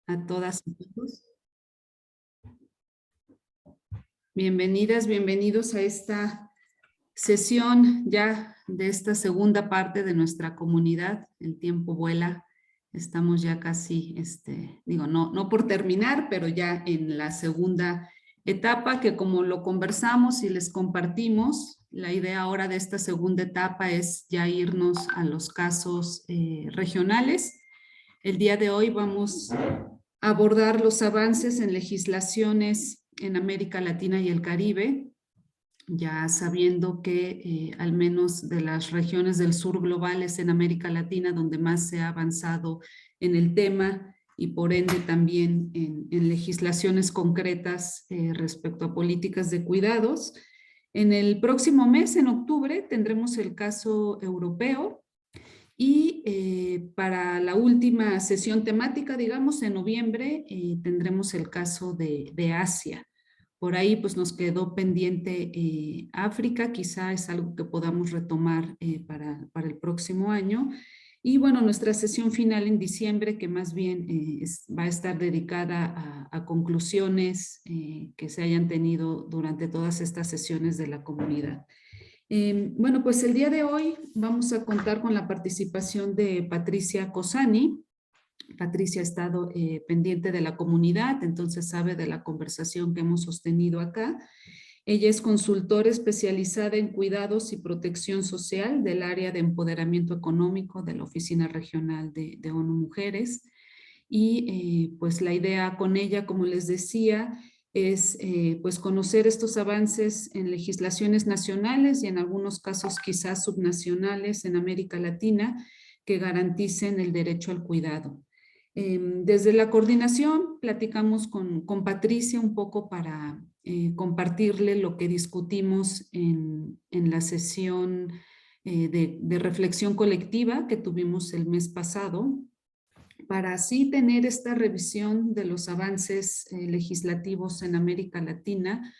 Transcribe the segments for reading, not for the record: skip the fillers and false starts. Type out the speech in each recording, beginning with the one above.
a todas y todos. Bienvenidas, bienvenidos a esta sesión ya de esta segunda parte de nuestra comunidad. El tiempo vuela, estamos ya casi, no por terminar, pero ya en la segunda etapa que como lo conversamos y les compartimos, la idea ahora de esta segunda etapa es ya irnos a los casos regionales. El día de hoy vamos a abordar los avances en legislaciones en América Latina y el Caribe, ya sabiendo que al menos de las regiones del sur global es en América Latina donde más se ha avanzado en el tema y por ende también en legislaciones concretas respecto a políticas de cuidados. En el próximo mes, en octubre, tendremos el caso europeo. Y para la última sesión temática, digamos, en noviembre, tendremos el caso de Asia. Por ahí pues nos quedó pendiente África, quizá es algo que podamos retomar para el próximo año. Y bueno, nuestra sesión final en diciembre, que más bien va a estar dedicada a conclusiones que se hayan tenido durante todas estas sesiones de la comunidad. Bueno, pues el día de hoy vamos a contar con la participación de Patricia Cosani. Patricia ha estado pendiente de la comunidad, entonces sabe de la conversación que hemos sostenido acá. Ella es consultora especializada en cuidados y protección social del área de empoderamiento económico de la Oficina Regional de ONU Mujeres. Y pues la idea con ella, como les decía, es pues conocer estos avances en legislaciones nacionales y en algunos casos quizás subnacionales en América Latina que garanticen el derecho al cuidado. Desde la coordinación platicamos con Patricia un poco para compartirle lo que discutimos en la sesión de reflexión colectiva que tuvimos el mes pasado, para así tener esta revisión de los avances legislativos en América Latina,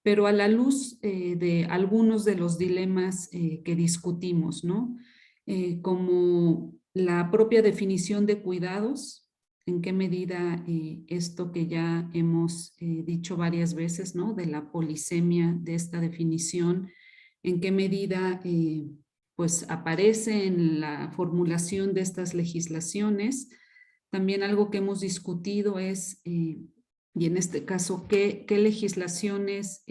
pero a la luz de algunos de los dilemas que discutimos, ¿no? Como la propia definición de cuidados, en qué medida esto que ya hemos dicho varias veces, ¿no? De la polisemia de esta definición, en qué medida pues aparece en la formulación de estas legislaciones. También algo que hemos discutido es, y en este caso, qué legislaciones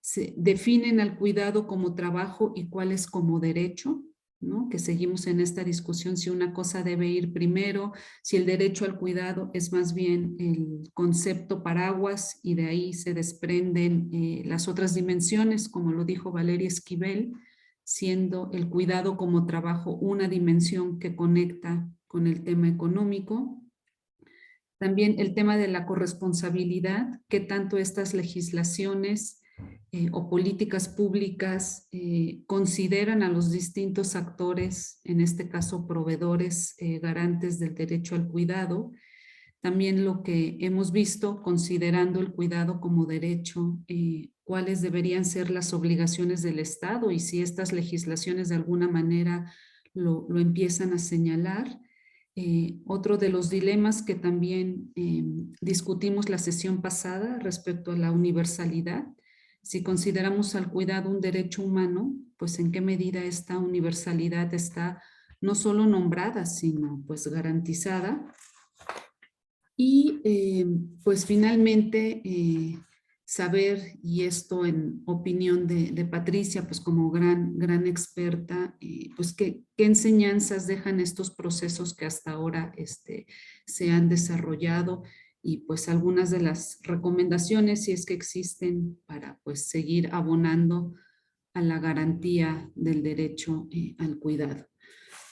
se definen al cuidado como trabajo y cuáles como derecho, ¿no? Que seguimos en esta discusión si una cosa debe ir primero, si el derecho al cuidado es más bien el concepto paraguas y de ahí se desprenden las otras dimensiones, como lo dijo Valeria Esquivel, siendo el cuidado como trabajo una dimensión que conecta con el tema económico. También el tema de la corresponsabilidad, qué tanto estas legislaciones o políticas públicas consideran a los distintos actores, en este caso proveedores garantes del derecho al cuidado. También lo que hemos visto, considerando el cuidado como derecho, cuáles deberían ser las obligaciones del Estado y si estas legislaciones de alguna manera lo empiezan a señalar. Otro de los dilemas que también discutimos la sesión pasada respecto a la universalidad, si consideramos al cuidado un derecho humano, pues en qué medida esta universalidad está no solo nombrada, sino pues garantizada. Y pues finalmente saber, y esto en opinión de Patricia, pues como gran experta, pues qué enseñanzas dejan estos procesos que hasta ahora se han desarrollado y pues algunas de las recomendaciones, si es que existen, para pues seguir abonando a la garantía del derecho al cuidado.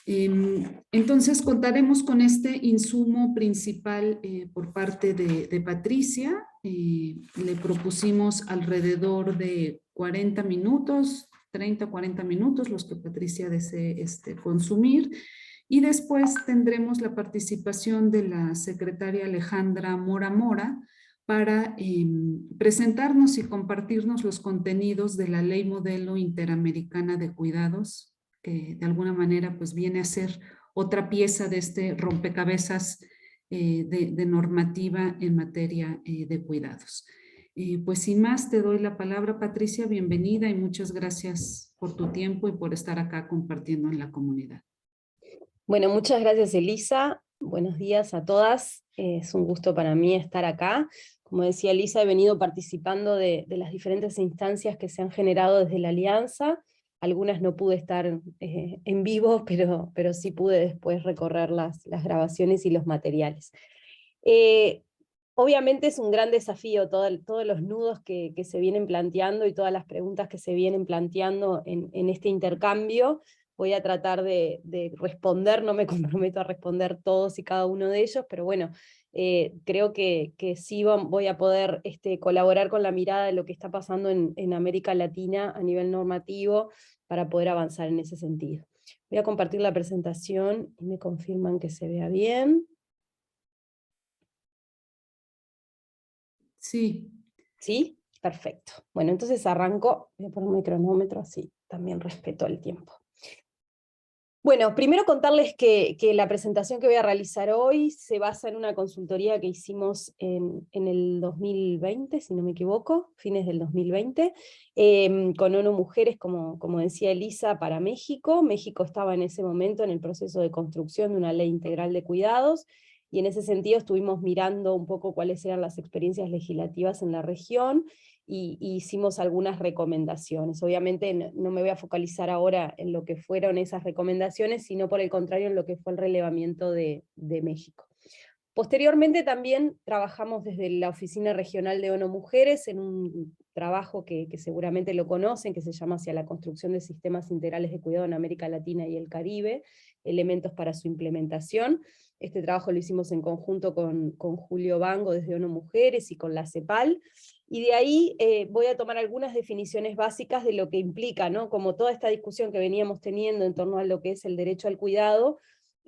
Entonces contaremos con este insumo principal por parte de Patricia. Le propusimos alrededor de 40 minutos, 30, 40 minutos, los que Patricia desee consumir. Y después tendremos la participación de la secretaria Alejandra Mora Mora para presentarnos y compartirnos los contenidos de la Ley Modelo Interamericana de Cuidados, que de alguna manera pues viene a ser otra pieza de este rompecabezas de normativa en materia de cuidados. Pues sin más, te doy la palabra, Patricia, bienvenida y muchas gracias por tu tiempo y por estar acá compartiendo en la comunidad. Bueno, muchas gracias, Elisa. Buenos días a todas. Es un gusto para mí estar acá. Como decía Elisa, he venido participando de las diferentes instancias que se han generado desde la Alianza. Algunas no pude estar en vivo, pero sí pude después recorrer las grabaciones y los materiales. Obviamente es un gran desafío todos los nudos que se vienen planteando y todas las preguntas que se vienen planteando en este intercambio. Voy a tratar de responder, no me comprometo a responder todos y cada uno de ellos, pero bueno, creo que sí voy a poder colaborar con la mirada de lo que está pasando en América Latina a nivel normativo para poder avanzar en ese sentido. Voy a compartir la presentación y me confirman que se vea bien. Sí. ¿Sí? Perfecto. Bueno, entonces arranco, voy a poner un cronómetro, así también respeto el tiempo. Bueno, primero contarles que la presentación que voy a realizar hoy se basa en una consultoría que hicimos en el 2020, si no me equivoco, fines del 2020, con ONU Mujeres, como decía Elisa, para México. México estaba en ese momento en el proceso de construcción de una ley integral de cuidados, y en ese sentido estuvimos mirando un poco cuáles eran las experiencias legislativas en la región, y hicimos algunas recomendaciones. Obviamente no me voy a focalizar ahora en lo que fueron esas recomendaciones, sino por el contrario en lo que fue el relevamiento de México. Posteriormente también trabajamos desde la Oficina Regional de ONU Mujeres en un trabajo que seguramente lo conocen, que se llama Hacia la construcción de sistemas integrales de cuidado en América Latina y el Caribe, elementos para su implementación. Este trabajo lo hicimos en conjunto con Julio Bango desde ONU Mujeres y con la CEPAL, y de ahí voy a tomar algunas definiciones básicas de lo que implica, ¿no? Como toda esta discusión que veníamos teniendo en torno a lo que es el derecho al cuidado,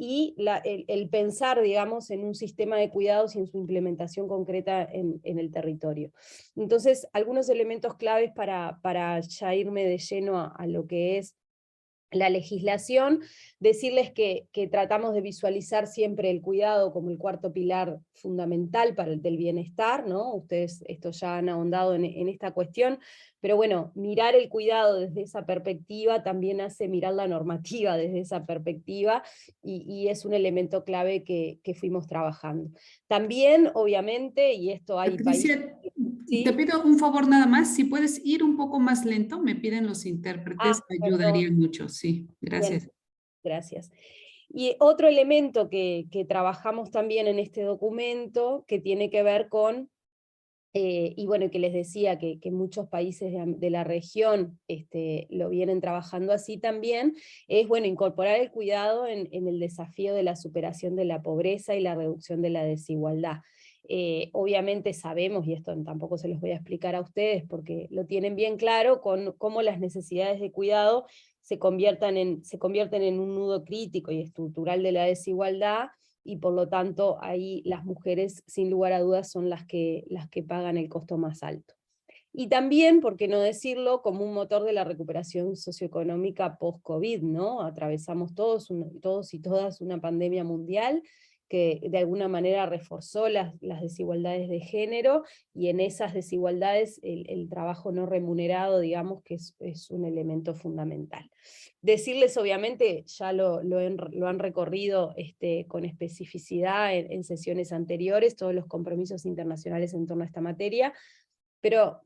y el pensar, digamos, en un sistema de cuidados y en su implementación concreta en el territorio. Entonces, algunos elementos claves para ya irme de lleno a lo que es la legislación, decirles que tratamos de visualizar siempre el cuidado como el cuarto pilar fundamental para el del bienestar, ¿no? Ustedes esto ya han ahondado en esta cuestión, pero bueno, mirar el cuidado desde esa perspectiva también hace mirar la normativa desde esa perspectiva, y es un elemento clave que fuimos trabajando. También, obviamente, y esto hay países... Patricia, te ¿Sí? pido un favor nada más, si puedes ir un poco más lento, me piden los intérpretes, Ah, perdón. ayudaría mucho, sí, Bien, gracias. gracias. Y otro elemento que trabajamos también en este documento, que tiene que ver con, y bueno, que les decía que muchos países de la región lo vienen trabajando así también, es bueno, incorporar el cuidado en el desafío de la superación de la pobreza y la reducción de la desigualdad. Obviamente sabemos, y esto tampoco se los voy a explicar a ustedes porque lo tienen bien claro, con cómo las necesidades de cuidado se convierten en un nudo crítico y estructural de la desigualdad, y por lo tanto ahí las mujeres sin lugar a dudas son las que pagan el costo más alto. Y también, por qué no decirlo, como un motor de la recuperación socioeconómica post-COVID, ¿no? Atravesamos todos y todas una pandemia mundial que de alguna manera reforzó las desigualdades de género, y en esas desigualdades el trabajo no remunerado, digamos, que es un elemento fundamental. Decirles, obviamente, ya lo han recorrido con especificidad en sesiones anteriores, todos los compromisos internacionales en torno a esta materia, pero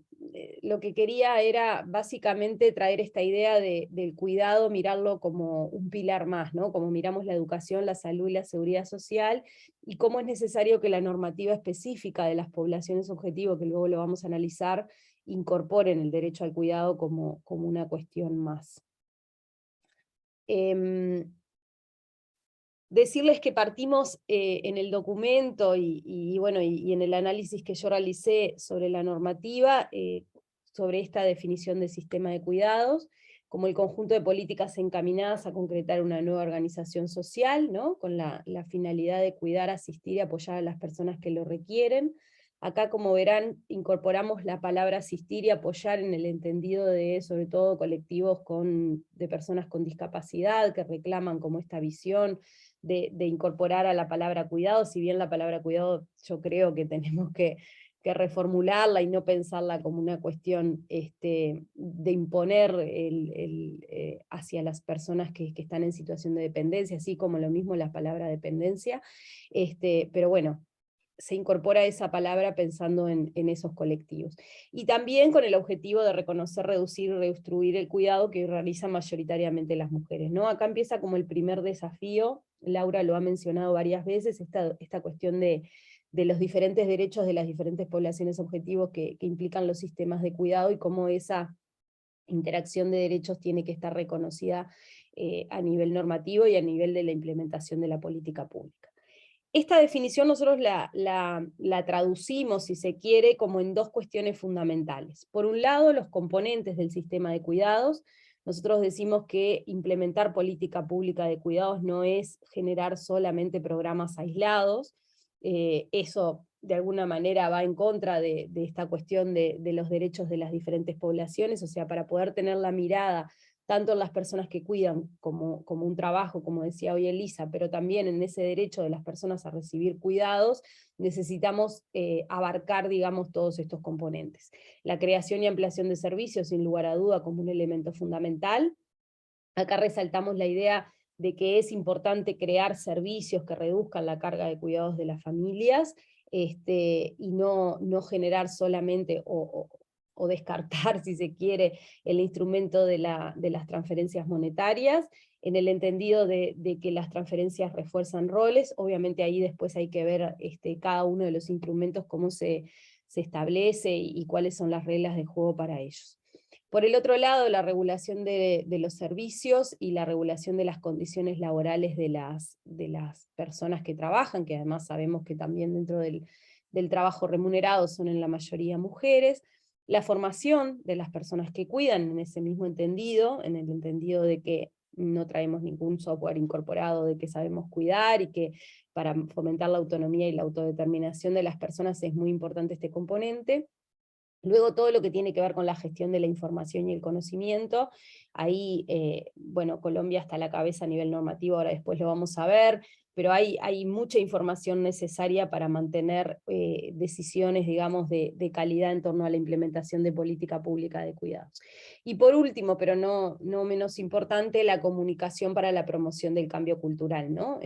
lo que quería era básicamente traer esta idea del cuidado, mirarlo como un pilar más, ¿no? Como miramos la educación, la salud y la seguridad social, y cómo es necesario que la normativa específica de las poblaciones objetivo, que luego lo vamos a analizar, incorporen el derecho al cuidado como una cuestión más. Decirles que partimos en el documento bueno, y en el análisis que yo realicé sobre la normativa, sobre esta definición de sistema de cuidados, como el conjunto de políticas encaminadas a concretar una nueva organización social, ¿no? Con la finalidad de cuidar, asistir y apoyar a las personas que lo requieren. Acá, como verán, incorporamos la palabra asistir y apoyar en el entendido de, sobre todo, colectivos de personas con discapacidad, que reclaman como esta visión de incorporar a la palabra cuidado, si bien la palabra cuidado yo creo que tenemos que reformularla y no pensarla como una cuestión de imponer hacia las personas que están en situación de dependencia, así como lo mismo la palabra dependencia, pero bueno, se incorpora esa palabra pensando en esos colectivos. Y también con el objetivo de reconocer, reducir y redestruir el cuidado que realizan mayoritariamente las mujeres, ¿no? Acá empieza como el primer desafío, Laura lo ha mencionado varias veces, esta cuestión de los diferentes derechos de las diferentes poblaciones objetivos que implican los sistemas de cuidado y cómo esa interacción de derechos tiene que estar reconocida a nivel normativo y a nivel de la implementación de la política pública. Esta definición nosotros la traducimos, si se quiere, como en dos cuestiones fundamentales. Por un lado, los componentes del sistema de cuidados. Nosotros decimos que implementar política pública de cuidados no es generar solamente programas aislados, eso de alguna manera va en contra de esta cuestión de los derechos de las diferentes poblaciones, o sea, para poder tener la mirada tanto en las personas que cuidan como un trabajo, como decía hoy Elisa, pero también en ese derecho de las personas a recibir cuidados, necesitamos abarcar, digamos, todos estos componentes. La creación y ampliación de servicios, sin lugar a duda, como un elemento fundamental. Acá resaltamos la idea de que es importante crear servicios que reduzcan la carga de cuidados de las familias, y no generar solamente o descartar, si se quiere, el instrumento de las transferencias monetarias, en el entendido de que las transferencias refuerzan roles. Obviamente ahí después hay que ver cada uno de los instrumentos, cómo se establece y cuáles son las reglas de juego para ellos. Por el otro lado, la regulación de los servicios y la regulación de las condiciones laborales de las personas que trabajan, que además sabemos que también dentro del trabajo remunerado son en la mayoría mujeres. La formación de las personas que cuidan en ese mismo entendido, en el entendido de que no traemos ningún software incorporado, de que sabemos cuidar y que para fomentar la autonomía y la autodeterminación de las personas es muy importante este componente. Luego todo lo que tiene que ver con la gestión de la información y el conocimiento, ahí, bueno, Colombia está a la cabeza a nivel normativo, ahora después lo vamos a ver, pero hay mucha información necesaria para mantener decisiones, digamos, de calidad en torno a la implementación de política pública de cuidados. Y por último, pero no menos importante, la comunicación para la promoción del cambio cultural, ¿no?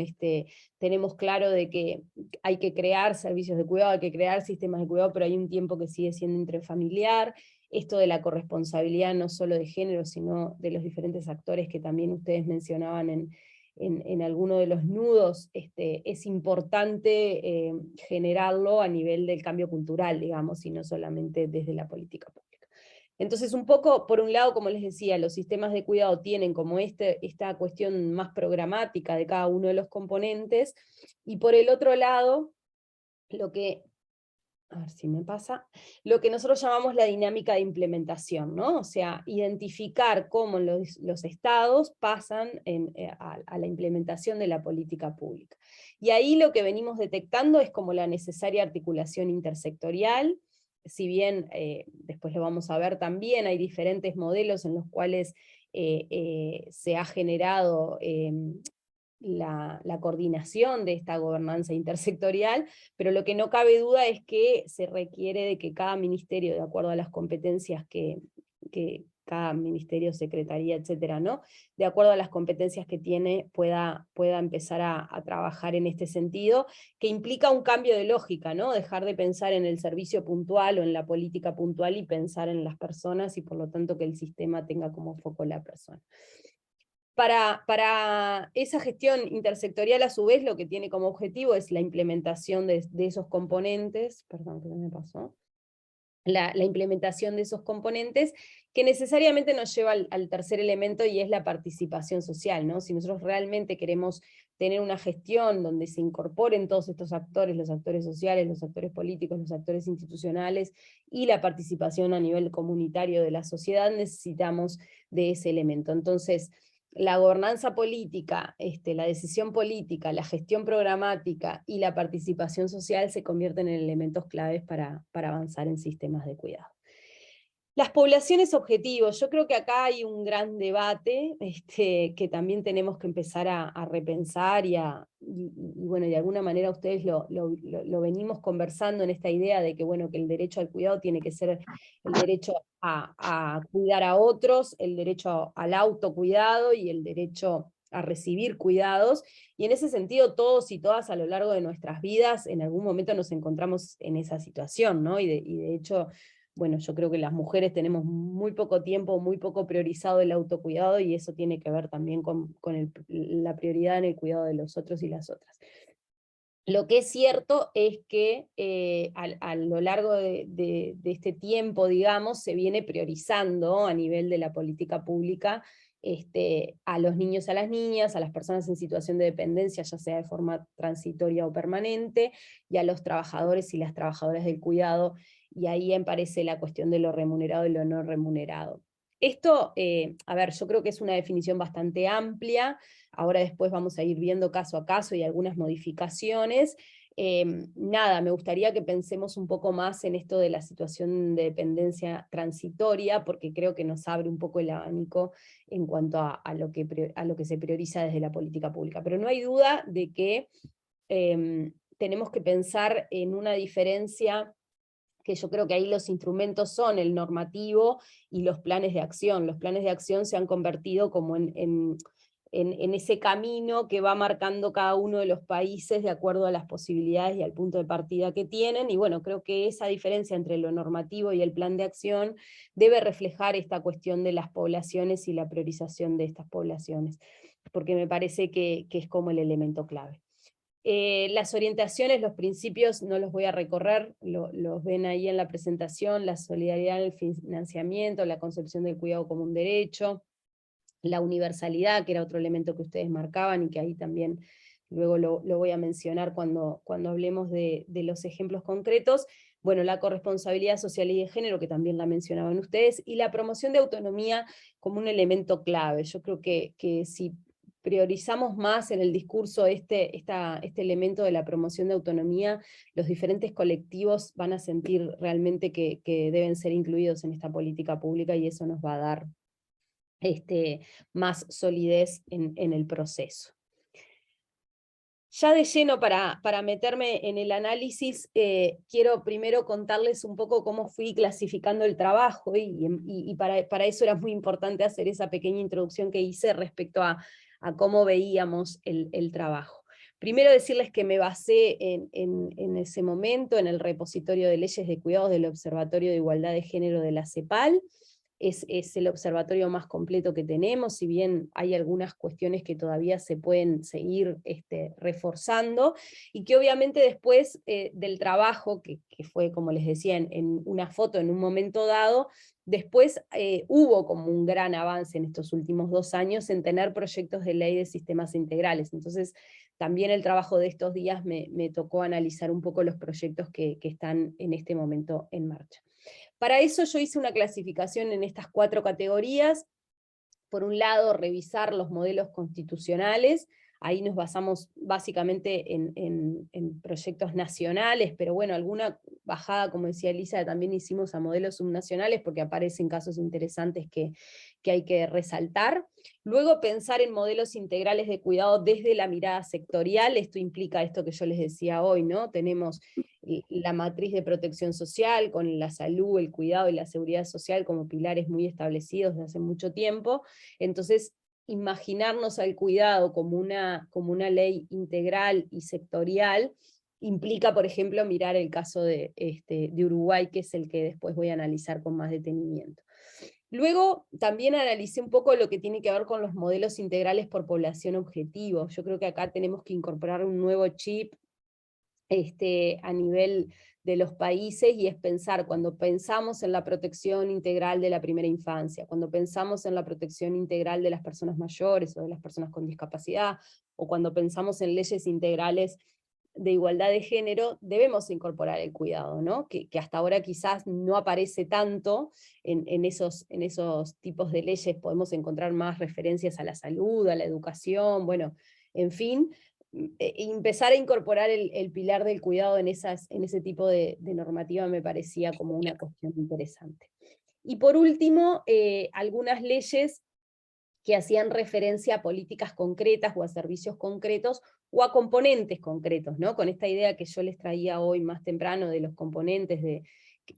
Tenemos claro de que hay que crear servicios de cuidado, hay que crear sistemas de cuidado, pero hay un tiempo que sigue siendo intrafamiliar, esto de la corresponsabilidad no solo de género, sino de los diferentes actores que también ustedes mencionaban en alguno de los nudos, es importante generarlo a nivel del cambio cultural, digamos, y no solamente desde la política pública. Entonces, un poco, por un lado, como les decía, los sistemas de cuidado tienen como esta cuestión más programática de cada uno de los componentes, y por el otro lado, lo que, a ver si me pasa, lo que nosotros llamamos la dinámica de implementación, ¿no? O sea, identificar cómo los estados pasan a la implementación de la política pública. Y ahí lo que venimos detectando es como la necesaria articulación intersectorial. Si bien, después lo vamos a ver también, hay diferentes modelos en los cuales se ha generado la coordinación de esta gobernanza intersectorial, pero lo que no cabe duda es que se requiere de que cada ministerio, de acuerdo a las competencias que cada ministerio, secretaría, etcétera, ¿no? De acuerdo a las competencias que tiene, pueda empezar a trabajar en este sentido, que implica un cambio de lógica, ¿no? Dejar de pensar en el servicio puntual o en la política puntual y pensar en las personas, y por lo tanto que el sistema tenga como foco la persona. Para esa gestión intersectorial, a su vez, lo que tiene como objetivo es la implementación de esos componentes, perdón, ¿qué me pasó? La implementación de esos componentes, que necesariamente nos lleva al tercer elemento, y es la participación social, ¿no? Si nosotros realmente queremos tener una gestión donde se incorporen todos estos actores, los actores sociales, los actores políticos, los actores institucionales, y la participación a nivel comunitario de la sociedad, necesitamos de ese elemento. Entonces, la gobernanza política, la decisión política, la gestión programática y la participación social se convierten en elementos claves para avanzar en sistemas de cuidado. Las poblaciones objetivos, yo creo que acá hay un gran debate que también tenemos que empezar a repensar y bueno, de alguna manera ustedes lo venimos conversando en esta idea de que, bueno, que el derecho al cuidado tiene que ser el derecho a cuidar a otros, el derecho al autocuidado y el derecho a recibir cuidados, y en ese sentido todos y todas a lo largo de nuestras vidas en algún momento nos encontramos en esa situación, ¿no? Y de hecho, bueno, yo creo que las mujeres tenemos muy poco tiempo, muy poco priorizado el autocuidado, y eso tiene que ver también con la prioridad en el cuidado de los otros y las otras. Lo que es cierto es que a lo largo de este tiempo, digamos, se viene priorizando a nivel de la política pública a los niños, a las niñas, a las personas en situación de dependencia, ya sea de forma transitoria o permanente, y a los trabajadores y las trabajadoras del cuidado, y ahí aparece la cuestión de lo remunerado y lo no remunerado. Esto, a ver, yo creo que es una definición bastante amplia. Ahora después vamos a ir viendo caso a caso y algunas modificaciones. Nada, me gustaría que pensemos un poco más en esto de la situación de dependencia transitoria, porque creo que nos abre un poco el abanico en cuanto a lo que se prioriza desde la política pública. Pero no hay duda de que tenemos que pensar en una diferencia, que yo creo que ahí los instrumentos son el normativo y los planes de acción. Los planes de acción se han convertido como en ese camino que va marcando cada uno de los países de acuerdo a las posibilidades y al punto de partida que tienen, y bueno, creo que esa diferencia entre lo normativo y el plan de acción debe reflejar esta cuestión de las poblaciones y la priorización de estas poblaciones, porque me parece que es como el elemento clave. Las orientaciones, los principios, no los voy a recorrer, los ven ahí en la presentación: la solidaridad en el financiamiento, la concepción del cuidado como un derecho, la universalidad, que era otro elemento que ustedes marcaban y que ahí también luego lo voy a mencionar cuando hablemos de los ejemplos concretos. Bueno, la corresponsabilidad social y de género, que también la mencionaban ustedes, y la promoción de autonomía como un elemento clave. Yo creo que si priorizamos más en el discurso este elemento de la promoción de autonomía, los diferentes colectivos van a sentir realmente que deben ser incluidos en esta política pública, y eso nos va a dar más solidez en el proceso. Ya de lleno, para meterme en el análisis, quiero primero contarles un poco cómo fui clasificando el trabajo, y para eso era muy importante hacer esa pequeña introducción que hice respecto a cómo veíamos el trabajo. Primero decirles que me basé en ese momento en el repositorio de leyes de cuidados del Observatorio de Igualdad de Género de la CEPAL. Es el observatorio más completo que tenemos, si bien hay algunas cuestiones que todavía se pueden seguir reforzando, y que obviamente después del trabajo, que fue, como les decía, en una foto en un momento dado, después hubo como un gran avance en estos últimos 2 años en tener proyectos de ley de sistemas integrales. Entonces también el trabajo de estos días me tocó analizar un poco los proyectos que están en este momento en marcha. Para eso yo hice una clasificación en estas 4 categorías. Por un lado, revisar los modelos constitucionales. Ahí nos basamos básicamente en proyectos nacionales, pero bueno, alguna bajada, como decía Elisa, también hicimos a modelos subnacionales, porque aparecen casos interesantes que hay que resaltar. Luego, pensar en modelos integrales de cuidado desde la mirada sectorial. Esto implica esto que yo les decía hoy, ¿no? Tenemos la matriz de protección social, con la salud, el cuidado y la seguridad social como pilares muy establecidos desde hace mucho tiempo. Entonces, imaginarnos al cuidado como una ley integral y sectorial implica, por ejemplo, mirar el caso de Uruguay, que es el que después voy a analizar con más detenimiento. Luego también analicé un poco lo que tiene que ver con los modelos integrales por población objetivo. Yo creo que acá tenemos que incorporar un nuevo chip a nivel de los países, y es pensar, cuando pensamos en la protección integral de la primera infancia, cuando pensamos en la protección integral de las personas mayores o de las personas con discapacidad, o cuando pensamos en leyes integrales de igualdad de género, debemos incorporar el cuidado, ¿no? Que hasta ahora quizás no aparece tanto en esos tipos de leyes. Podemos encontrar más referencias a la salud, a la educación, bueno, en fin, empezar a incorporar el pilar del cuidado en ese tipo de normativa me parecía como una cuestión interesante. Y por último, algunas leyes que hacían referencia a políticas concretas o a servicios concretos o a componentes concretos, ¿no? Con esta idea que yo les traía hoy más temprano de los componentes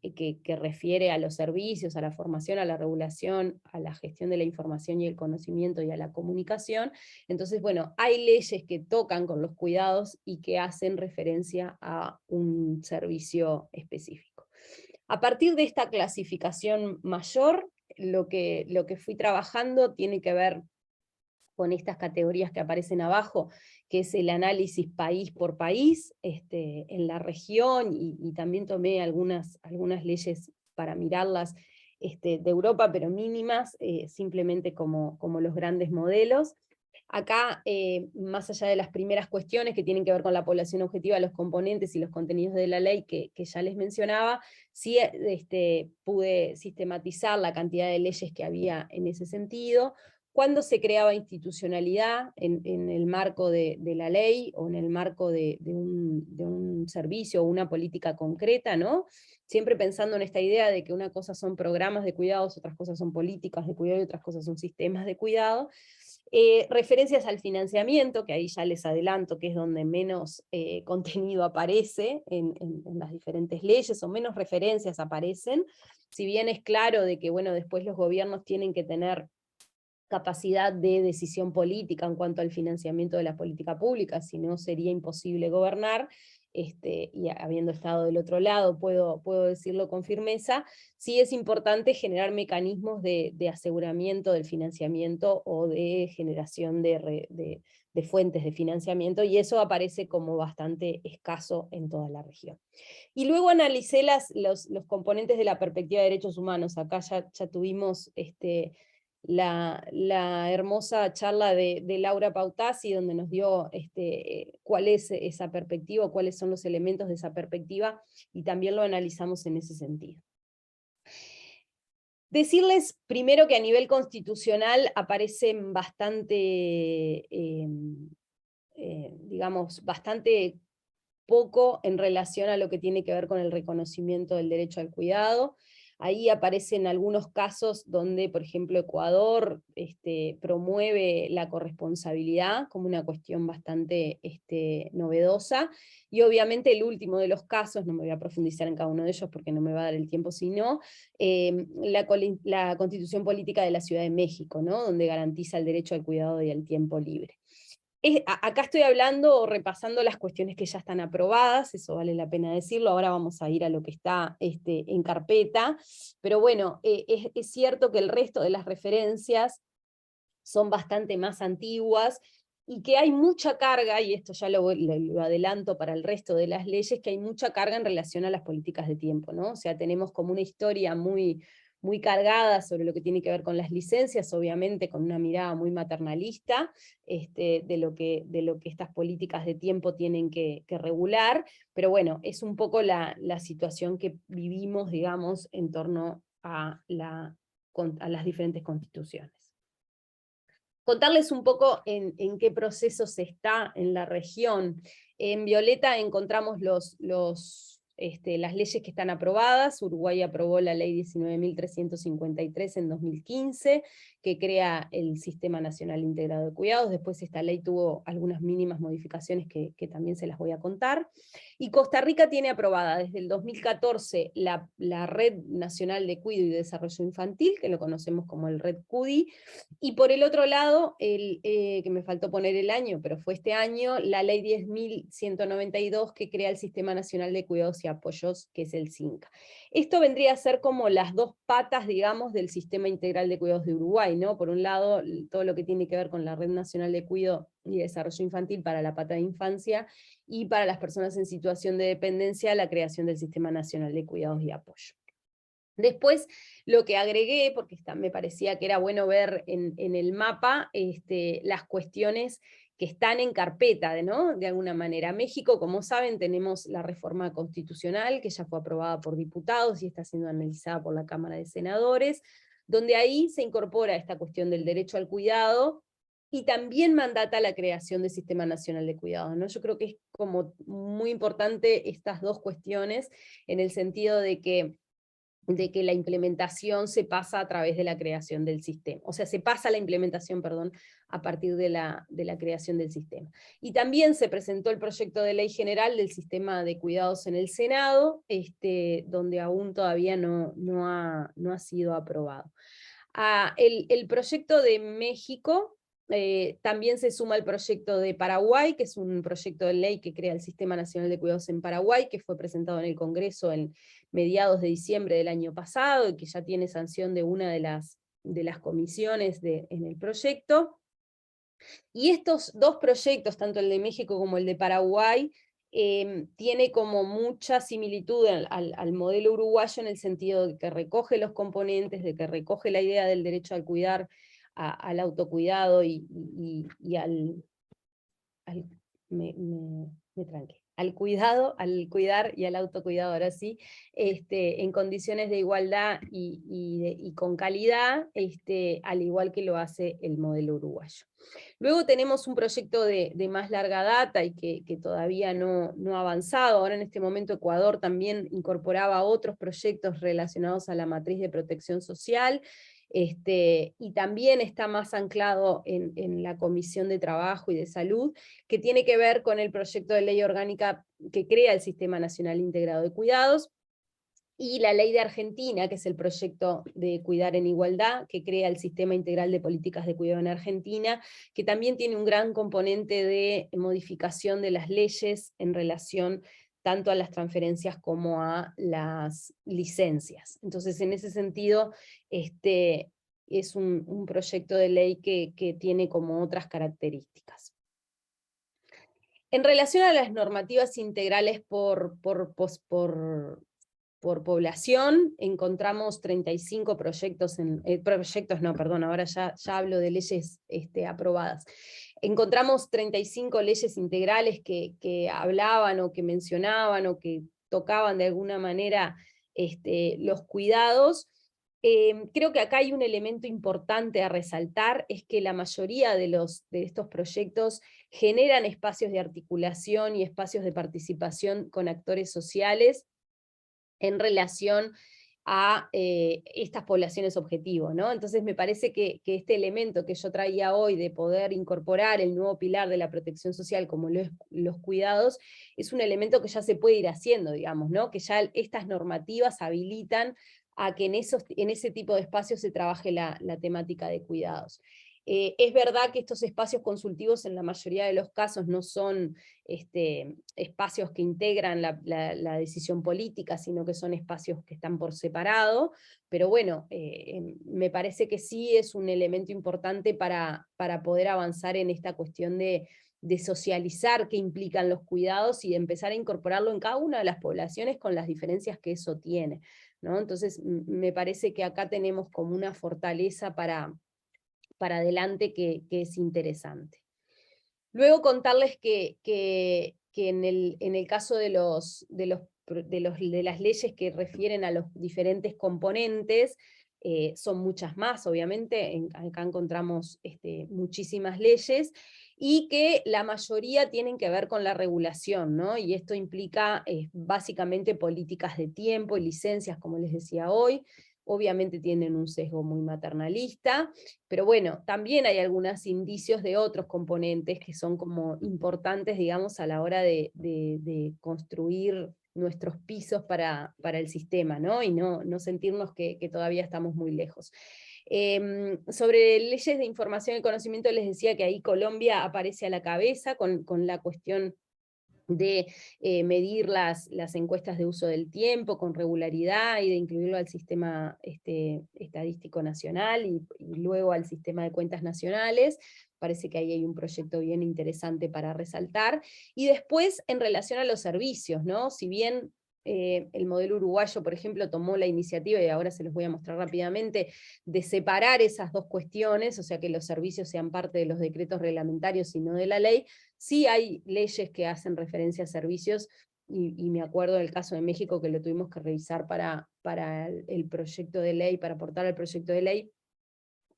que refiere a los servicios, a la formación, a la regulación, a la gestión de la información y el conocimiento y a la comunicación. Entonces, bueno, hay leyes que tocan con los cuidados y que hacen referencia a un servicio específico. A partir de esta clasificación mayor, lo que fui trabajando tiene que ver con estas categorías que aparecen abajo, que es el análisis país por país, en la región, y también tomé algunas leyes para mirarlas de Europa, pero mínimas, simplemente como los grandes modelos. Acá, más allá de las primeras cuestiones que tienen que ver con la población objetiva, los componentes y los contenidos de la ley que ya les mencionaba, sí pude sistematizar la cantidad de leyes que había en ese sentido, cuándo se creaba institucionalidad en el marco de la ley o en el marco de un servicio o una política concreta, ¿no? Siempre pensando en esta idea de que una cosa son programas de cuidados, otras cosas son políticas de cuidado y otras cosas son sistemas de cuidado. Referencias al financiamiento, que ahí ya les adelanto que es donde menos contenido aparece en las diferentes leyes, o menos referencias aparecen, si bien es claro de que, bueno, después los gobiernos tienen que tener capacidad de decisión política en cuanto al financiamiento de la política pública, si no sería imposible gobernar, y habiendo estado del otro lado puedo decirlo con firmeza, sí es importante generar mecanismos de aseguramiento del financiamiento o de generación de fuentes de financiamiento, y eso aparece como bastante escaso en toda la región. Y luego analicé los componentes de la perspectiva de derechos humanos. Acá ya tuvimos la hermosa charla de Laura Pautasi, donde nos dio cuál es esa perspectiva, cuáles son los elementos de esa perspectiva, y también lo analizamos en ese sentido. Decirles primero que a nivel constitucional aparecen bastante, digamos, bastante poco en relación a lo que tiene que ver con el reconocimiento del derecho al cuidado. Ahí aparecen algunos casos donde, por ejemplo, Ecuador promueve la corresponsabilidad como una cuestión bastante novedosa, y obviamente el último de los casos, no me voy a profundizar en cada uno de ellos porque no me va a dar el tiempo, sino la Constitución Política de la Ciudad de México, ¿no? Donde garantiza el derecho al cuidado y al tiempo libre. Acá estoy hablando o repasando las cuestiones que ya están aprobadas, eso vale la pena decirlo. Ahora vamos a ir a lo que está en carpeta, pero bueno, es cierto que el resto de las referencias son bastante más antiguas, y que hay mucha carga, y esto ya lo adelanto para el resto de las leyes, que hay mucha carga en relación a las políticas de tiempo, ¿no? O sea, tenemos como una historia muy cargada sobre lo que tiene que ver con las licencias, obviamente con una mirada muy maternalista, de lo que estas políticas de tiempo tienen que regular, pero bueno, es un poco la situación que vivimos, digamos, en torno a las diferentes constituciones. Contarles un poco en qué proceso se está en la región. En violeta encontramos las leyes que están aprobadas. Uruguay aprobó la ley 19.353 en 2015, que crea el Sistema Nacional Integrado de Cuidados. Después esta ley tuvo algunas mínimas modificaciones que también se las voy a contar. Y Costa Rica tiene aprobada desde el 2014 la Red Nacional de Cuidado y Desarrollo Infantil, que lo conocemos como el Red CUDI, y por el otro lado, que me faltó poner el año, pero fue este año, la ley 10.192 que crea el Sistema Nacional de Cuidados y Apoyos, que es el CINCA. Esto vendría a ser como las dos patas, digamos, del Sistema Integral de Cuidados de Uruguay, ¿no? Por un lado, todo lo que tiene que ver con la Red Nacional de Cuidado y Desarrollo Infantil para la pata de infancia, y para las personas en situación de dependencia, la creación del Sistema Nacional de Cuidados y Apoyo. Después, lo que agregué, porque me parecía que era bueno ver en el mapa las cuestiones que están en carpeta, ¿no? De alguna manera. México, como saben, tenemos la reforma constitucional, que ya fue aprobada por diputados y está siendo analizada por la Cámara de Senadores, donde ahí se incorpora esta cuestión del derecho al cuidado, y también mandata la creación del Sistema Nacional de Cuidados, ¿no? Yo creo que es como muy importante estas dos cuestiones, en el sentido de que de que la implementación se pasa a través de la creación del sistema. O sea, se pasa la implementación, perdón, a partir de la creación del sistema. Y también se presentó el proyecto de ley general del sistema de cuidados en el Senado, donde aún todavía no ha sido aprobado. El proyecto de México también se suma al proyecto de Paraguay, que es un proyecto de ley que crea el Sistema Nacional de Cuidados en Paraguay, que fue presentado en el Congreso en mediados de diciembre del año pasado, y que ya tiene sanción de una de las comisiones en el proyecto. Y estos dos proyectos, tanto el de México como el de Paraguay, tiene como mucha similitud al modelo uruguayo, en el sentido de que recoge los componentes, de que recoge la idea del derecho al cuidar, al autocuidado y me tranqué. Al cuidar y al autocuidado, ahora sí, en condiciones de igualdad y con calidad, al igual que lo hace el modelo uruguayo. Luego tenemos un proyecto de más larga data y que todavía no ha avanzado. Ahora en este momento Ecuador también incorporaba otros proyectos relacionados a la matriz de protección social, y también está más anclado en la Comisión de Trabajo y de Salud, que tiene que ver con el proyecto de ley orgánica que crea el Sistema Nacional Integrado de Cuidados, y la ley de Argentina, que es el proyecto de Cuidar en Igualdad, que crea el Sistema Integral de Políticas de Cuidado en Argentina, que también tiene un gran componente de modificación de las leyes en relación tanto a las transferencias como a las licencias. Entonces, en ese sentido, es un proyecto de ley que tiene como otras características. En relación a las normativas integrales por población, encontramos 35 proyectos, ahora ya hablo de leyes aprobadas. Encontramos 35 leyes integrales que hablaban o que mencionaban o que tocaban de alguna manera los cuidados. Creo que acá hay un elemento importante a resaltar, es que la mayoría de estos proyectos generan espacios de articulación y espacios de participación con actores sociales en relación a estas poblaciones objetivo, ¿no? Entonces me parece que este elemento que yo traía hoy de poder incorporar el nuevo pilar de la protección social como los cuidados, es un elemento que ya se puede ir haciendo, digamos, ¿no? Que ya estas normativas habilitan a que en ese tipo de espacios se trabaje la temática de cuidados. Es verdad que estos espacios consultivos en la mayoría de los casos no son espacios que integran la decisión política, sino que son espacios que están por separado, pero bueno, me parece que sí es un elemento importante para poder avanzar en esta cuestión de socializar qué implican los cuidados y de empezar a incorporarlo en cada una de las poblaciones con las diferencias que eso tiene, ¿no? Entonces me parece que acá tenemos como una fortaleza para adelante que es interesante. Luego contarles que en el caso de las leyes que refieren a los diferentes componentes, son muchas más, obviamente, acá encontramos muchísimas leyes, y que la mayoría tienen que ver con la regulación, ¿no? Y esto implica básicamente políticas de tiempo y licencias, como les decía hoy. Obviamente tienen un sesgo muy maternalista, pero bueno, también hay algunos indicios de otros componentes que son como importantes, digamos, a la hora de construir nuestros pisos para el sistema, ¿no? Y no sentirnos que todavía estamos muy lejos. Sobre leyes de información y conocimiento les decía que ahí Colombia aparece a la cabeza con la cuestión de medir las encuestas de uso del tiempo con regularidad y de incluirlo al sistema estadístico nacional y luego al sistema de cuentas nacionales. Parece que ahí hay un proyecto bien interesante para resaltar. Y después, en relación a los servicios, ¿no? Si bien el modelo uruguayo, por ejemplo, tomó la iniciativa, y ahora se los voy a mostrar rápidamente, de separar esas dos cuestiones, o sea que los servicios sean parte de los decretos reglamentarios y no de la ley. Sí hay leyes que hacen referencia a servicios, y me acuerdo del caso de México que lo tuvimos que revisar para el proyecto de ley, para aportar al proyecto de ley,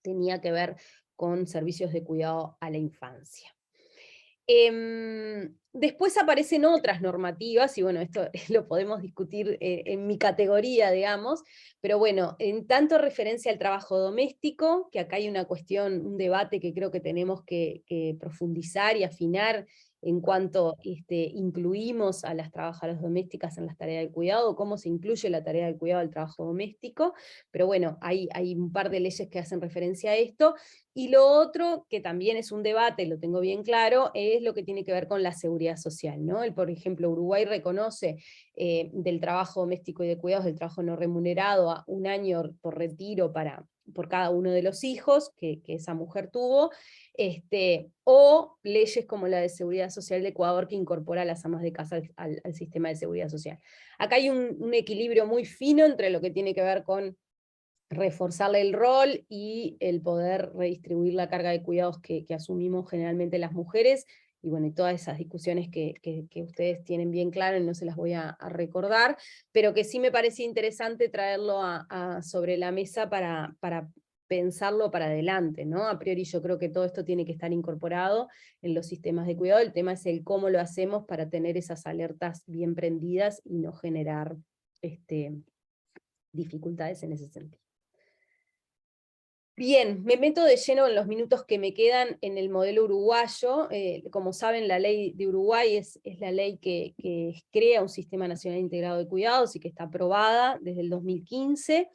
tenía que ver con servicios de cuidado a la infancia. Después aparecen otras normativas, y bueno, esto lo podemos discutir en mi categoría, digamos, pero bueno, en tanto referencia al trabajo doméstico, que acá hay una cuestión, un debate que creo que tenemos que profundizar y afinar en cuanto incluimos a las trabajadoras domésticas en las tareas de cuidado, cómo se incluye la tarea de cuidado al trabajo doméstico, pero bueno, hay un par de leyes que hacen referencia a esto. Y lo otro, que también es un debate, lo tengo bien claro, es lo que tiene que ver con la seguridad social, ¿no? Por ejemplo, Uruguay reconoce del trabajo doméstico y de cuidados, del trabajo no remunerado, a 1 año por retiro por cada uno de los hijos que esa mujer tuvo, o leyes como la de seguridad social de Ecuador, que incorpora a las amas de casa al sistema de seguridad social. Acá hay un equilibrio muy fino entre lo que tiene que ver con reforzarle el rol y el poder redistribuir la carga de cuidados que asumimos generalmente las mujeres, y bueno, y todas esas discusiones que ustedes tienen bien claro y no se las voy a recordar, pero que sí me parecía interesante traerlo sobre la mesa para pensarlo para adelante, ¿no? A priori yo creo que todo esto tiene que estar incorporado en los sistemas de cuidado, el tema es el cómo lo hacemos para tener esas alertas bien prendidas y no generar dificultades en ese sentido. Bien, me meto de lleno en los minutos que me quedan en el modelo uruguayo. Como saben, la ley de Uruguay es la ley que crea un Sistema Nacional Integrado de Cuidados y que está aprobada desde el 2015.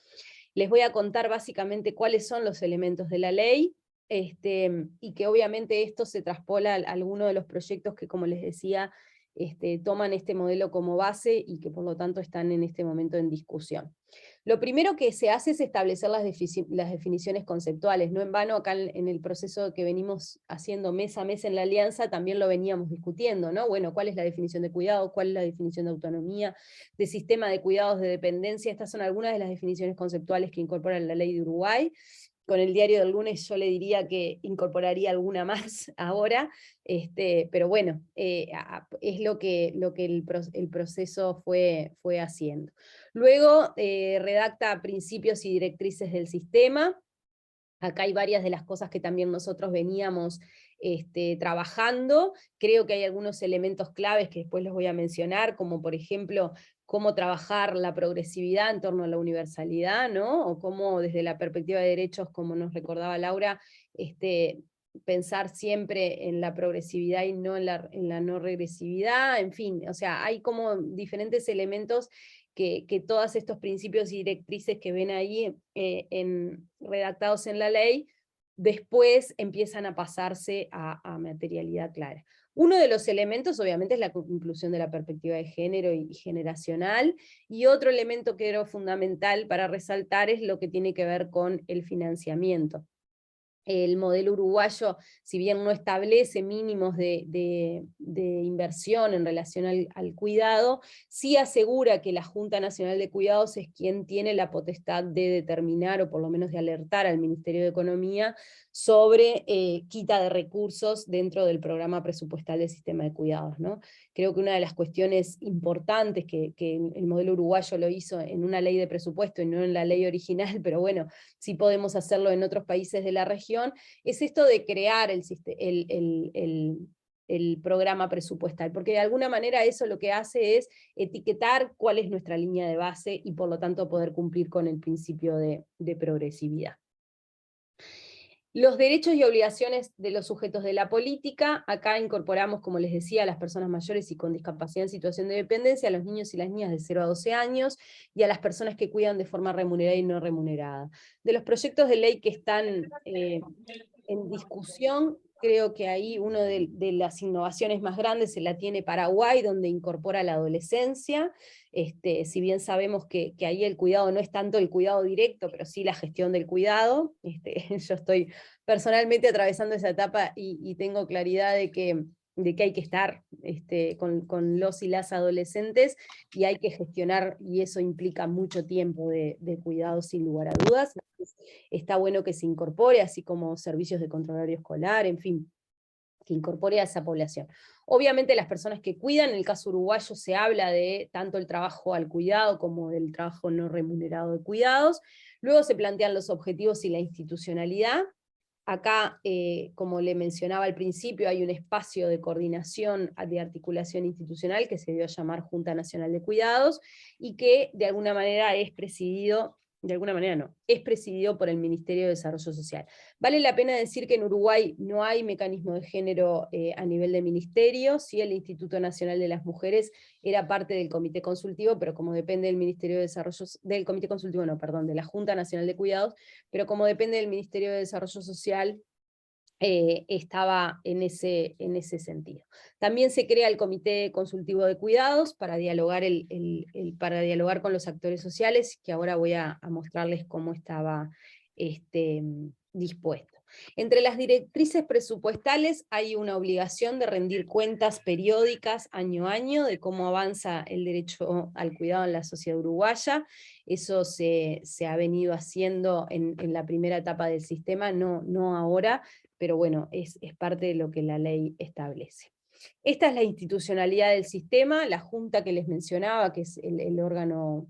Les voy a contar básicamente cuáles son los elementos de la ley, y que obviamente esto se traspola a alguno de los proyectos que, como les decía, toman este modelo como base y que por lo tanto están en este momento en discusión. Lo primero que se hace es establecer las definiciones conceptuales. No en vano acá en el proceso que venimos haciendo mes a mes en la Alianza también lo veníamos discutiendo, ¿no? Bueno, ¿cuál es la definición de cuidado? ¿Cuál es la definición de autonomía? De sistema de cuidados de dependencia. Estas son algunas de las definiciones conceptuales que incorpora la ley de Uruguay. Con el diario del lunes yo le diría que incorporaría alguna más ahora, pero bueno, es lo que el proceso fue haciendo. Luego redacta principios y directrices del sistema. Acá hay varias de las cosas que también nosotros veníamos trabajando. Creo que hay algunos elementos claves que después los voy a mencionar, como por ejemplo, cómo trabajar la progresividad en torno a la universalidad, ¿no? O cómo desde la perspectiva de derechos, como nos recordaba Laura, pensar siempre en la progresividad y no en la no regresividad, en fin, o sea, hay como diferentes elementos que todos estos principios y directrices que ven ahí redactados en la ley, después empiezan a pasarse a materialidad clara. Uno de los elementos, obviamente, es la inclusión de la perspectiva de género y generacional, y otro elemento que era fundamental para resaltar es lo que tiene que ver con el financiamiento. El modelo uruguayo, si bien no establece mínimos de inversión en relación al cuidado, sí asegura que la Junta Nacional de Cuidados es quien tiene la potestad de determinar, o por lo menos de alertar al Ministerio de Economía, sobre quita de recursos dentro del programa presupuestal del sistema de cuidados, ¿no? Creo que una de las cuestiones importantes que el modelo uruguayo lo hizo en una ley de presupuesto y no en la ley original, pero bueno, sí podemos hacerlo en otros países de la región, es esto de crear el programa presupuestal, porque de alguna manera eso lo que hace es etiquetar cuál es nuestra línea de base y por lo tanto poder cumplir con el principio de progresividad. Los derechos y obligaciones de los sujetos de la política. Acá incorporamos, como les decía, a las personas mayores y con discapacidad en situación de dependencia, a los niños y las niñas de 0 a 12 años, y a las personas que cuidan de forma remunerada y no remunerada. De los proyectos de ley que están en discusión, creo que ahí una de las innovaciones más grandes se la tiene Paraguay, donde incorpora la adolescencia. Si bien sabemos que ahí el cuidado no es tanto el cuidado directo, pero sí la gestión del cuidado. Yo estoy personalmente atravesando esa etapa y tengo claridad de que hay que estar con los y las adolescentes, y hay que gestionar, y eso implica mucho tiempo de cuidado sin lugar a dudas. Está bueno que se incorpore, así como servicios de control horario escolar, en fin, que incorpore a esa población. Obviamente las personas que cuidan, en el caso uruguayo se habla de tanto el trabajo al cuidado como del trabajo no remunerado de cuidados. Luego se plantean los objetivos y la institucionalidad. Acá, como le mencionaba al principio, hay un espacio de coordinación, de articulación institucional que se dio a llamar Junta Nacional de Cuidados, y que de alguna manera es presidido, de alguna manera no, es presidido por el Ministerio de Desarrollo Social. Vale la pena decir que en Uruguay no hay mecanismo de género a nivel de ministerio, sí el Instituto Nacional de las Mujeres era parte del comité consultivo, pero como depende del Ministerio de Desarrollo, del comité consultivo, no, perdón, de la Junta Nacional de Cuidados, pero como depende del Ministerio de Desarrollo Social, estaba en ese sentido. También se crea el Comité Consultivo de Cuidados para dialogar, para dialogar con los actores sociales, que ahora voy a mostrarles cómo estaba dispuesto. Entre las directrices presupuestales hay una obligación de rendir cuentas periódicas año a año de cómo avanza el derecho al cuidado en la sociedad uruguaya. Eso se ha venido haciendo en la primera etapa del sistema, no ahora, pero bueno, es parte de lo que la ley establece. Esta es la institucionalidad del sistema, la junta que les mencionaba, que es el órgano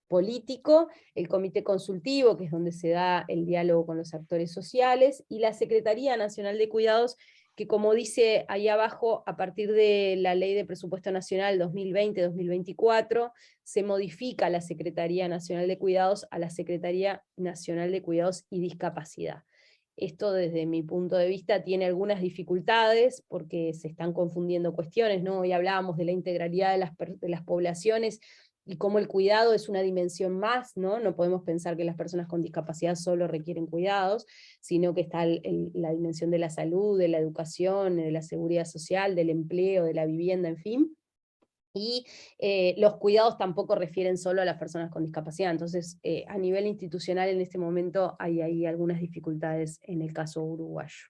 político, el comité consultivo, que es donde se da el diálogo con los actores sociales, y la Secretaría Nacional de Cuidados, que como dice ahí abajo, a partir de la Ley de Presupuesto Nacional 2020-2024, se modifica la Secretaría Nacional de Cuidados a la Secretaría Nacional de Cuidados y Discapacidad. Esto desde mi punto de vista tiene algunas dificultades porque se están confundiendo cuestiones, ¿no? Hoy hablábamos de la integralidad de las poblaciones y cómo el cuidado es una dimensión más, ¿no? No podemos pensar que las personas con discapacidad solo requieren cuidados, sino que está la dimensión de la salud, de la educación, de la seguridad social, del empleo, de la vivienda, en fin. Y los cuidados tampoco refieren solo a las personas con discapacidad, entonces a nivel institucional en este momento hay algunas dificultades en el caso uruguayo.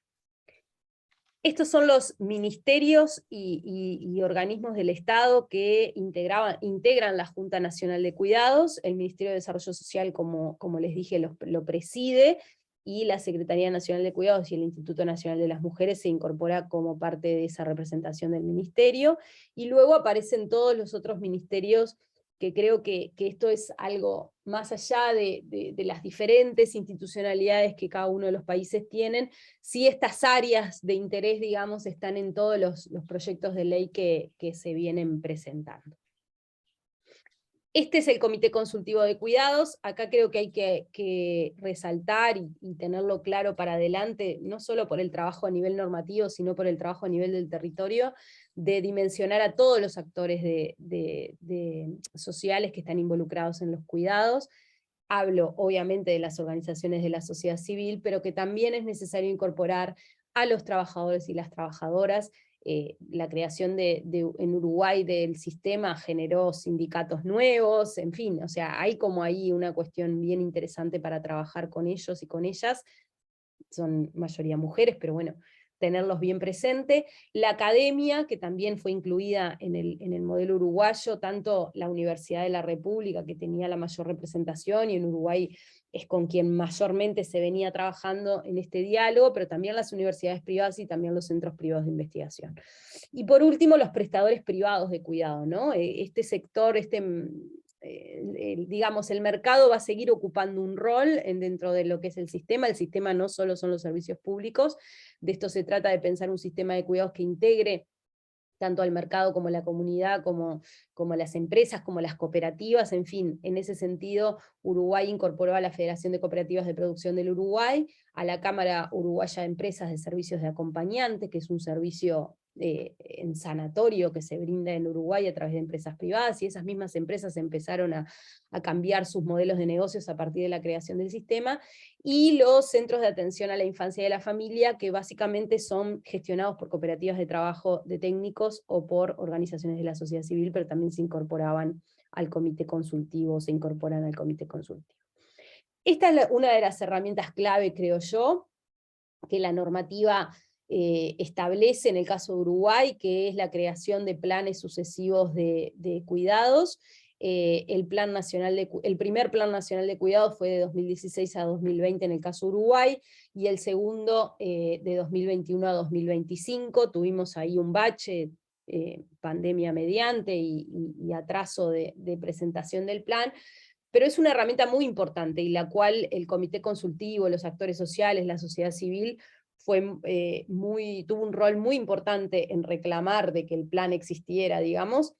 Estos son los ministerios y organismos del Estado que integran la Junta Nacional de Cuidados. El Ministerio de Desarrollo Social, como les dije, lo preside, y la Secretaría Nacional de Cuidados y el Instituto Nacional de las Mujeres se incorpora como parte de esa representación del ministerio, y luego aparecen todos los otros ministerios, que creo que esto es algo más allá de las diferentes institucionalidades que cada uno de los países tienen. Sí, estas áreas de interés, digamos, están en todos los proyectos de ley que se vienen presentando. Este es el Comité Consultivo de Cuidados. Acá creo que hay que resaltar y tenerlo claro para adelante, no solo por el trabajo a nivel normativo, sino por el trabajo a nivel del territorio, de dimensionar a todos los actores sociales que están involucrados en los cuidados. Hablo obviamente de las organizaciones de la sociedad civil, pero que también es necesario incorporar a los trabajadores y las trabajadoras. La creación en Uruguay del sistema generó sindicatos nuevos, en fin, o sea, hay como ahí una cuestión bien interesante para trabajar con ellos y con ellas. Son mayoría mujeres, pero bueno, tenerlos bien presente. La academia, que también fue incluida en el modelo uruguayo, tanto la Universidad de la República, que tenía la mayor representación, y en Uruguay es con quien mayormente se venía trabajando en este diálogo, pero también las universidades privadas y también los centros privados de investigación. Y por último, los prestadores privados de cuidado, ¿no? Este sector, digamos, el mercado va a seguir ocupando un rol dentro de lo que es el sistema. El sistema no solo son los servicios públicos, de esto se trata de pensar un sistema de cuidados que integre tanto al mercado como la comunidad, como las empresas, como las cooperativas, en fin, en ese sentido Uruguay incorporó a la Federación de Cooperativas de Producción del Uruguay, a la Cámara Uruguaya de Empresas de Servicios de Acompañante, que es un servicio en sanatorio que se brinda en Uruguay a través de empresas privadas, y esas mismas empresas empezaron a cambiar sus modelos de negocios a partir de la creación del sistema, y los centros de atención a la infancia y a la familia, que básicamente son gestionados por cooperativas de trabajo de técnicos o por organizaciones de la sociedad civil, pero también se incorporaban al comité consultivo, se incorporan al comité consultivo. Esta es una de las herramientas clave, creo yo, que la normativa establece en el caso de Uruguay, que es la creación de planes sucesivos de cuidados. El primer Plan Nacional de Cuidados fue de 2016 a 2020 en el caso de Uruguay, y el segundo de 2021 a 2025. Tuvimos ahí un bache, pandemia mediante y atraso de presentación del plan, pero es una herramienta muy importante y la cual el comité consultivo, los actores sociales, la sociedad civil, tuvo un rol muy importante en reclamar de que el plan existiera, digamos,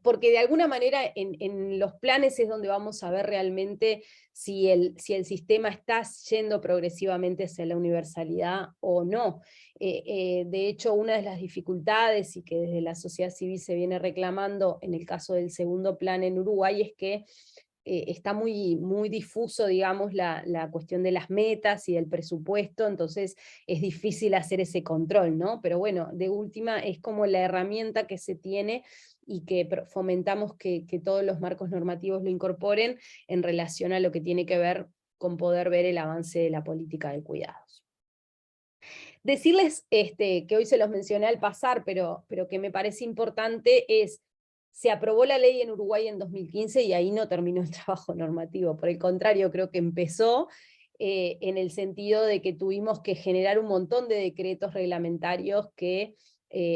porque de alguna manera en los planes es donde vamos a ver realmente si el sistema está yendo progresivamente hacia la universalidad o no. De hecho, una de las dificultades, y que desde la sociedad civil se viene reclamando en el caso del segundo plan en Uruguay, es que está muy difuso, digamos, la cuestión de las metas y del presupuesto, entonces es difícil hacer ese control, ¿no? Pero bueno, de última es como la herramienta que se tiene y que fomentamos que todos los marcos normativos lo incorporen en relación a lo que tiene que ver con poder ver el avance de la política de cuidados. Decirles que hoy se los mencioné al pasar, pero que me parece importante es: se aprobó la ley en Uruguay en 2015 y ahí no terminó el trabajo normativo. Por el contrario, creo que empezó en el sentido de que tuvimos que generar un montón de decretos reglamentarios que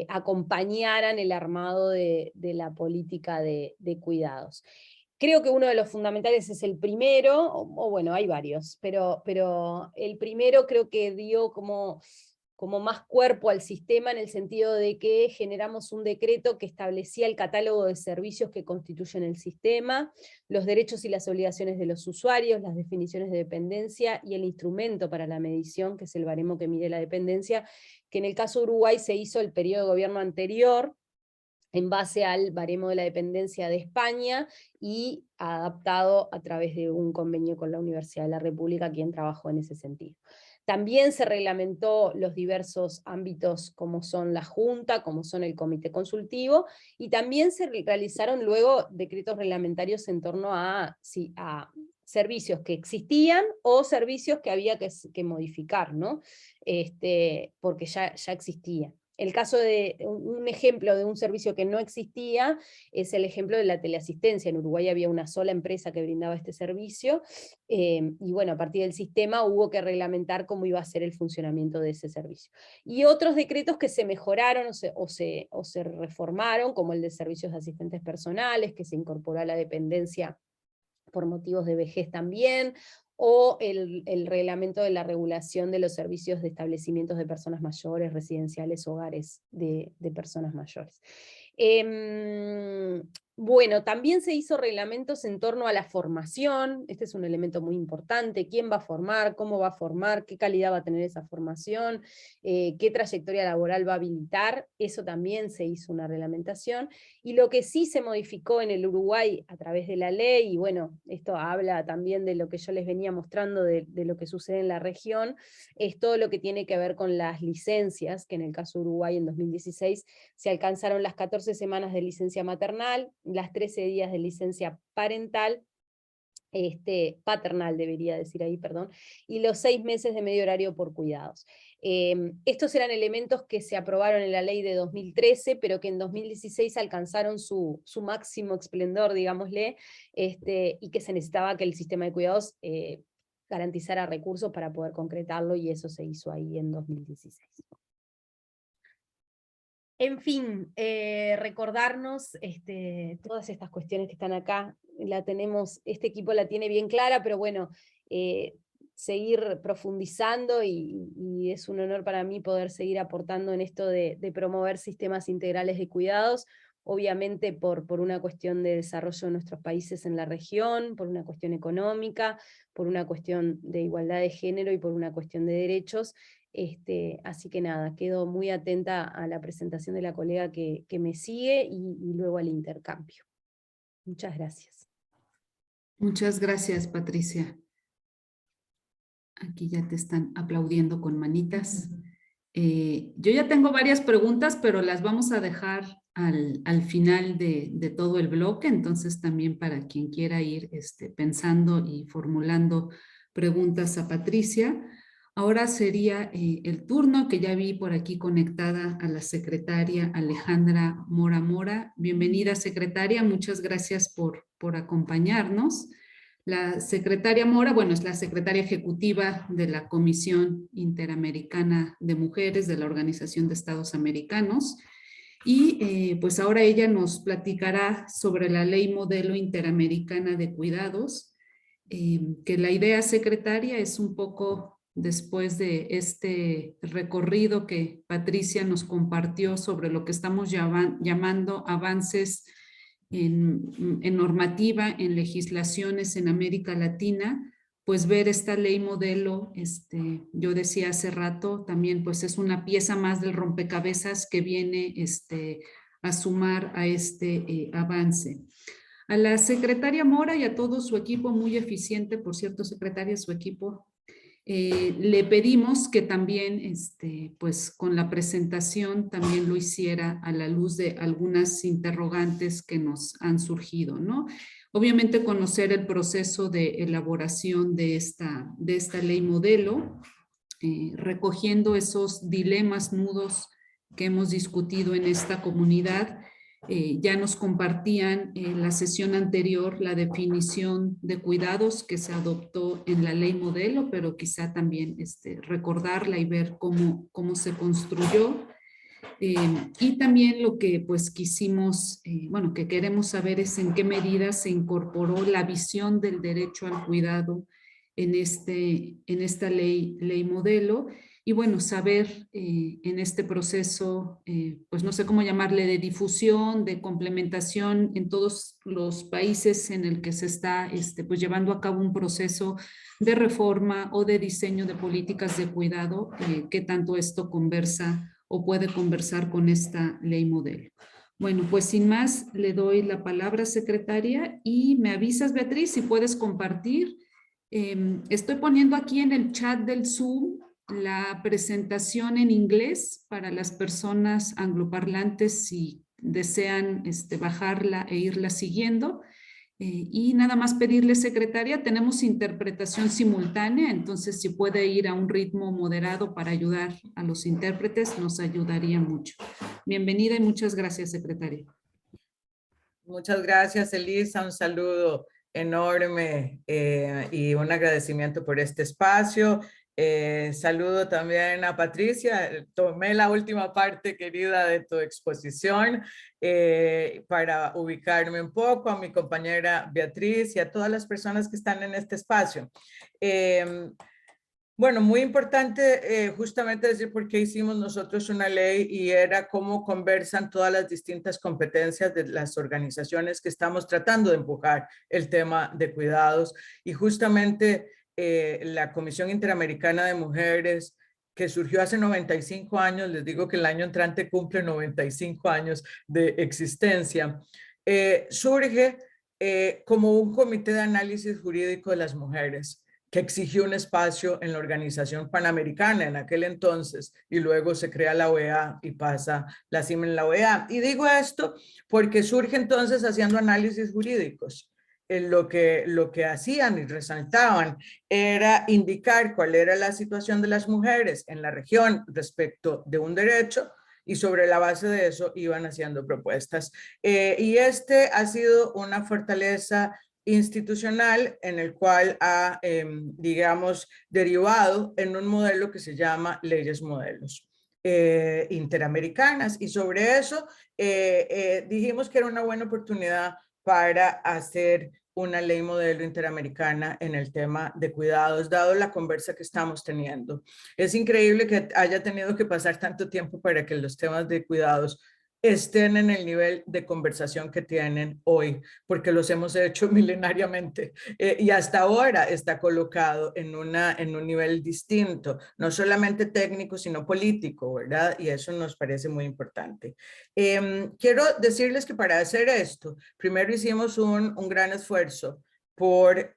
acompañaran el armado de la política de cuidados. Creo que uno de los fundamentales es el primero, o bueno, hay varios, pero el primero creo que dio como más cuerpo al sistema, en el sentido de que generamos un decreto que establecía el catálogo de servicios que constituyen el sistema, los derechos y las obligaciones de los usuarios, las definiciones de dependencia y el instrumento para la medición, que es el baremo que mide la dependencia, que en el caso de Uruguay se hizo el periodo de gobierno anterior, en base al baremo de la dependencia de España, y adaptado a través de un convenio con la Universidad de la República, quien trabajó en ese sentido. También se reglamentó los diversos ámbitos, como son la Junta, como son el Comité Consultivo, y también se realizaron luego decretos reglamentarios en torno a servicios que existían o servicios que había que modificar, ¿no? Porque ya existían. El caso de un ejemplo de un servicio que no existía es el ejemplo de la teleasistencia. En Uruguay había una sola empresa que brindaba este servicio, y bueno, a partir del sistema hubo que reglamentar cómo iba a ser el funcionamiento de ese servicio. Y otros decretos que se mejoraron o se reformaron, como el de servicios de asistentes personales, que se incorporó a la dependencia por motivos de vejez también, o el reglamento de la regulación de los servicios de establecimientos de personas mayores, residenciales, hogares de personas mayores. Bueno, también se hizo reglamentos en torno a la formación. Este es un elemento muy importante: quién va a formar, cómo va a formar, qué calidad va a tener esa formación, qué trayectoria laboral va a habilitar. Eso también se hizo una reglamentación. Y lo que sí se modificó en el Uruguay a través de la ley, y bueno, esto habla también de lo que yo les venía mostrando de lo que sucede en la región, es todo lo que tiene que ver con las licencias, que en el caso de Uruguay en 2016 se alcanzaron las 14 semanas de licencia maternal, las 13 días de licencia parental, paternal debería decir ahí, perdón, y los 6 meses de medio horario por cuidados. Estos eran elementos que se aprobaron en la ley de 2013, pero que en 2016 alcanzaron su máximo esplendor, digámosle, y que se necesitaba que el sistema de cuidados garantizara recursos para poder concretarlo, y eso se hizo ahí en 2016. En fin, recordarnos todas estas cuestiones que están acá, este equipo la tiene bien clara, pero bueno, seguir profundizando, y es un honor para mí poder seguir aportando en esto de promover sistemas integrales de cuidados, obviamente por una cuestión de desarrollo de nuestros países en la región, por una cuestión económica, por una cuestión de igualdad de género y por una cuestión de derechos. Así que nada, quedo muy atenta a la presentación de la colega que me sigue, y luego al intercambio. Muchas gracias. Muchas gracias, Patricia. Aquí ya te están aplaudiendo con manitas. Yo ya tengo varias preguntas, pero las vamos a dejar al final de todo el bloque, entonces también para quien quiera ir pensando y formulando preguntas a Patricia. Ahora sería el turno, que ya vi por aquí conectada a la secretaria Alejandra Mora Mora. Bienvenida, secretaria, muchas gracias por acompañarnos. La secretaria Mora, bueno, es la secretaria ejecutiva de la Comisión Interamericana de Mujeres de la Organización de Estados Americanos, Y pues ahora ella nos platicará sobre la Ley Modelo Interamericana de Cuidados, que la idea, secretaria, es un poco después de este recorrido que Patricia nos compartió sobre lo que estamos llamando avances en normativa, en legislaciones en América Latina, pues ver esta ley modelo, yo decía hace rato, también pues es una pieza más del rompecabezas que viene a sumar a este avance. A la secretaria Mora y a todo su equipo, muy eficiente, por cierto, secretaria, su equipo, le pedimos que también, pues con la presentación también lo hiciera a la luz de algunas interrogantes que nos han surgido, ¿no? Obviamente conocer el proceso de elaboración de esta ley modelo, recogiendo esos dilemas, nudos que hemos discutido en esta comunidad. Ya nos compartían en la sesión anterior la definición de cuidados que se adoptó en la ley modelo, pero quizá también recordarla y ver cómo se construyó. Y también lo que pues quisimos, bueno, que queremos saber es en qué medida se incorporó la visión del derecho al cuidado en esta ley modelo. Y bueno, saber en este proceso, pues no sé cómo llamarle, de difusión, de complementación en todos los países en el que se está pues llevando a cabo un proceso de reforma o de diseño de políticas de cuidado, qué tanto esto conversa o puede conversar con esta ley modelo. Bueno, pues sin más, le doy la palabra, secretaria, y me avisas, Beatriz, si puedes compartir. Estoy poniendo aquí en el chat del Zoom la presentación en inglés para las personas angloparlantes si desean bajarla e irla siguiendo. Y nada más pedirle, secretaria, tenemos interpretación simultánea, entonces si puede ir a un ritmo moderado para ayudar a los intérpretes, nos ayudaría mucho. Bienvenida y muchas gracias, secretaria. Muchas gracias, Elisa. Un saludo enorme y un agradecimiento por este espacio. Saludo también a Patricia. Tomé la última parte, querida, de tu exposición para ubicarme un poco, a mi compañera Beatriz y a todas las personas que están en este espacio. Bueno, muy importante justamente decir por qué hicimos nosotros una ley y era cómo conversan todas las distintas competencias de las organizaciones que estamos tratando de empujar el tema de cuidados. Y justamente la Comisión Interamericana de Mujeres, que surgió hace 95 años, les digo que el año entrante cumple 95 años de existencia, surge como un comité de análisis jurídico de las mujeres, que exigió un espacio en la Organización Panamericana en aquel entonces, y luego se crea la OEA y pasa la CIMA en la OEA. Y digo esto porque surge entonces haciendo análisis jurídicos. Lo que hacían y resaltaban era indicar cuál era la situación de las mujeres en la región respecto de un derecho, y sobre la base de eso iban haciendo propuestas. Y ha sido una fortaleza institucional en el cual ha, digamos, derivado en un modelo que se llama leyes modelos interamericanas. Y sobre eso dijimos que era una buena oportunidad para hacer una ley modelo interamericana en el tema de cuidados, dado la conversa que estamos teniendo. Es increíble que haya tenido que pasar tanto tiempo para que los temas de cuidados estén en el nivel de conversación que tienen hoy, porque los hemos hecho milenariamente y hasta ahora está colocado en un nivel distinto, no solamente técnico, sino político, ¿verdad? Y eso nos parece muy importante. Quiero decirles que para hacer esto, primero hicimos un gran esfuerzo por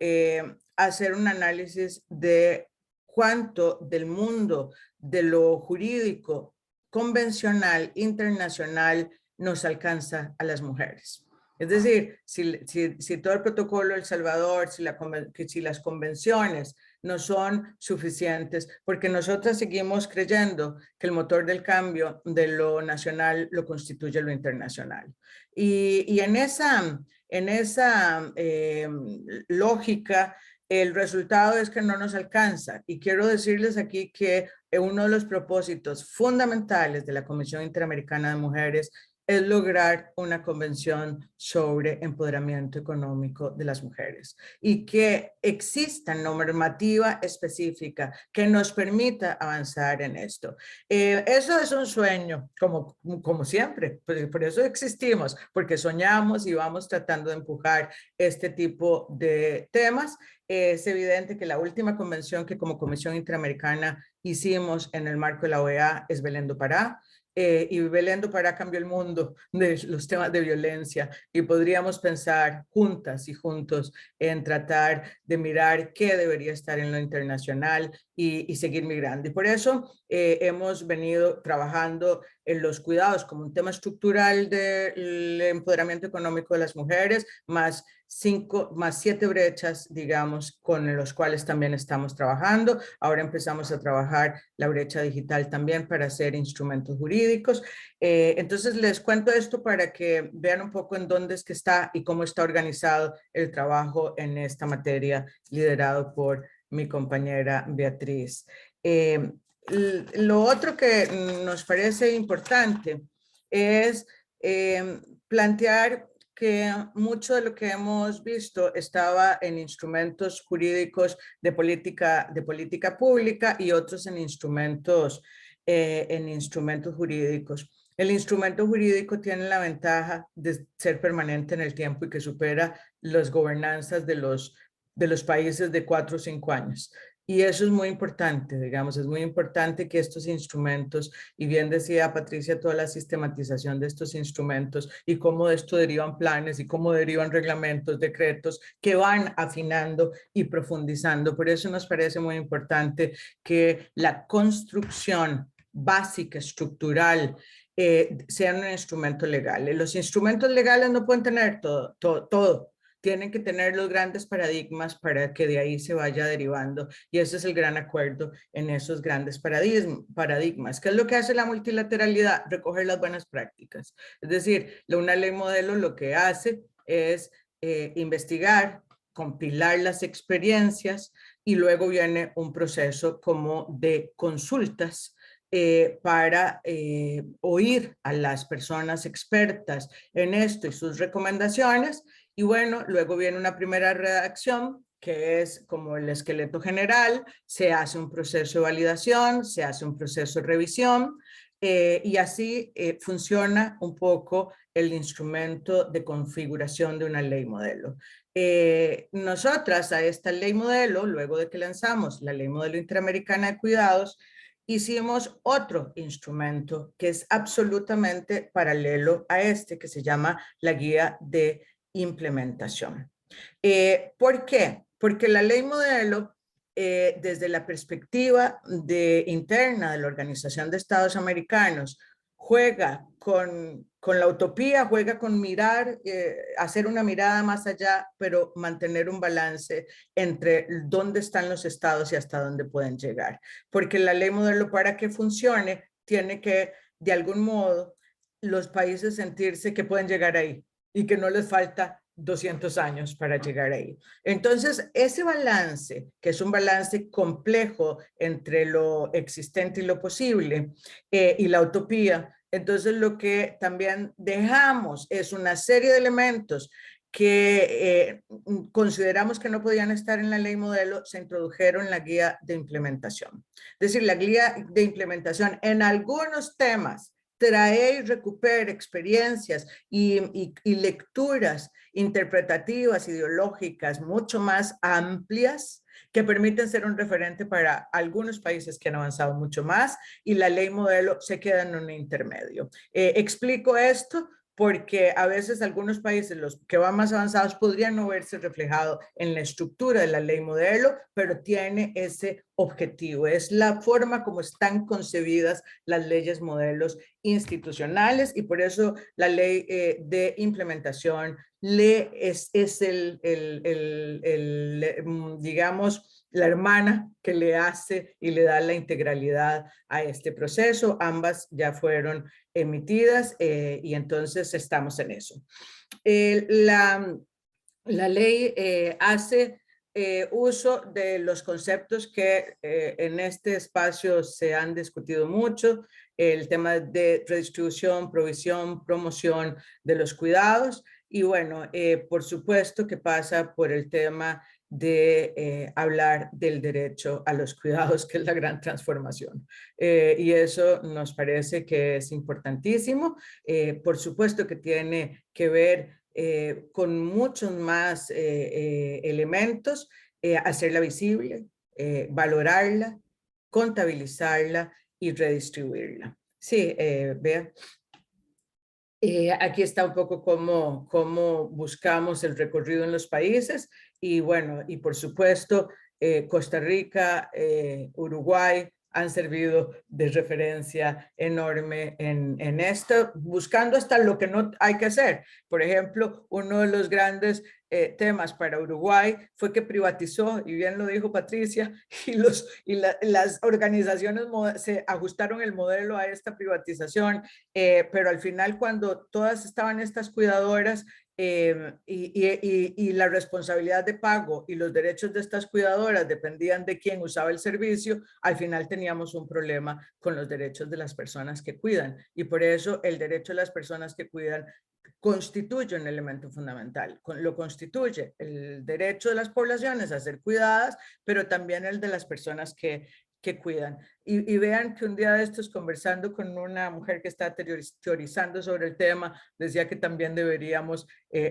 hacer un análisis de cuánto del mundo de lo jurídico convencional, internacional, nos alcanza a las mujeres. Es decir, si todo el protocolo de El Salvador, si las convenciones no son suficientes, porque nosotras seguimos creyendo que el motor del cambio de lo nacional lo constituye lo internacional. Y en esa lógica, el resultado es que no nos alcanza. Y quiero decirles aquí que uno de los propósitos fundamentales de la Comisión Interamericana de Mujeres es lograr una convención sobre empoderamiento económico de las mujeres y que exista normativa específica que nos permita avanzar en esto. Eso es un sueño, como siempre, por eso existimos, porque soñamos y vamos tratando de empujar este tipo de temas. Es evidente que la última convención que como Comisión Interamericana hicimos en el marco de la OEA es Belén do Pará. Y Belén do Pará cambió el mundo de los temas de violencia y podríamos pensar juntas y juntos en tratar de mirar qué debería estar en lo internacional y seguir migrando. Y por eso hemos venido trabajando en los cuidados como un tema estructural del empoderamiento económico de las mujeres, más 7 brechas, digamos, con los cuales también estamos trabajando. Ahora empezamos a trabajar la brecha digital también para hacer instrumentos jurídicos. Entonces les cuento esto para que vean un poco en dónde es que está y cómo está organizado el trabajo en esta materia liderado por mi compañera Beatriz. Lo otro que nos parece importante es plantear que mucho de lo que hemos visto estaba en instrumentos jurídicos de política pública y otros en instrumentos jurídicos. El instrumento jurídico tiene la ventaja de ser permanente en el tiempo y que supera las gobernanzas de los países de 4 o 5 años. Y eso es muy importante, digamos, es muy importante que estos instrumentos, y bien decía Patricia, toda la sistematización de estos instrumentos y cómo de esto derivan planes y cómo derivan reglamentos, decretos que van afinando y profundizando. Por eso nos parece muy importante que la construcción básica, estructural, sean un instrumento legal. Los instrumentos legales no pueden tener todo. Tienen que tener los grandes paradigmas para que de ahí se vaya derivando. Y ese es el gran acuerdo en esos grandes paradigmas. ¿Qué es lo que hace la multilateralidad? Recoger las buenas prácticas. Es decir, una ley modelo lo que hace es investigar, compilar las experiencias y luego viene un proceso como de consultas para oír a las personas expertas en esto y sus recomendaciones. Y bueno, luego viene una primera redacción, que es como el esqueleto general, se hace un proceso de validación, se hace un proceso de revisión, y así funciona un poco el instrumento de configuración de una ley modelo. Nosotras a esta ley modelo, luego de que lanzamos la ley modelo interamericana de cuidados, hicimos otro instrumento que es absolutamente paralelo a este, que se llama la guía de implementación. ¿Por qué? Porque la ley modelo, desde la perspectiva interna de la Organización de Estados Americanos, juega con la utopía, juega con mirar, hacer una mirada más allá, pero mantener un balance entre dónde están los estados y hasta dónde pueden llegar. Porque la ley modelo, para que funcione, tiene que, de algún modo, los países sentirse que pueden llegar ahí y que no les falta 200 años para llegar ahí. Entonces, ese balance, que es un balance complejo entre lo existente y lo posible, y la utopía, entonces lo que también dejamos es una serie de elementos que consideramos que no podían estar en la ley modelo, se introdujeron en la guía de implementación. Es decir, la guía de implementación en algunos temas trae y recupera experiencias y lecturas interpretativas, ideológicas, mucho más amplias, que permiten ser un referente para algunos países que han avanzado mucho más, y la ley modelo se queda en un intermedio. Explico esto porque a veces algunos países, los que van más avanzados, podrían no verse reflejado en la estructura de la ley modelo, pero tiene ese objetivo. Es la forma como están concebidas las leyes modelos institucionales, y por eso la ley de implementación es digamos, la hermana que le hace y le da la integralidad a este proceso. Ambas ya fueron emitidas, y entonces estamos en eso. La ley hace uso de los conceptos que en este espacio se han discutido mucho, el tema de redistribución, provisión, promoción de los cuidados, y bueno, por supuesto que pasa por el tema de hablar del derecho a los cuidados, que es la gran transformación. Y eso nos parece que es importantísimo. Por supuesto que tiene que ver con muchos más elementos, hacerla visible, valorarla, contabilizarla y redistribuirla. Sí, vea. Aquí está un poco cómo buscamos el recorrido en los países y bueno, y por supuesto Costa Rica, Uruguay han servido de referencia enorme en esto, buscando hasta lo que no hay que hacer. Por ejemplo, uno de los grandes temas para Uruguay fue que privatizó, y bien lo dijo Patricia, las organizaciones se ajustaron el modelo a esta privatización, pero al final cuando todas estaban estas cuidadoras, y la responsabilidad de pago y los derechos de estas cuidadoras dependían de quién usaba el servicio, al final teníamos un problema con los derechos de las personas que cuidan, y por eso el derecho de las personas que cuidan constituye un elemento fundamental. Lo constituye el derecho de las poblaciones a ser cuidadas, pero también el de las personas que cuidan. Y vean que un día de estos, conversando con una mujer que está teorizando sobre el tema, decía que también deberíamos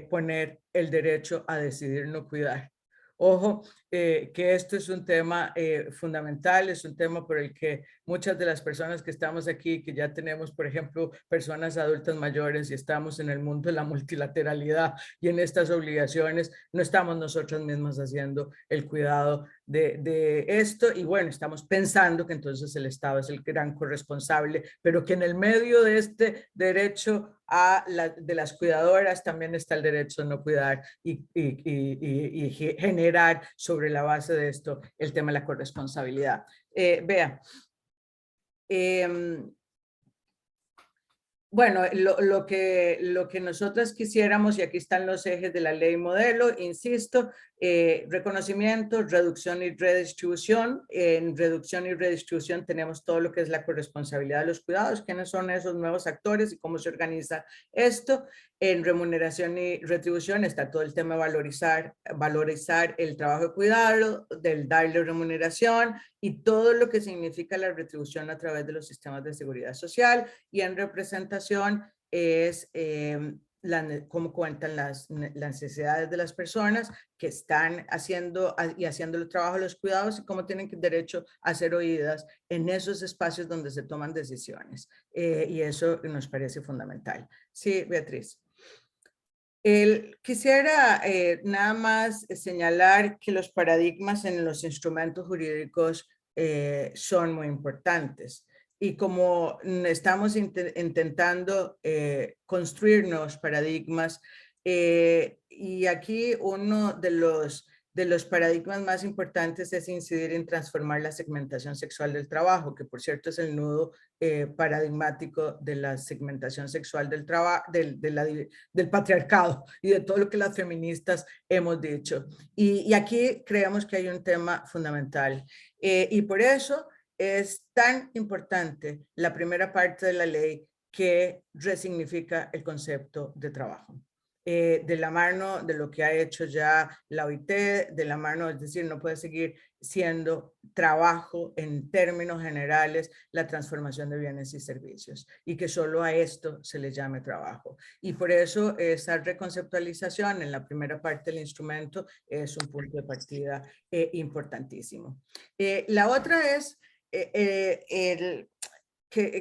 poner el derecho a decidir no cuidar. Ojo, que esto es un tema fundamental, es un tema por el que muchas de las personas que estamos aquí, que ya tenemos, por ejemplo, personas adultas mayores y estamos en el mundo de la multilateralidad y en estas obligaciones, no estamos nosotros mismos haciendo el cuidado de esto, y bueno, estamos pensando que entonces el Estado es el gran corresponsable, pero que en el medio de este derecho de las cuidadoras también está el derecho a no cuidar y generar sobre la base de esto el tema de la corresponsabilidad. Vea, bueno, lo que nosotros quisiéramos, y aquí están los ejes de la ley modelo, insisto, reconocimiento, reducción y redistribución. En reducción y redistribución tenemos todo lo que es la corresponsabilidad de los cuidados, quiénes son esos nuevos actores y cómo se organiza esto. En remuneración y retribución está todo el tema de valorizar el trabajo de cuidado, del darle remuneración y todo lo que significa la retribución a través de los sistemas de seguridad social. Y en representación es cómo cuentan las necesidades de las personas que están haciendo el trabajo de los cuidados y cómo tienen derecho a ser oídas en esos espacios donde se toman decisiones. Y eso nos parece fundamental. Sí, Beatriz. Quisiera nada más señalar que los paradigmas en los instrumentos jurídicos son muy importantes. Y como estamos intentando construir nuevos paradigmas, y aquí uno de los paradigmas más importantes es incidir en transformar la segmentación sexual del trabajo, que por cierto es el nudo paradigmático de la segmentación sexual del trabajo, del patriarcado y de todo lo que las feministas hemos dicho. Y aquí creemos que hay un tema fundamental. Y por eso es tan importante la primera parte de la ley que resignifica el concepto de trabajo. De la mano de lo que ha hecho ya la OIT, de la mano, es decir, no puede seguir siendo trabajo en términos generales la transformación de bienes y servicios y que solo a esto se le llame trabajo. Y por eso esa reconceptualización en la primera parte del instrumento es un punto de partida importantísimo. La otra es que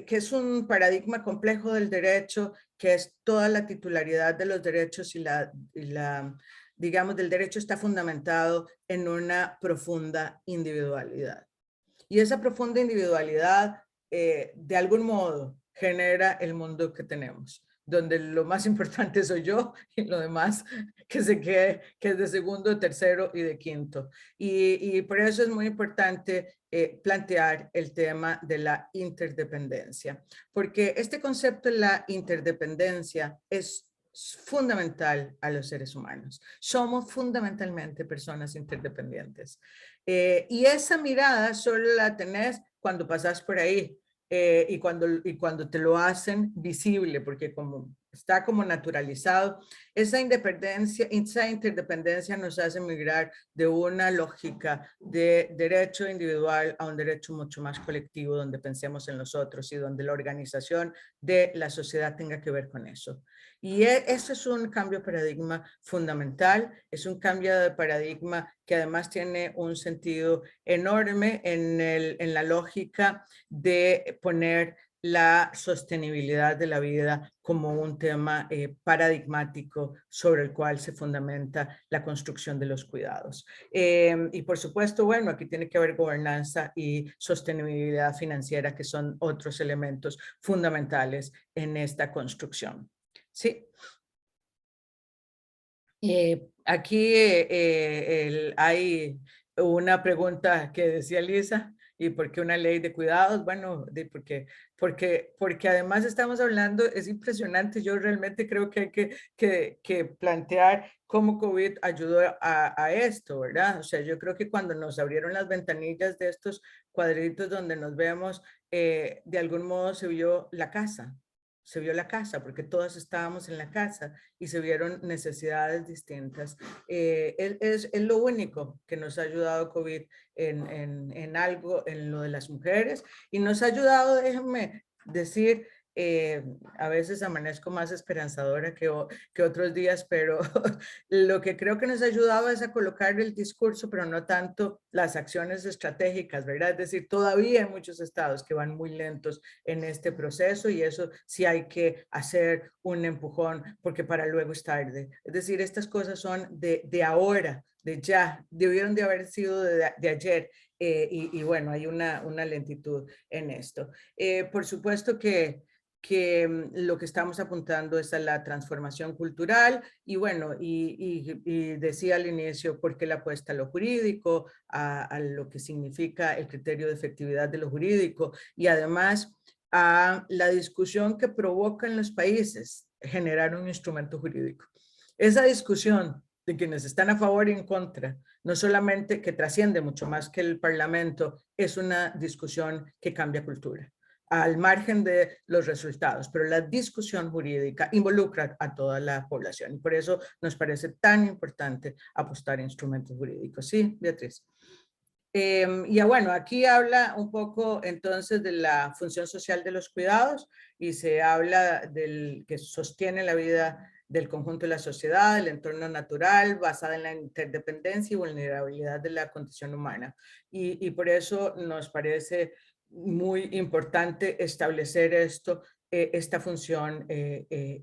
es un paradigma complejo del derecho, que es toda la titularidad de los derechos y digamos, del derecho está fundamentado en una profunda individualidad. Y esa profunda individualidad, de algún modo, genera el mundo que tenemos, donde lo más importante soy yo y lo demás que se quede, que es de segundo, tercero y de quinto. Y por eso es muy importante plantear el tema de la interdependencia, porque este concepto de la interdependencia es fundamental a los seres humanos. Somos fundamentalmente personas interdependientes. Y esa mirada solo la tenés cuando pasas por ahí y cuando te lo hacen visible, porque como está como naturalizado, esa interdependencia nos hace migrar de una lógica de derecho individual a un derecho mucho más colectivo, donde pensemos en los otros y donde la organización de la sociedad tenga que ver con eso. Y eso es un cambio de paradigma fundamental, es un cambio de paradigma que además tiene un sentido enorme en la lógica de poner la sostenibilidad de la vida como un tema paradigmático sobre el cual se fundamenta la construcción de los cuidados. Y por supuesto, bueno, aquí tiene que haber gobernanza y sostenibilidad financiera, que son otros elementos fundamentales en esta construcción. Sí. Aquí hay una pregunta que decía Lisa, ¿y por qué una ley de cuidados? Bueno, porque además estamos hablando, es impresionante, yo realmente creo que hay que plantear cómo COVID ayudó a esto, ¿verdad? O sea, yo creo que cuando nos abrieron las ventanillas de estos cuadritos donde nos vemos, de algún modo se vio la casa, porque todos estábamos en la casa y se vieron necesidades distintas. Es lo único que nos ha ayudado COVID en algo, en lo de las mujeres, y nos ha ayudado, déjenme decir, a veces amanezco más esperanzadora que otros días, pero lo que creo que nos ha ayudado es a colocar el discurso, pero no tanto las acciones estratégicas, ¿verdad? Es decir, todavía hay muchos estados que van muy lentos en este proceso y eso sí hay que hacer un empujón porque para luego es tarde. Es decir, estas cosas son de ahora, de ya, debieron de haber sido de ayer. Y bueno, hay una lentitud en esto. Por supuesto que lo que estamos apuntando es a la transformación cultural y bueno, y decía al inicio por qué la apuesta a lo jurídico, a lo que significa el criterio de efectividad de lo jurídico y además a la discusión que provoca en los países generar un instrumento jurídico. Esa discusión de quienes están a favor y en contra, no solamente que trasciende mucho más que el Parlamento, es una discusión que cambia cultura al margen de los resultados, pero la discusión jurídica involucra a toda la población y por eso nos parece tan importante apostar a instrumentos jurídicos. Sí, Beatriz. Y bueno, aquí habla un poco entonces de la función social de los cuidados y se habla del que sostiene la vida del conjunto de la sociedad, el entorno natural, basada en la interdependencia y vulnerabilidad de la condición humana. Y por eso nos parece muy importante establecer esta función,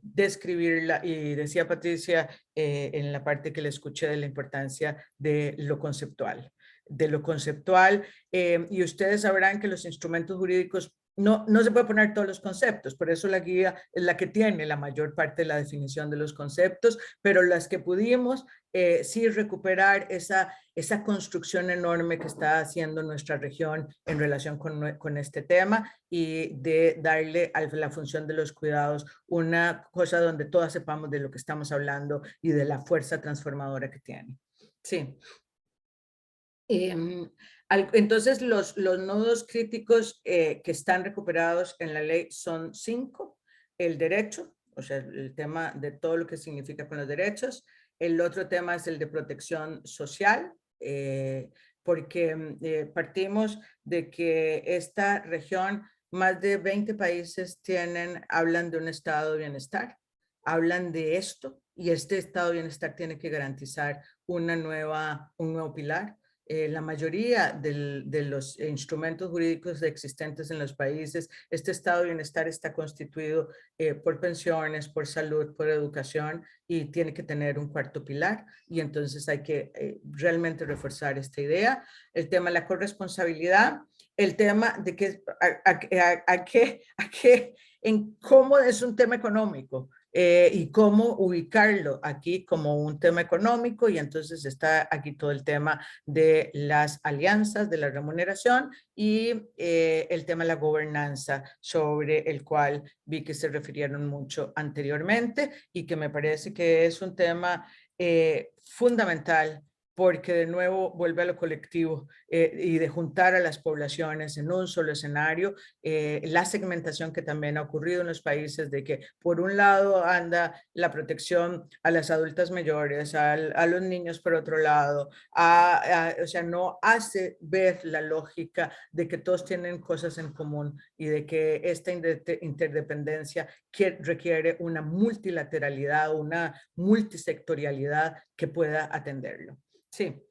describirla, y decía Patricia en la parte que le escuché de la importancia de lo conceptual. Y ustedes sabrán que los instrumentos jurídicos no se puede poner todos los conceptos, por eso la guía es la que tiene la mayor parte de la definición de los conceptos, pero las que pudimos sí recuperar esa construcción enorme que está haciendo nuestra región en relación con este tema y de darle a la función de los cuidados una cosa donde todas sepamos de lo que estamos hablando y de la fuerza transformadora que tiene. Sí. Entonces, los nodos críticos que están recuperados en la ley son 5. El derecho, o sea, el tema de todo lo que significa con los derechos. El otro tema es el de protección social, porque partimos de que esta región, más de 20 países hablan de un estado de bienestar, hablan de esto, y este estado de bienestar tiene que garantizar un nuevo pilar. La mayoría de los instrumentos jurídicos existentes en los países, este estado de bienestar está constituido por pensiones, por salud, por educación y tiene que tener un cuarto pilar y entonces hay que realmente reforzar esta idea. El tema de la corresponsabilidad, el tema de que en cómo es un tema económico. y cómo ubicarlo aquí como un tema económico, y entonces está aquí todo el tema de las alianzas, de la remuneración y el tema de la gobernanza, sobre el cual vi que se refirieron mucho anteriormente y que me parece que es un tema fundamental, porque de nuevo vuelve a lo colectivo y de juntar a las poblaciones en un solo escenario. La segmentación que también ha ocurrido en los países, de que por un lado anda la protección a las adultas mayores, a los niños por otro lado, o sea, no hace ver la lógica de que todos tienen cosas en común y de que esta interdependencia requiere una multilateralidad, una multisectorialidad que pueda atenderlo. Sí.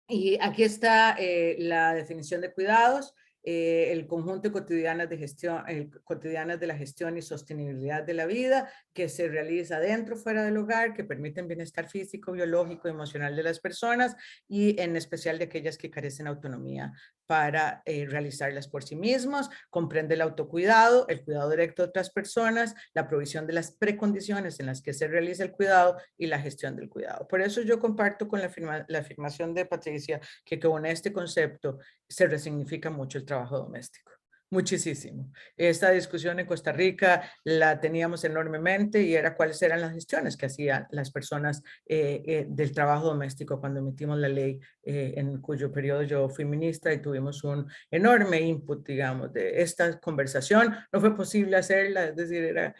Y aquí está la definición de cuidados, el conjunto de cotidianas de gestión, cotidianas de la gestión y sostenibilidad de la vida, que se realiza dentro o fuera del hogar, que permiten bienestar físico, biológico, emocional de las personas, y en especial de aquellas que carecen autonomía para realizarlas por sí mismos. Comprende el autocuidado, el cuidado directo de otras personas, la provisión de las precondiciones en las que se realiza el cuidado y la gestión del cuidado. Por eso yo comparto con la afirmación de Patricia que con este concepto se resignifica mucho el trabajo doméstico. Muchísimo. Esta discusión en Costa Rica la teníamos enormemente, y era cuáles eran las gestiones que hacían las personas del trabajo doméstico cuando emitimos la ley, en cuyo periodo yo fui ministra, y tuvimos un enorme input, digamos, de esta conversación. No fue posible hacerla, es decir, era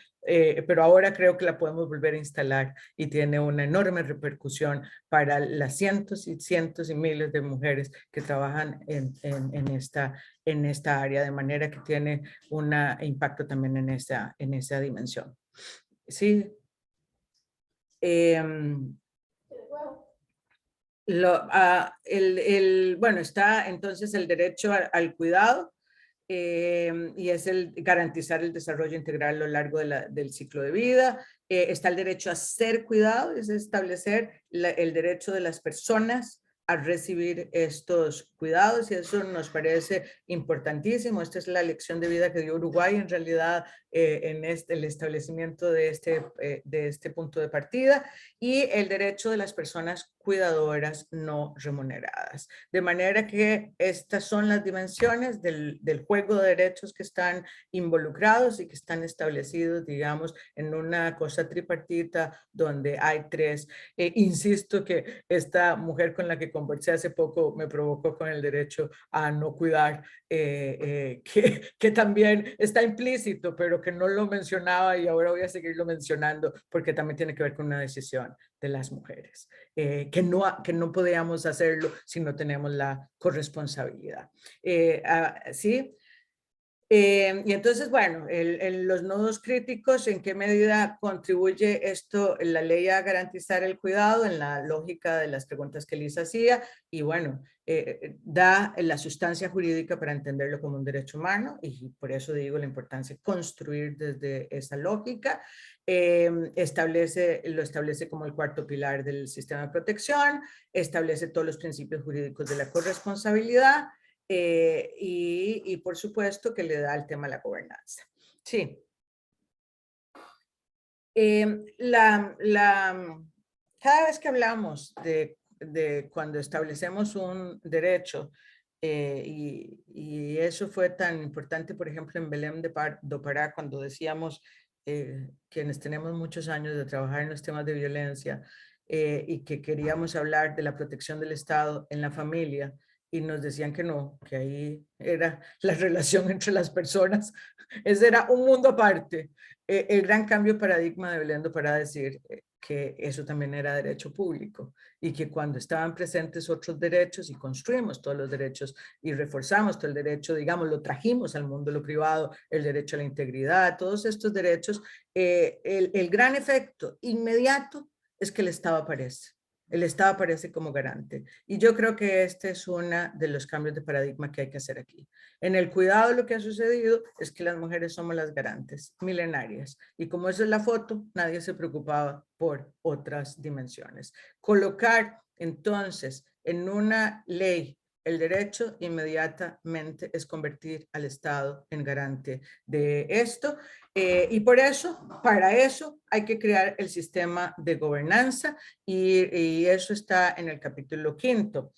pero ahora creo que la podemos volver a instalar, y tiene una enorme repercusión para las cientos y cientos y miles de mujeres que trabajan en esta área, de manera que tiene un impacto también en esa dimensión. Sí. Bueno, está entonces el derecho al cuidado, y es el garantizar el desarrollo integral a lo largo del ciclo de vida. Está el derecho a ser cuidado, es establecer el derecho de las personas a recibir estos cuidados, y eso nos parece importantísimo. Esta es la lección de vida que dio Uruguay, en realidad, en el establecimiento de este punto de partida, y el derecho de las personas cuidadoras no remuneradas. De manera que estas son las dimensiones del juego de derechos que están involucrados y que están establecidos, digamos, en una cosa tripartita donde hay tres. Insisto que esta mujer con la que conversé hace poco me provocó con el derecho a no cuidar, que también está implícito, pero que no lo mencionaba, y ahora voy a seguirlo mencionando, porque también tiene que ver con una decisión de las mujeres, que no podíamos hacerlo si no tenemos la corresponsabilidad. ¿Sí? Y entonces, bueno, los nodos críticos, ¿en qué medida contribuye esto, la ley, a garantizar el cuidado? En la lógica de las preguntas que Lisa hacía, y bueno, da la sustancia jurídica para entenderlo como un derecho humano, y por eso digo la importancia de construir desde esa lógica. Lo establece como el cuarto pilar del sistema de protección, establece todos los principios jurídicos de la corresponsabilidad, y por supuesto que le da el tema de la gobernanza. Sí. Cada vez que hablamos de cuando establecemos un derecho, y eso fue tan importante, por ejemplo, en Belém do Pará, cuando decíamos, quienes tenemos muchos años de trabajar en los temas de violencia, y que queríamos hablar de la protección del Estado en la familia, y nos decían que no, que ahí era la relación entre las personas. Ese era un mundo aparte. El gran cambio de paradigma de Belém do Pará, decir que eso también era derecho público, y que cuando estaban presentes otros derechos, y construimos todos los derechos y reforzamos todo el derecho, digamos, lo trajimos al mundo lo privado, el derecho a la integridad, todos estos derechos, el gran efecto inmediato es que el Estado aparece. El Estado aparece como garante. Y yo creo que este es uno de los cambios de paradigma que hay que hacer aquí. En el cuidado, lo que ha sucedido es que las mujeres somos las garantes, milenarias. Y como esa es la foto, nadie se preocupaba por otras dimensiones. Colocar entonces en una ley el derecho inmediatamente es convertir al Estado en garante de esto. Y por eso, para eso, hay que crear el sistema de gobernanza y eso está en el capítulo 5.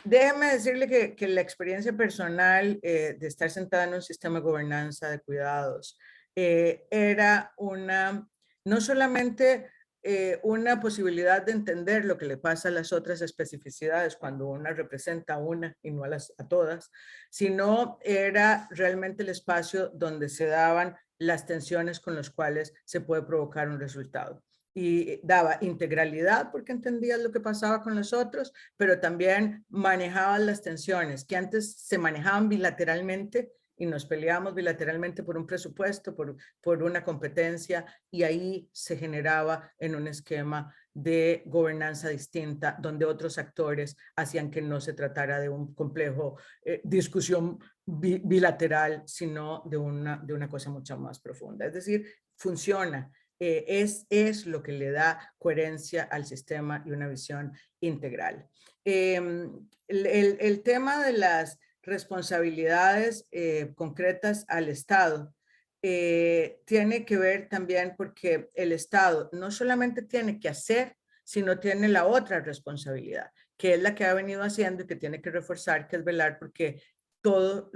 Déjeme decirle que la experiencia personal de estar sentada en un sistema de gobernanza de cuidados era no solamente una posibilidad de entender lo que le pasa a las otras especificidades cuando una representa a una y no a todas, sino era realmente el espacio donde se daban las tensiones con las cuales se puede provocar un resultado. Y daba integralidad porque entendías lo que pasaba con los otros, pero también manejaban las tensiones que antes se manejaban bilateralmente y nos peleábamos bilateralmente por un presupuesto, por una competencia, y ahí se generaba en un esquema de gobernanza distinta, donde otros actores hacían que no se tratara de un complejo discusión bilateral, sino de una cosa mucho más profunda. Es decir, funciona. Es lo que le da coherencia al sistema y una visión integral. El tema de las responsabilidades concretas al Estado tiene que ver también porque el Estado no solamente tiene que hacer, sino tiene la otra responsabilidad, que es la que ha venido haciendo y que tiene que reforzar, que es velar porque todo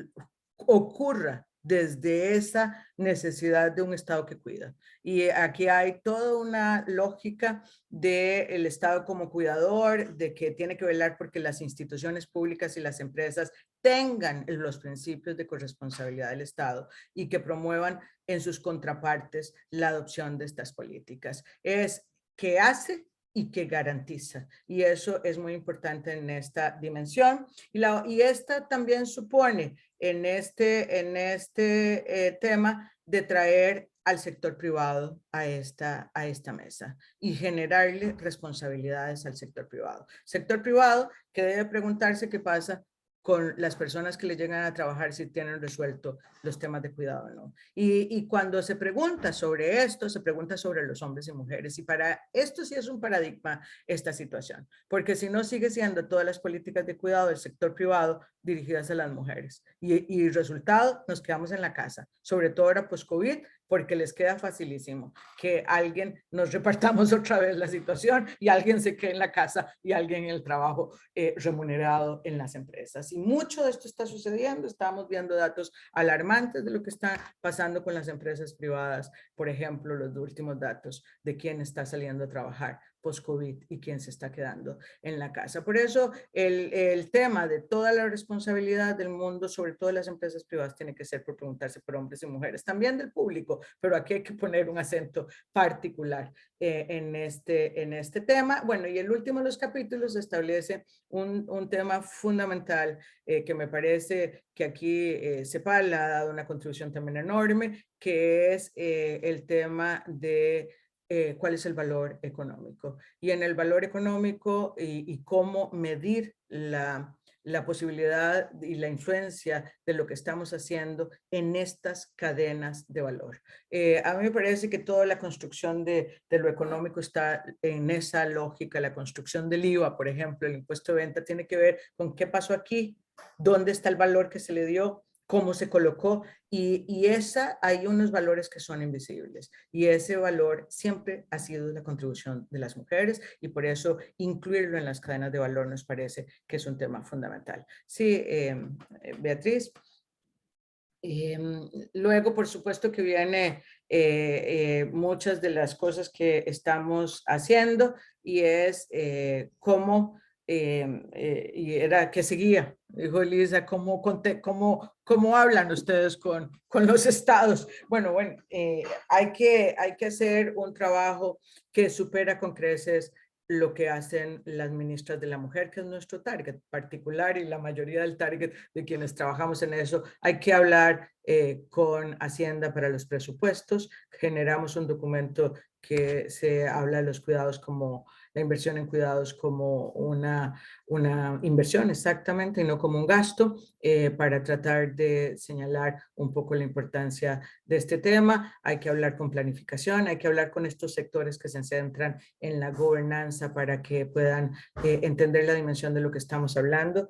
ocurra desde esa necesidad de un Estado que cuida. Y aquí hay toda una lógica del Estado como cuidador, de que tiene que velar porque las instituciones públicas y las empresas tengan los principios de corresponsabilidad del Estado y que promuevan en sus contrapartes la adopción de estas políticas. Es que hace y que garantiza. Y eso es muy importante en esta dimensión. Y esta también supone en este tema de traer al sector privado a esta mesa y generarle responsabilidades al sector privado. Sector privado que debe preguntarse qué pasa con las personas que le llegan a trabajar si tienen resuelto los temas de cuidado o no. Y cuando se pregunta sobre esto, se pregunta sobre los hombres y mujeres. Y para esto sí es un paradigma esta situación, porque si no sigue siendo todas las políticas de cuidado del sector privado dirigidas a las mujeres. Y resultado, nos quedamos en la casa, sobre todo ahora post-COVID, porque les queda facilísimo que alguien nos repartamos otra vez la situación y alguien se quede en la casa y alguien en el trabajo remunerado en las empresas. Y mucho de esto está sucediendo. Estamos viendo datos alarmantes de lo que está pasando con las empresas privadas. Por ejemplo, los últimos datos de quién está saliendo a trabajar post-COVID y quién se está quedando en la casa. Por eso el tema de toda la responsabilidad del mundo, sobre todo de las empresas privadas, tiene que ser por preguntarse por hombres y mujeres, también del público, pero aquí hay que poner un acento particular en este tema. Bueno, y el último de los capítulos establece un tema fundamental que me parece que aquí CEPAL ha dado una contribución también enorme, que es el tema de cuál es el valor económico. Y en el valor económico y cómo medir la posibilidad y la influencia de lo que estamos haciendo en estas cadenas de valor. A mí me parece que toda la construcción de lo económico está en esa lógica. La construcción del IVA, por ejemplo, el impuesto de venta, tiene que ver con qué pasó aquí, dónde está el valor que se le dio, cómo se colocó, y hay unos valores que son invisibles, y ese valor siempre ha sido la contribución de las mujeres, y por eso incluirlo en las cadenas de valor nos parece que es un tema fundamental. Sí, Beatriz. Luego, por supuesto que viene muchas de las cosas que estamos haciendo, y es cómo y era que seguía, dijo Elisa, ¿cómo hablan ustedes con los estados? Bueno, hay que hacer un trabajo que supera con creces lo que hacen las ministras de la mujer, que es nuestro target particular y la mayoría del target de quienes trabajamos en eso. Hay que hablar con Hacienda para los presupuestos. Generamos un documento que se habla de los cuidados como la inversión en cuidados como una inversión exactamente y no como un gasto, para tratar de señalar un poco la importancia de este tema. Hay que hablar con planificación, hay que hablar con estos sectores que se centran en la gobernanza para que puedan entender la dimensión de lo que estamos hablando.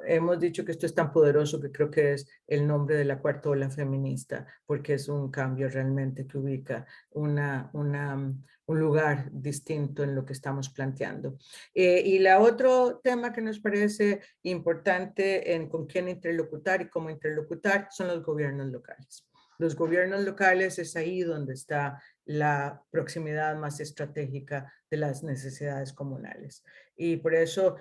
Hemos dicho que esto es tan poderoso que creo que es el nombre de la cuarta ola feminista, porque es un cambio realmente que ubica un lugar distinto en lo que estamos planteando. Y la otro tema que nos parece importante en con quién interlocutar y cómo interlocutar son los gobiernos locales. Los gobiernos locales es ahí donde está la proximidad más estratégica de las necesidades comunales. Y por eso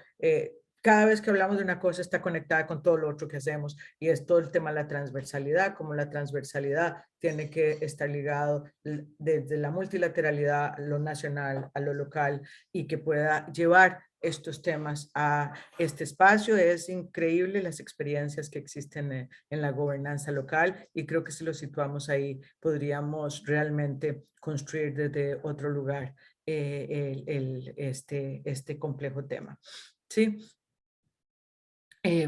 cada vez que hablamos de una cosa está conectada con todo lo otro que hacemos, y es todo el tema de la transversalidad, como la transversalidad tiene que estar ligado desde la multilateralidad, a lo nacional, a lo local, y que pueda llevar estos temas a este espacio. Es increíble las experiencias que existen en la gobernanza local, y creo que si lo situamos ahí podríamos realmente construir desde otro lugar este complejo tema. ¿Sí?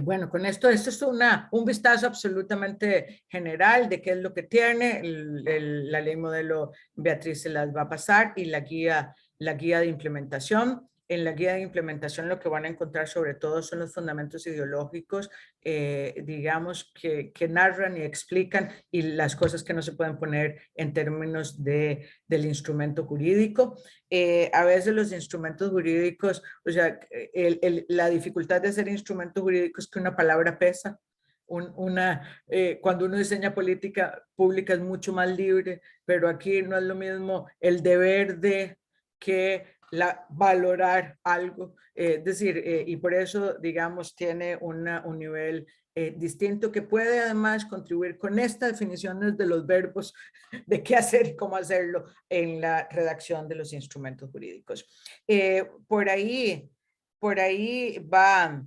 Bueno, con esto es un vistazo absolutamente general de qué es lo que tiene la ley modelo. Beatriz se las va a pasar, y la guía de implementación. En la guía de implementación lo que van a encontrar sobre todo son los fundamentos ideológicos, digamos, que narran y explican, y las cosas que no se pueden poner en términos del instrumento jurídico. A veces los instrumentos jurídicos, o sea, la dificultad de hacer instrumento jurídico es que una palabra pesa. Cuando uno diseña política pública es mucho más libre, pero aquí no es lo mismo el deber de que valorar algo. Es decir, y por eso, digamos, tiene un nivel distinto, que puede además contribuir con estas definiciones de los verbos, de qué hacer y cómo hacerlo en la redacción de los instrumentos jurídicos. Por ahí va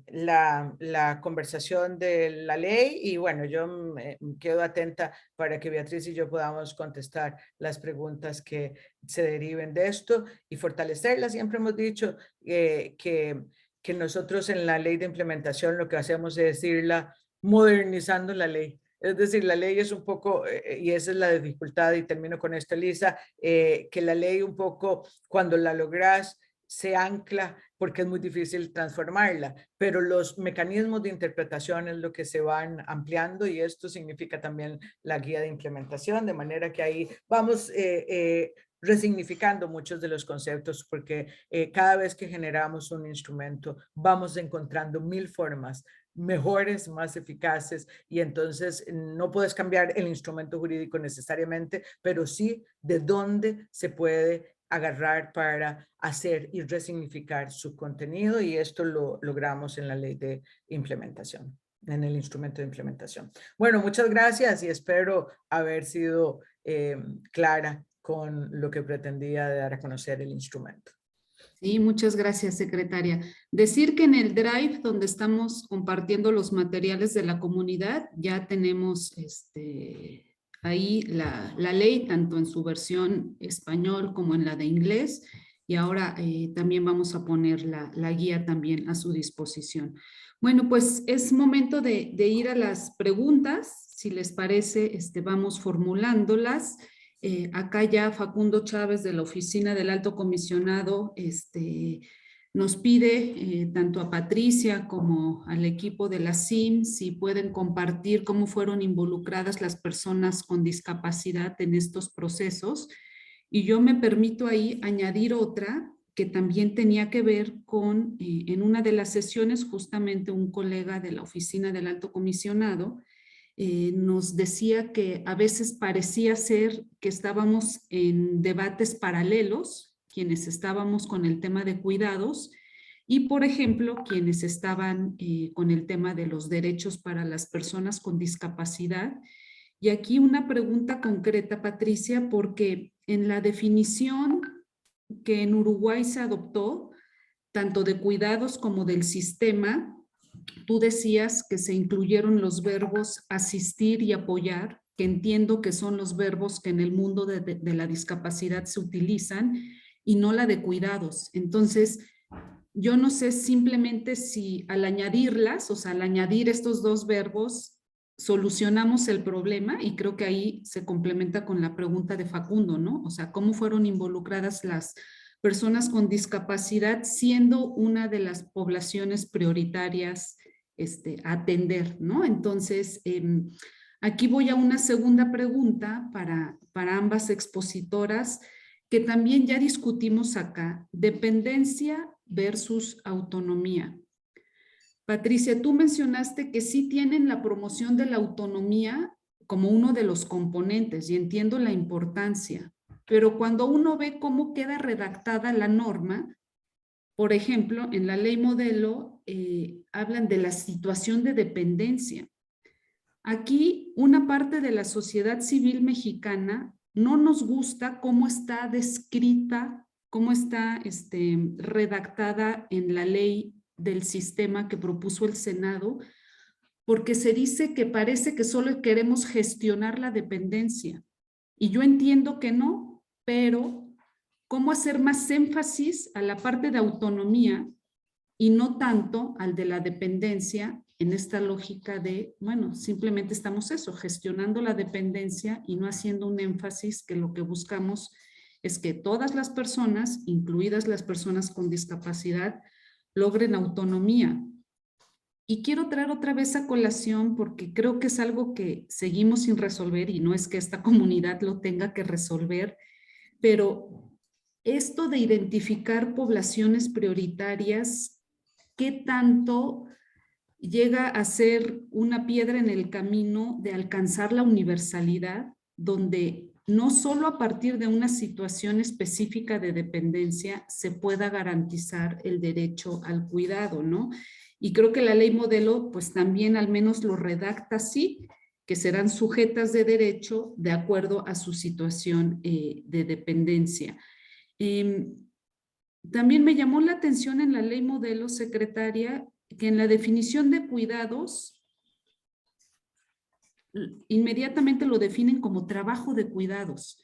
la conversación de la ley, y bueno, yo me quedo atenta para que Beatriz y yo podamos contestar las preguntas que se deriven de esto y fortalecerlas. Siempre hemos dicho que nosotros en la ley de implementación lo que hacemos es irla modernizando la ley. Es decir, la ley es un poco, y esa es la dificultad, y termino con esto, Lisa, que la ley un poco, cuando la logras, se ancla, porque es muy difícil transformarla, pero los mecanismos de interpretación es lo que se van ampliando, y esto significa también la guía de implementación, de manera que ahí vamos resignificando muchos de los conceptos, porque cada vez que generamos un instrumento vamos encontrando 1000 formas mejores, más eficaces, y entonces no puedes cambiar el instrumento jurídico necesariamente, pero sí de dónde se puede agarrar para hacer y resignificar su contenido, y esto lo logramos en la ley de implementación, en el instrumento de implementación. Bueno, muchas gracias, y espero haber sido clara con lo que pretendía dar a conocer el instrumento. Sí, muchas gracias, secretaria. Decir que en el Drive, donde estamos compartiendo los materiales de la comunidad, ya tenemos ahí la ley, tanto en su versión español como en la de inglés, y ahora también vamos a poner la guía también a su disposición. Bueno, pues es momento de ir a las preguntas. Si les parece, vamos formulándolas. Acá ya Facundo Chávez, de la Oficina del Alto Comisionado, nos pide tanto a Patricia como al equipo de la CIM si pueden compartir cómo fueron involucradas las personas con discapacidad en estos procesos. Y yo me permito ahí añadir otra que también tenía que ver con, en una de las sesiones, justamente un colega de la Oficina del Alto Comisionado nos decía que a veces parecía ser que estábamos en debates paralelos, quienes estábamos con el tema de cuidados, y por ejemplo, quienes estaban con el tema de los derechos para las personas con discapacidad. Y aquí una pregunta concreta, Patricia, porque en la definición que en Uruguay se adoptó, tanto de cuidados como del sistema, tú decías que se incluyeron los verbos asistir y apoyar, que entiendo que son los verbos que en el mundo de la discapacidad se utilizan, y no la de cuidados. Entonces, yo no sé simplemente si al añadirlas, o sea, al añadir estos dos verbos, solucionamos el problema, y creo que ahí se complementa con la pregunta de Facundo, ¿no? O sea, ¿cómo fueron involucradas las personas con discapacidad siendo una de las poblaciones prioritarias a atender, ¿no? Entonces, aquí voy a una segunda pregunta para ambas expositoras, que también ya discutimos acá: dependencia versus autonomía. Patricia, tú mencionaste que sí tienen la promoción de la autonomía como uno de los componentes, y entiendo la importancia, pero cuando uno ve cómo queda redactada la norma, por ejemplo, en la ley modelo hablan de la situación de dependencia. Aquí una parte de la sociedad civil mexicana no nos gusta cómo está descrita, cómo está redactada en la ley del sistema que propuso el Senado, porque se dice que parece que solo queremos gestionar la dependencia. Y yo entiendo que no, pero ¿cómo hacer más énfasis a la parte de autonomía y no tanto al de la dependencia, en esta lógica de, bueno, simplemente estamos gestionando la dependencia y no haciendo un énfasis que lo que buscamos es que todas las personas, incluidas las personas con discapacidad, logren autonomía? Y quiero traer otra vez a colación, porque creo que es algo que seguimos sin resolver, y no es que esta comunidad lo tenga que resolver, pero esto de identificar poblaciones prioritarias, ¿qué tanto llega a ser una piedra en el camino de alcanzar la universalidad, donde no solo a partir de una situación específica de dependencia se pueda garantizar el derecho al cuidado, ¿no? Y creo que la ley modelo pues también al menos lo redacta así, que serán sujetas de derecho de acuerdo a su situación de dependencia. También me llamó la atención en la ley modelo, secretaria, que en la definición de cuidados inmediatamente lo definen como trabajo de cuidados.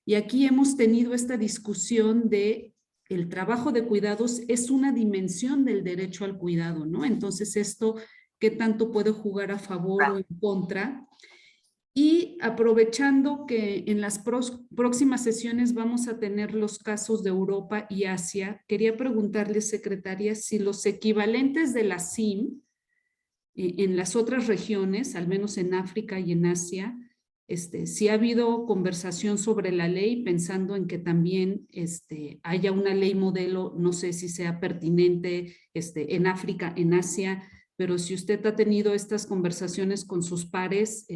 Y aquí hemos tenido esta discusión de el trabajo de cuidados es una dimensión del derecho al cuidado, ¿no? Entonces, esto, ¿qué tanto puede jugar a favor o en contra? Y aprovechando que en las próximas sesiones vamos a tener los casos de Europa y Asia, quería preguntarle, secretaria, si los equivalentes de la CIM en las otras regiones, al menos en África y en Asia, si ha habido conversación sobre la ley, pensando en que también haya una ley modelo, no sé si sea pertinente en África, en Asia, pero si usted ha tenido estas conversaciones con sus pares,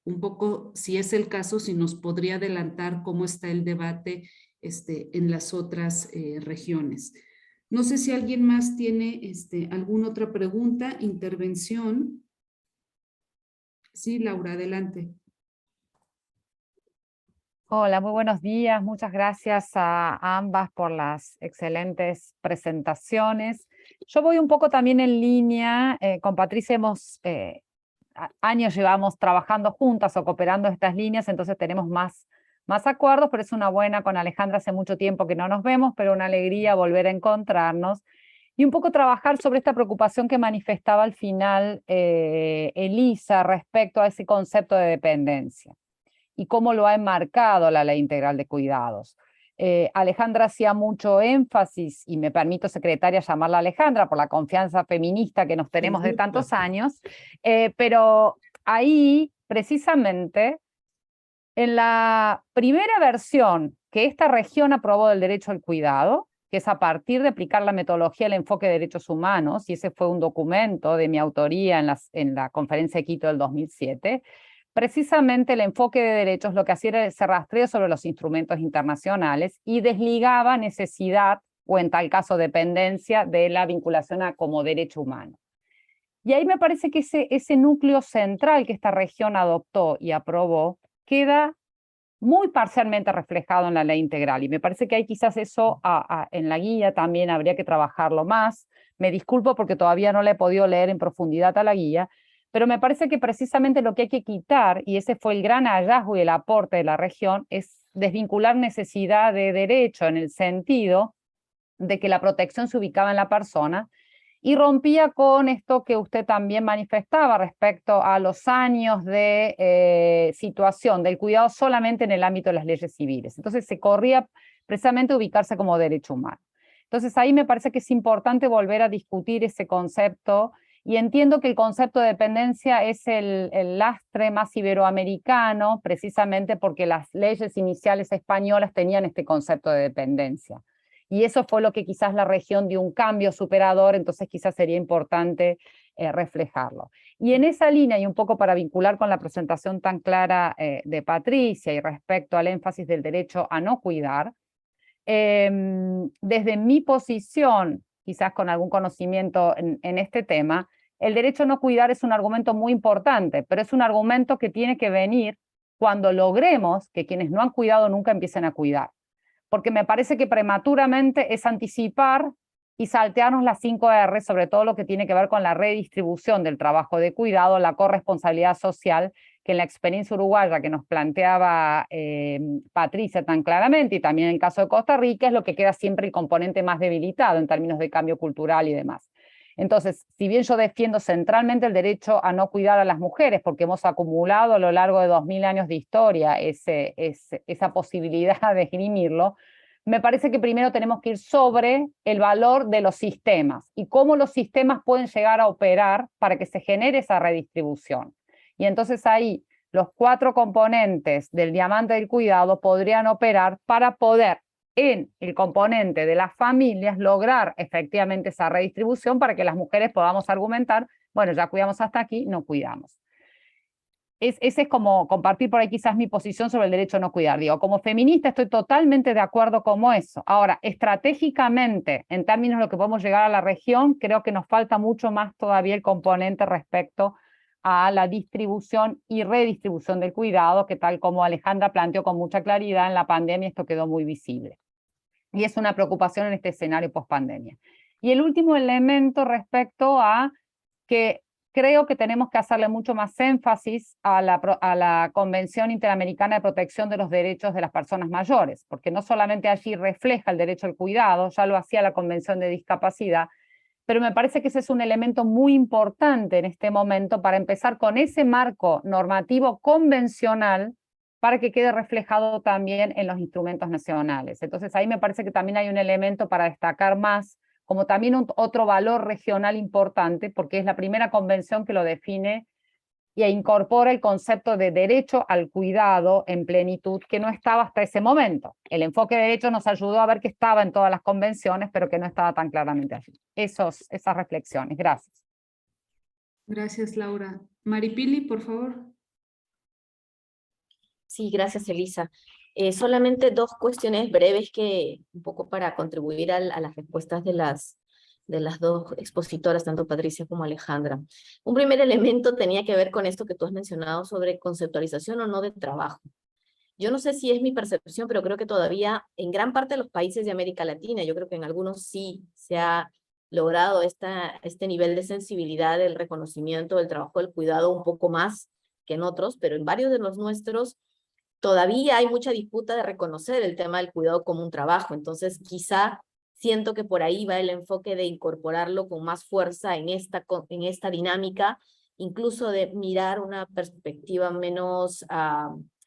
un poco, si es el caso, si nos podría adelantar cómo está el debate en las otras regiones. No sé si alguien más tiene alguna otra pregunta, intervención. Sí, Laura, adelante. Hola, muy buenos días. Muchas gracias a ambas por las excelentes presentaciones. Yo voy un poco también en línea. Con Patricia años llevamos trabajando juntas o cooperando estas líneas, entonces tenemos más acuerdos, pero es una buena. Con Alejandra hace mucho tiempo que no nos vemos, pero una alegría volver a encontrarnos. Y un poco trabajar sobre esta preocupación que manifestaba al final Elisa respecto a ese concepto de dependencia y cómo lo ha enmarcado la Ley Integral de Cuidados. Alejandra hacía mucho énfasis, y me permito, secretaria, llamarla Alejandra por la confianza feminista que nos tenemos de tantos años, pero ahí, precisamente, en la primera versión que esta región aprobó del derecho al cuidado, que es a partir de aplicar la metodología del enfoque de derechos humanos, y ese fue un documento de mi autoría en la conferencia de Quito del 2007, precisamente el enfoque de derechos lo que hacía era ese rastreo sobre los instrumentos internacionales y desligaba necesidad, o en tal caso dependencia, de la vinculación como derecho humano. Y ahí me parece que ese núcleo central que esta región adoptó y aprobó queda muy parcialmente reflejado en la ley integral, y me parece que hay quizás eso en la guía también habría que trabajarlo más. Me disculpo porque todavía no la he podido leer en profundidad a la guía, pero me parece que precisamente lo que hay que quitar, y ese fue el gran hallazgo y el aporte de la región, es desvincular necesidad de derecho en el sentido de que la protección se ubicaba en la persona y rompía con esto que usted también manifestaba respecto a los años de situación del cuidado solamente en el ámbito de las leyes civiles. Entonces se corría precisamente ubicarse como derecho humano. Entonces ahí me parece que es importante volver a discutir ese concepto, y entiendo que el concepto de dependencia es el lastre más iberoamericano, precisamente porque las leyes iniciales españolas tenían este concepto de dependencia. Y eso fue lo que quizás la región dio un cambio superador, entonces quizás sería importante reflejarlo. Y en esa línea, y un poco para vincular con la presentación tan clara de Patricia y respecto al énfasis del derecho a no cuidar, desde mi posición, quizás con algún conocimiento en este tema, el derecho a no cuidar es un argumento muy importante, pero es un argumento que tiene que venir cuando logremos que quienes no han cuidado nunca empiecen a cuidar. Porque me parece que prematuramente es anticipar y saltearnos las 5 R, sobre todo lo que tiene que ver con la redistribución del trabajo de cuidado, la corresponsabilidad social, que en la experiencia uruguaya que nos planteaba Patricia tan claramente, y también en el caso de Costa Rica, es lo que queda siempre el componente más debilitado en términos de cambio cultural y demás. Entonces, si bien yo defiendo centralmente el derecho a no cuidar a las mujeres, porque hemos acumulado a lo largo de 2000 años de historia esa posibilidad de esgrimirlo, me parece que primero tenemos que ir sobre el valor de los sistemas y cómo los sistemas pueden llegar a operar para que se genere esa redistribución. Y entonces ahí los 4 componentes del diamante del cuidado podrían operar para poder, en el componente de las familias, lograr efectivamente esa redistribución para que las mujeres podamos argumentar, bueno, ya cuidamos hasta aquí, no cuidamos. Ese es como compartir por ahí quizás mi posición sobre el derecho a no cuidar. Digo, como feminista estoy totalmente de acuerdo con eso. Ahora, estratégicamente, en términos de lo que podemos llegar a la región, creo que nos falta mucho más todavía el componente respecto a la distribución y redistribución del cuidado, que tal como Alejandra planteó con mucha claridad, en la pandemia esto quedó muy visible. Y es una preocupación en este escenario post-pandemia. Y el último elemento respecto a que creo que tenemos que hacerle mucho más énfasis a la Convención Interamericana de Protección de los Derechos de las Personas Mayores, porque no solamente allí refleja el derecho al cuidado, ya lo hacía la Convención de Discapacidad, pero me parece que ese es un elemento muy importante en este momento para empezar con ese marco normativo convencional para que quede reflejado también en los instrumentos nacionales. Entonces ahí me parece que también hay un elemento para destacar más, como también otro valor regional importante, porque es la primera convención que lo define e incorpora el concepto de derecho al cuidado en plenitud, que no estaba hasta ese momento. El enfoque de derecho nos ayudó a ver que estaba en todas las convenciones, pero que no estaba tan claramente allí. Esas reflexiones. Gracias. Gracias, Laura. Maripili, por favor. Sí, gracias, Elisa. Solamente 2 cuestiones breves que un poco para contribuir a las respuestas de las 2 expositoras, tanto Patricia como Alejandra. Un primer elemento tenía que ver con esto que tú has mencionado sobre conceptualización o no de trabajo. Yo no sé si es mi percepción, pero creo que todavía en gran parte de los países de América Latina, yo creo que en algunos sí se ha logrado este nivel de sensibilidad del reconocimiento del trabajo del cuidado un poco más que en otros, pero en varios de los nuestros todavía hay mucha disputa de reconocer el tema del cuidado como un trabajo. Entonces quizá siento que por ahí va el enfoque de incorporarlo con más fuerza en esta dinámica, incluso de mirar una perspectiva menos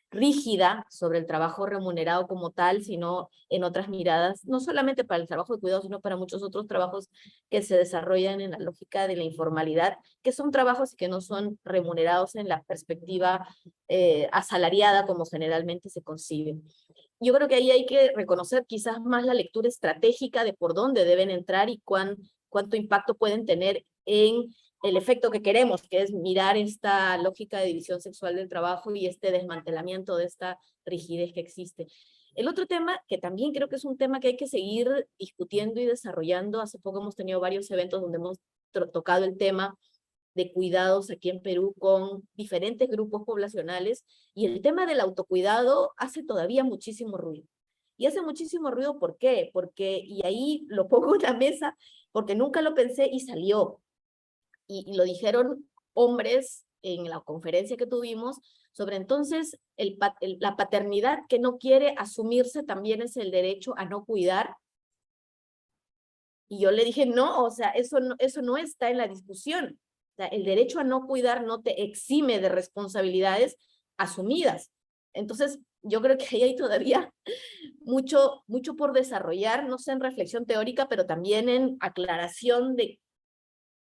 rígida sobre el trabajo remunerado como tal, sino en otras miradas, no solamente para el trabajo de cuidado, sino para muchos otros trabajos que se desarrollan en la lógica de la informalidad, que son trabajos que no son remunerados en la perspectiva asalariada como generalmente se concibe. Yo creo que ahí hay que reconocer quizás más la lectura estratégica de por dónde deben entrar y cuánto impacto pueden tener en el efecto que queremos, que es mirar esta lógica de división sexual del trabajo y este desmantelamiento de esta rigidez que existe. El otro tema, que también creo que es un tema que hay que seguir discutiendo y desarrollando, hace poco hemos tenido varios eventos donde hemos tocado el tema de cuidados aquí en Perú con diferentes grupos poblacionales, y el tema del autocuidado hace todavía muchísimo ruido. Y hace muchísimo ruido, ¿por qué? Porque, y ahí lo pongo en la mesa, porque nunca lo pensé y salió. Y lo dijeron hombres en la conferencia que tuvimos sobre entonces la paternidad que no quiere asumirse también es el derecho a no cuidar. Y yo le dije, no, o sea, eso no está en la discusión. O sea, el derecho a no cuidar no te exime de responsabilidades asumidas. Entonces, yo creo que ahí hay todavía mucho por desarrollar, no sé, en reflexión teórica, pero también en aclaración de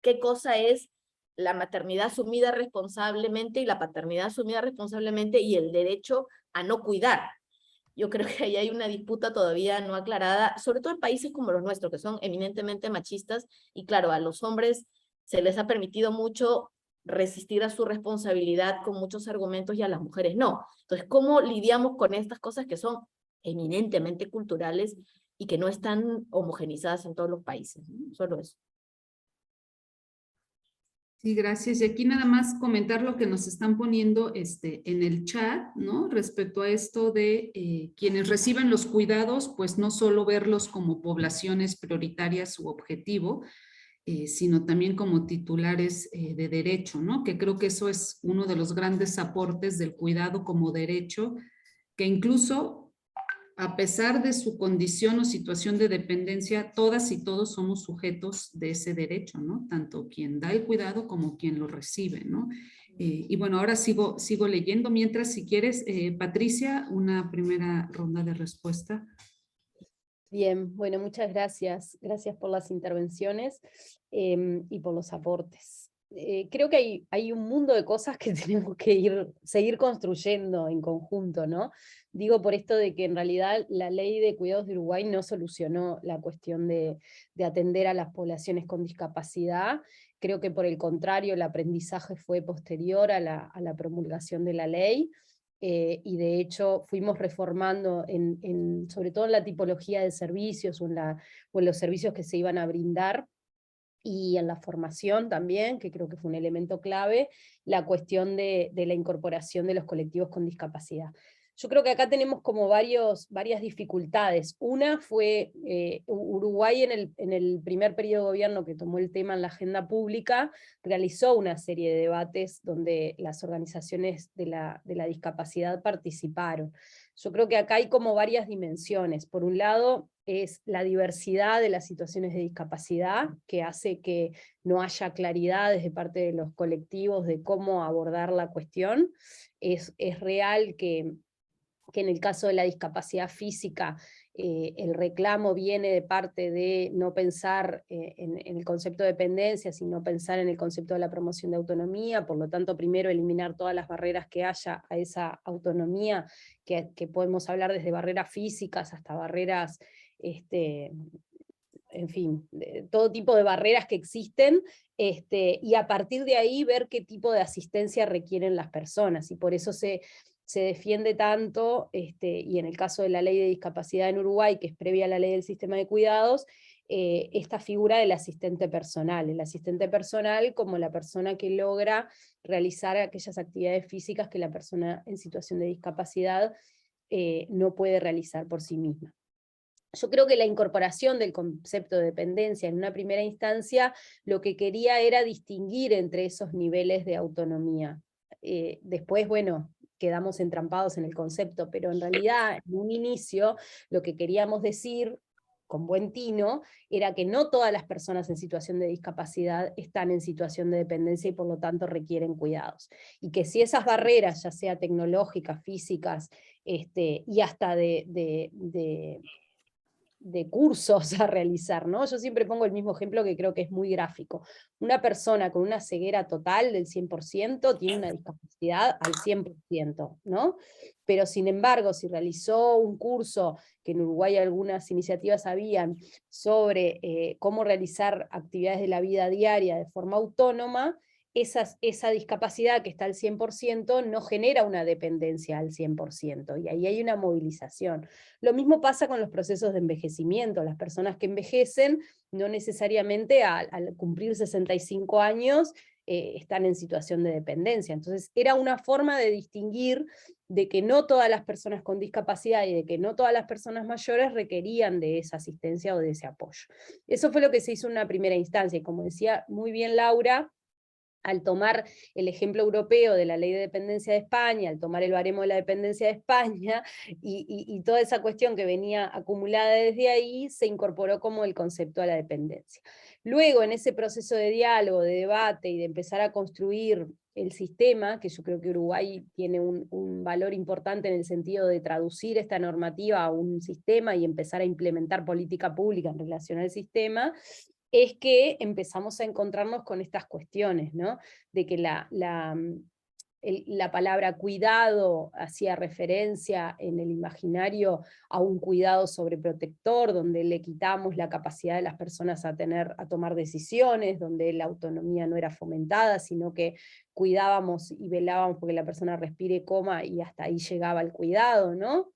qué cosa es la maternidad asumida responsablemente y la paternidad asumida responsablemente y el derecho a no cuidar. Yo creo que ahí hay una disputa todavía no aclarada, sobre todo en países como los nuestros, que son eminentemente machistas, y claro, a los hombres se les ha permitido mucho resistir a su responsabilidad con muchos argumentos y a las mujeres no. Entonces, ¿cómo lidiamos con estas cosas que son eminentemente culturales y que no están homogenizadas en todos los países? Solo eso. Sí, gracias. Y aquí nada más comentar lo que nos están poniendo en el chat, ¿no? Respecto a esto de quienes reciben los cuidados, pues no solo verlos como poblaciones prioritarias u objetivo, sino también como titulares de derecho, ¿no? Que creo que eso es uno de los grandes aportes del cuidado como derecho, que incluso a pesar de su condición o situación de dependencia, todas y todos somos sujetos de ese derecho, ¿no? Tanto quien da el cuidado como quien lo recibe, ¿no? Y bueno, ahora sigo leyendo, mientras si quieres, Patricia, una primera ronda de respuesta. Bien, bueno, muchas gracias. Gracias por las intervenciones y por los aportes. Creo que hay un mundo de cosas que tenemos que seguir construyendo en conjunto, ¿no? Digo por esto de que en realidad la ley de cuidados de Uruguay no solucionó la cuestión de atender a las poblaciones con discapacidad. Creo que por el contrario el aprendizaje fue posterior a la promulgación de la ley. Y de hecho fuimos reformando sobre todo en la tipología de servicios o en los servicios que se iban a brindar, y en la formación también, que creo que fue un elemento clave, la cuestión de la incorporación de los colectivos con discapacidad. Yo creo que acá tenemos como varias dificultades. Una fue Uruguay en el primer periodo de gobierno que tomó el tema en la agenda pública, realizó una serie de debates donde las organizaciones de la discapacidad participaron. Yo creo que acá hay como varias dimensiones. Por un lado es la diversidad de las situaciones de discapacidad, que hace que no haya claridad desde parte de los colectivos de cómo abordar la cuestión. Es real que en el caso de la discapacidad física, el reclamo viene de parte de no pensar en el concepto de dependencia, sino pensar en el concepto de la promoción de autonomía, por lo tanto primero eliminar todas las barreras que haya a esa autonomía, que podemos hablar desde barreras físicas hasta barreras, en fin, todo tipo de barreras que existen, y a partir de ahí ver qué tipo de asistencia requieren las personas, y por eso se defiende tanto, y en el caso de la ley de discapacidad en Uruguay, que es previa a la ley del sistema de cuidados, esta figura del asistente personal. El asistente personal como la persona que logra realizar aquellas actividades físicas que la persona en situación de discapacidad no puede realizar por sí misma. Yo creo que la incorporación del concepto de dependencia en una primera instancia lo que quería era distinguir entre esos niveles de autonomía. Después, bueno, quedamos entrampados en el concepto, pero en realidad en un inicio lo que queríamos decir con buen tino era que no todas las personas en situación de discapacidad están en situación de dependencia y por lo tanto requieren cuidados. Y que si esas barreras, ya sea tecnológicas, físicas, y hasta de cursos a realizar, ¿no? Yo siempre pongo el mismo ejemplo que creo que es muy gráfico. Una persona con una ceguera total del 100% tiene una discapacidad al 100%, ¿no? Pero sin embargo, si realizó un curso, que en Uruguay algunas iniciativas habían, sobre cómo realizar actividades de la vida diaria de forma autónoma, esa discapacidad que está al 100% no genera una dependencia al 100%, y ahí hay una movilización. Lo mismo pasa con los procesos de envejecimiento. Las personas que envejecen no necesariamente al cumplir 65 años están en situación de dependencia. Entonces era una forma de distinguir de que no todas las personas con discapacidad y de que no todas las personas mayores requerían de esa asistencia o de ese apoyo. Eso fue lo que se hizo en una primera instancia, y como decía muy bien Laura, al tomar el ejemplo europeo de la ley de dependencia de España, al tomar el baremo de la dependencia de España, y toda esa cuestión que venía acumulada desde ahí, se incorporó como el concepto de la dependencia. Luego, en ese proceso de diálogo, de debate, y de empezar a construir el sistema, que yo creo que Uruguay tiene un valor importante en el sentido de traducir esta normativa a un sistema y empezar a implementar política pública en relación al sistema, es que empezamos a encontrarnos con estas cuestiones, ¿no? De que la palabra cuidado hacía referencia en el imaginario a un cuidado sobreprotector, donde le quitamos la capacidad de las personas a tomar decisiones, donde la autonomía no era fomentada, sino que cuidábamos y velábamos porque la persona respire, coma, y hasta ahí llegaba el cuidado, ¿no?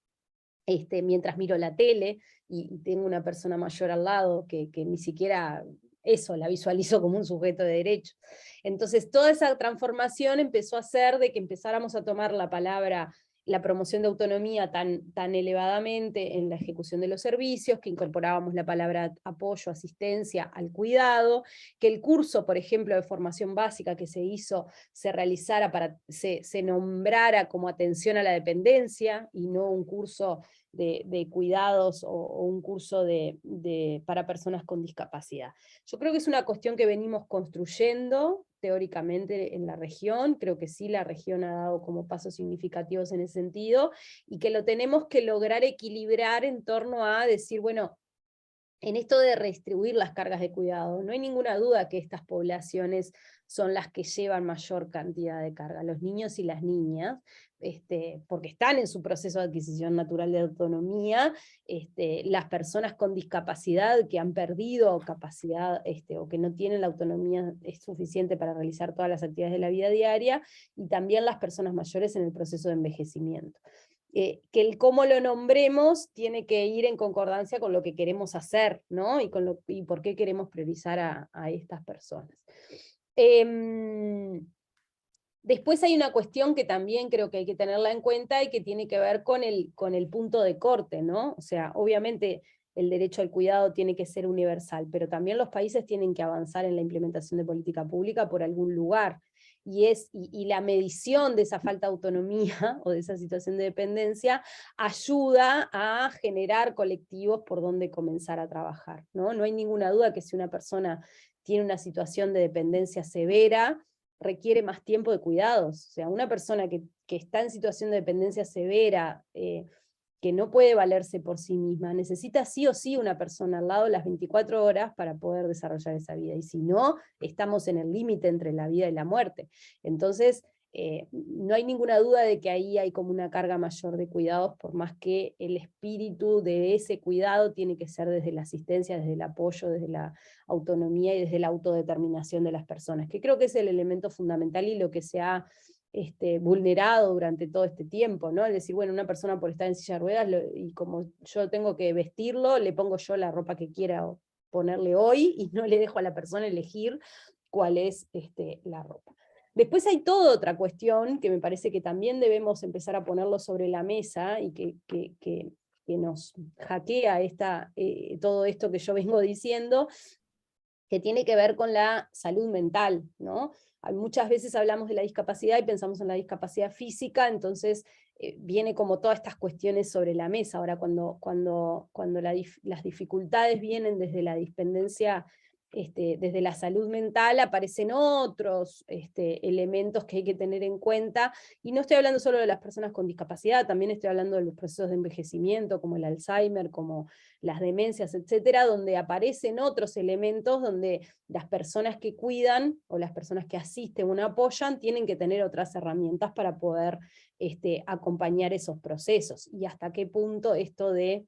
Mientras miro la tele y tengo una persona mayor al lado que ni siquiera eso la visualizo como un sujeto de derecho. Entonces toda esa transformación empezó a hacer de que empezáramos a tomar la palabra, la promoción de autonomía tan elevadamente en la ejecución de los servicios, que incorporábamos la palabra apoyo, asistencia al cuidado, que el curso, por ejemplo, de formación básica que se hizo, se realizara se nombrara como atención a la dependencia, y no un curso de cuidados o un curso para personas con discapacidad. Yo creo que es una cuestión que venimos construyendo teóricamente en la región, creo que sí, la región ha dado como pasos significativos en ese sentido, y que lo tenemos que lograr equilibrar en torno a decir, bueno, en esto de redistribuir las cargas de cuidado, no hay ninguna duda que estas poblaciones son las que llevan mayor cantidad de carga, los niños y las niñas, porque están en su proceso de adquisición natural de autonomía, las personas con discapacidad que han perdido capacidad o que no tienen la autonomía suficiente para realizar todas las actividades de la vida diaria, y también las personas mayores en el proceso de envejecimiento. Que el cómo lo nombremos tiene que ir en concordancia con lo que queremos hacer, ¿no? Y por qué queremos priorizar a estas personas. Después hay una cuestión que también creo que hay que tenerla en cuenta y que tiene que ver con el punto de corte, ¿no? O sea, obviamente el derecho al cuidado tiene que ser universal, pero también los países tienen que avanzar en la implementación de política pública por algún lugar. Y la medición de esa falta de autonomía o de esa situación de dependencia ayuda a generar colectivos por donde comenzar a trabajar, ¿no? No hay ninguna duda que si una persona tiene una situación de dependencia severa, requiere más tiempo de cuidados. O sea, una persona que está en situación de dependencia severa, que no puede valerse por sí misma, necesita sí o sí una persona al lado las 24 horas para poder desarrollar esa vida, y si no, estamos en el límite entre la vida y la muerte. Entonces, no hay ninguna duda de que ahí hay como una carga mayor de cuidados, por más que el espíritu de ese cuidado tiene que ser desde la asistencia, desde el apoyo, desde la autonomía y desde la autodeterminación de las personas, que creo que es el elemento fundamental y lo que se ha vulnerado durante todo este tiempo, ¿no? Es decir, bueno, una persona por estar en silla de ruedas, y como yo tengo que vestirlo, le pongo yo la ropa que quiera ponerle hoy, y no le dejo a la persona elegir cuál es la ropa. Después hay toda otra cuestión que me parece que también debemos empezar a ponerlo sobre la mesa, y que nos hackea todo esto que yo vengo diciendo, que tiene que ver con la salud mental, ¿no? Muchas veces hablamos de la discapacidad y pensamos en la discapacidad física, entonces viene como todas estas cuestiones sobre la mesa. Ahora, cuando las dificultades vienen desde la dependencia, desde la salud mental, aparecen otros elementos que hay que tener en cuenta, y no estoy hablando solo de las personas con discapacidad, también estoy hablando de los procesos de envejecimiento, como el Alzheimer, como las demencias, etcétera, donde aparecen otros elementos donde las personas que cuidan o las personas que asisten o apoyan tienen que tener otras herramientas para poder acompañar esos procesos, y hasta qué punto esto de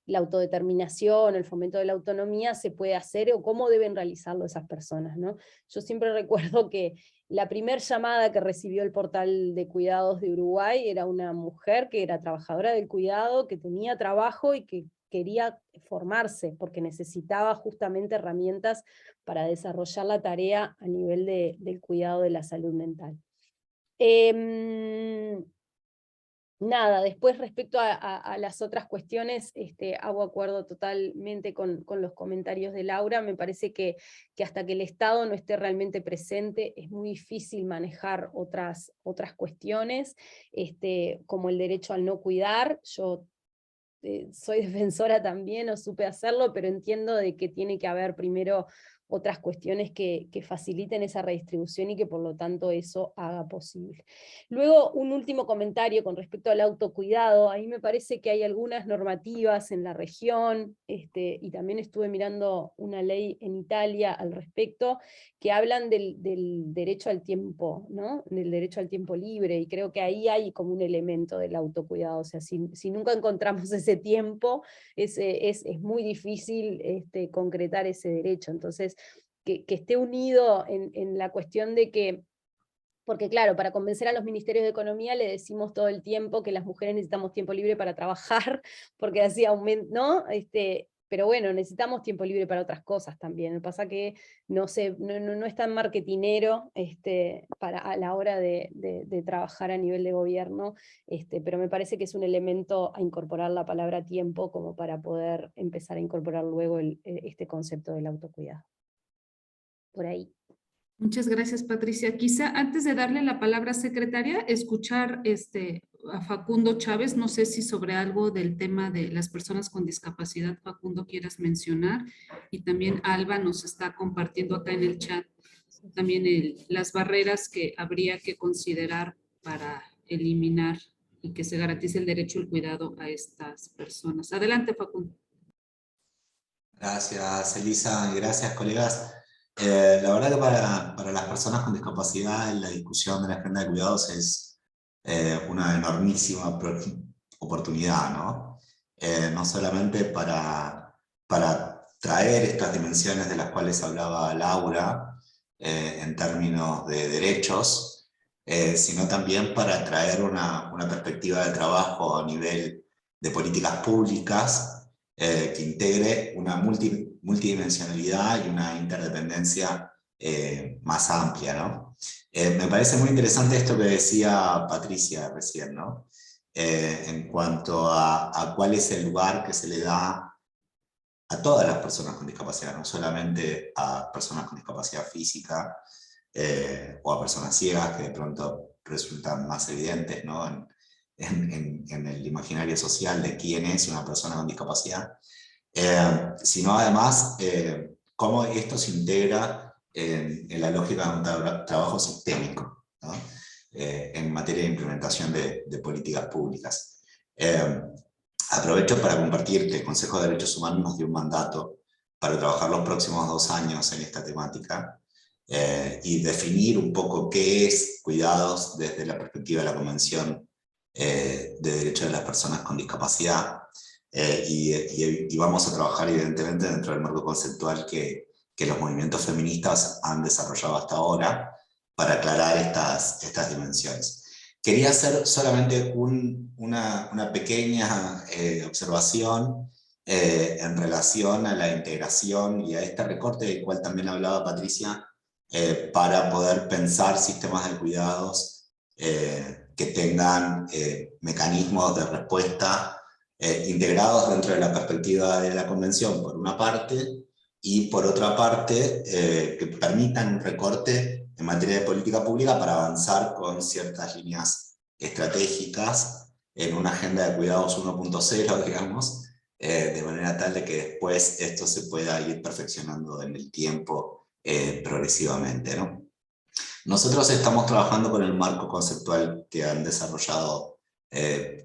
la autodeterminación, el fomento de la autonomía se puede hacer, o cómo deben realizarlo esas personas, ¿no? Yo siempre recuerdo que la primera llamada que recibió el portal de cuidados de Uruguay era una mujer que era trabajadora del cuidado, que tenía trabajo y que quería formarse, porque necesitaba justamente herramientas para desarrollar la tarea a nivel del cuidado de la salud mental. Nada, después respecto a las otras cuestiones, hago acuerdo totalmente con los comentarios de Laura. Me parece que hasta que el Estado no esté realmente presente es muy difícil manejar otras cuestiones, como el derecho al no cuidar. Yo soy defensora también, o supe hacerlo, pero entiendo de que tiene que haber primero otras cuestiones que faciliten esa redistribución y que por lo tanto eso haga posible. Luego, un último comentario con respecto al autocuidado. Ahí me parece que hay algunas normativas en la región, y también estuve mirando una ley en Italia al respecto, que hablan del derecho al tiempo, ¿no? Del derecho al tiempo libre, y creo que ahí hay como un elemento del autocuidado. O sea, si nunca encontramos ese tiempo, es muy difícil concretar ese derecho. Entonces, que esté unido en la cuestión de que, porque claro, para convencer a los ministerios de Economía le decimos todo el tiempo que las mujeres necesitamos tiempo libre para trabajar, porque así aumenta, ¿no? Pero bueno, necesitamos tiempo libre para otras cosas también. Lo que pasa que no es tan marketinero a la hora de trabajar a nivel de gobierno, pero me parece que es un elemento a incorporar la palabra tiempo como para poder empezar a incorporar luego este concepto del autocuidado. Por ahí. Muchas gracias, Patricia. Quizá antes de darle la palabra a secretaria, escuchar a Facundo Chávez, no sé si sobre algo del tema de las personas con discapacidad, Facundo, quieras mencionar, y también Alba nos está compartiendo acá en el chat también las barreras que habría que considerar para eliminar y que se garantice el derecho al cuidado a estas personas. Adelante, Facundo. Gracias, Elisa, y gracias, colegas. La verdad que para las personas con discapacidad la discusión de la agenda de cuidados es una enormísima oportunidad, ¿no? No solamente para traer estas dimensiones de las cuales hablaba Laura en términos de derechos, sino también para traer una perspectiva de trabajo a nivel de políticas públicas que integre una multidimensionalidad y una interdependencia más amplia, ¿no? Me parece muy interesante esto que decía Patricia recién, ¿no? En cuanto a cuál es el lugar que se le da a todas las personas con discapacidad, no solamente a personas con discapacidad física o a personas ciegas, que de pronto resultan más evidentes, ¿no? En el imaginario social de quién es una persona con discapacidad, sino además cómo esto se integra en la lógica de un trabajo sistémico, ¿no? En materia de implementación de políticas públicas. Aprovecho para compartir que el Consejo de Derechos Humanos nos dio un mandato para trabajar los próximos 2 años en esta temática y definir un poco qué es cuidados desde la perspectiva de la Convención de Derechos de las Personas con Discapacidad, y vamos a trabajar evidentemente dentro del marco conceptual que los movimientos feministas han desarrollado hasta ahora para aclarar estas dimensiones. Quería hacer solamente una pequeña observación en relación a la integración y a este recorte del cual también hablaba Patricia, para poder pensar sistemas de cuidados que tengan mecanismos de respuesta integrados dentro de la perspectiva de la Convención, por una parte, y por otra parte, que permitan un recorte en materia de política pública para avanzar con ciertas líneas estratégicas en una agenda de cuidados 1.0, digamos, de manera tal de que después esto se pueda ir perfeccionando en el tiempo progresivamente, ¿no? Nosotros estamos trabajando con el marco conceptual que han desarrollado, que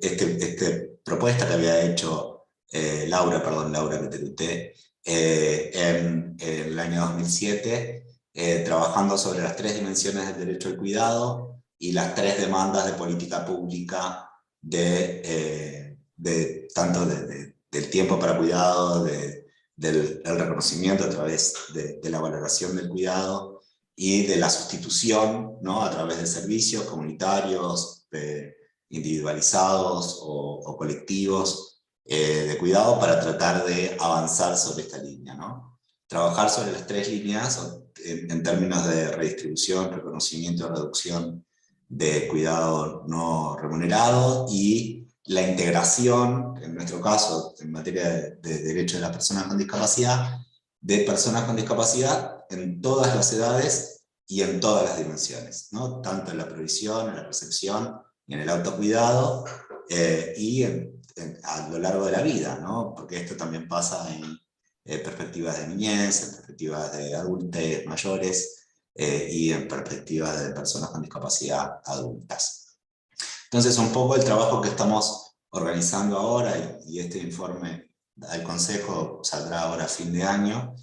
esta propuesta que había hecho Laura Beteruté en el año 2007, trabajando sobre las 3 dimensiones del derecho al cuidado y las 3 demandas de política pública tanto del tiempo para cuidado, del reconocimiento a través de la valoración del cuidado y de la sustitución, ¿no? A través de servicios comunitarios, individualizados o colectivos de cuidado, para tratar de avanzar sobre esta línea, ¿no? Trabajar sobre las 3 líneas en términos de redistribución, reconocimiento y reducción de cuidado no remunerado y la integración, en nuestro caso, en materia de derechos de las personas con discapacidad, de personas con discapacidad en todas las edades y en todas las dimensiones, ¿no? Tanto en la provisión, en la percepción y en el autocuidado, y a lo largo de la vida, ¿no? Porque esto también pasa en perspectivas de niñez, en perspectivas de adultos mayores, y en perspectivas de personas con discapacidad adultas. Entonces, un poco el trabajo que estamos organizando ahora, y este informe al Consejo saldrá ahora a fin de año,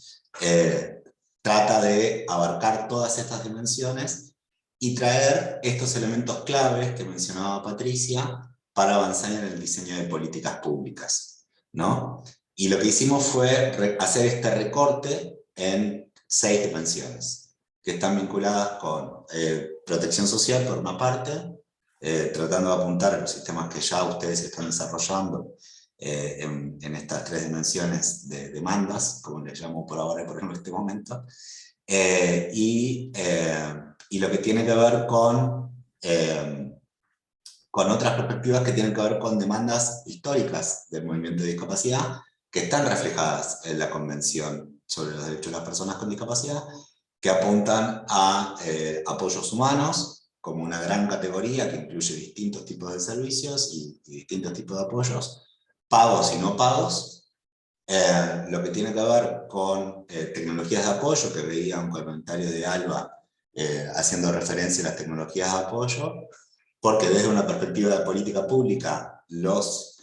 trata de abarcar todas estas dimensiones y traer estos elementos claves que mencionaba Patricia para avanzar en el diseño de políticas públicas, ¿no? Y lo que hicimos fue hacer este recorte en 6 dimensiones, que están vinculadas con protección social por una parte, tratando de apuntar a los sistemas que ya ustedes están desarrollando en estas 3 dimensiones de demandas, como les llamo por ahora, por ejemplo, en este momento, y lo que tiene que ver con otras perspectivas que tienen que ver con demandas históricas del movimiento de discapacidad, que están reflejadas en la Convención sobre los Derechos de las Personas con Discapacidad, que apuntan a apoyos humanos, como una gran categoría que incluye distintos tipos de servicios y distintos tipos de apoyos, pagos y no pagos, lo que tiene que ver con tecnologías de apoyo, que veía un comentario de Alba haciendo referencia a las tecnologías de apoyo, porque desde una perspectiva de política pública, las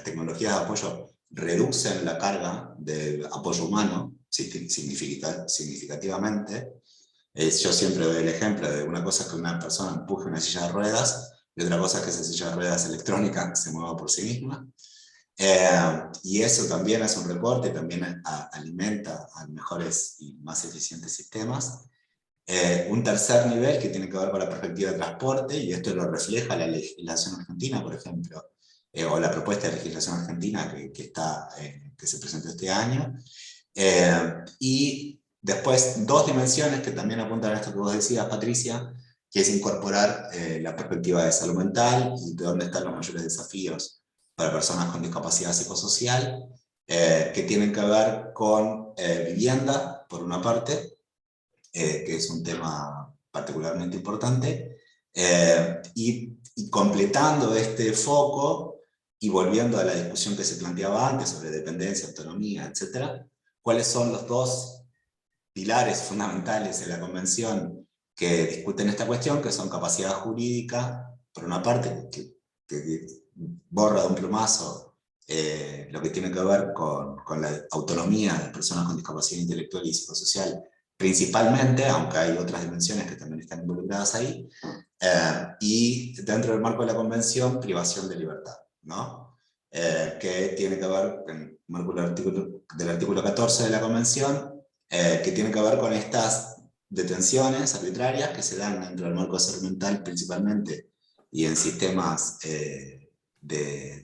tecnologías de apoyo reducen la carga de apoyo humano significativamente. Yo siempre doy el ejemplo de una cosa que una persona empuje una silla de ruedas, y otra cosa que esa silla de ruedas electrónica se mueva por sí misma. Y eso también es un recorte, también alimenta a mejores y más eficientes sistemas. Un tercer nivel que tiene que ver con la perspectiva de transporte, y esto lo refleja la legislación argentina, por ejemplo, o la propuesta de legislación argentina que se presentó este año. Y después 2 dimensiones que también apuntan a esto que vos decías, Patricia, que es incorporar la perspectiva de salud mental y de dónde están los mayores desafíos para personas con discapacidad psicosocial, que tienen que ver con vivienda, por una parte, que es un tema particularmente importante, y completando este foco y volviendo a la discusión que se planteaba antes sobre dependencia, autonomía, etc., cuáles son los 2 pilares fundamentales de la Convención que discuten esta cuestión, que son capacidad jurídica, por una parte, que borra de un plumazo lo que tiene que ver con la autonomía de personas con discapacidad intelectual y psicosocial, principalmente, aunque hay otras dimensiones que también están involucradas ahí, y dentro del marco de la Convención, privación de libertad, ¿no? Que tiene que ver, en el marco del artículo 14 de la Convención, que tiene que ver con estas detenciones arbitrarias que se dan dentro del marco de salud mental principalmente, y en sistemas de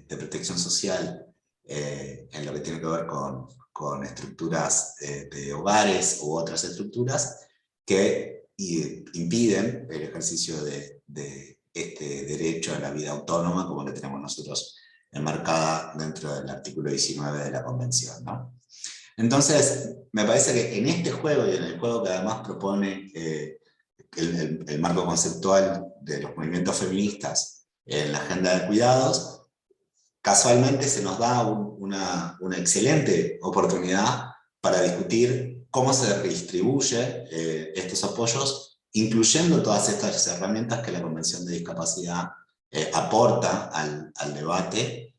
protección social, en lo que tiene que ver con estructuras de hogares u otras estructuras que impiden el ejercicio de este derecho a la vida autónoma como lo tenemos nosotros enmarcada dentro del artículo 19 de la Convención, ¿no? Entonces, me parece que en este juego, y en el juego que además propone el marco conceptual de los movimientos feministas en la agenda de cuidados, casualmente se nos da una excelente oportunidad para discutir cómo se redistribuye estos apoyos, incluyendo todas estas herramientas que la Convención de Discapacidad aporta al debate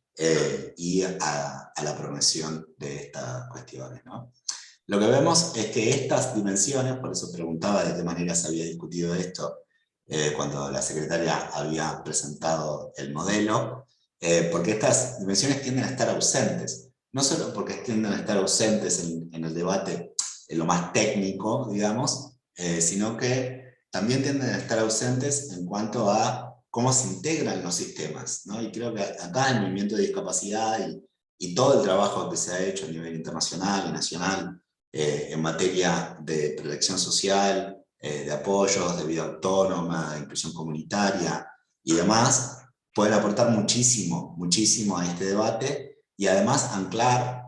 y a la promoción de estas cuestiones, ¿no? Lo que vemos es que estas dimensiones, por eso preguntaba de qué manera se había discutido esto cuando la secretaria había presentado el modelo, porque estas dimensiones tienden a estar ausentes, no solo porque tienden a estar ausentes en el debate en lo más técnico, digamos, sino que también tienden a estar ausentes en cuanto a cómo se integran los sistemas, ¿no? Y creo que acá el movimiento de discapacidad y todo el trabajo que se ha hecho a nivel internacional y nacional en materia de protección social, de apoyos, de vida autónoma, de inclusión comunitaria y demás, pueden aportar muchísimo, muchísimo a este debate y además anclar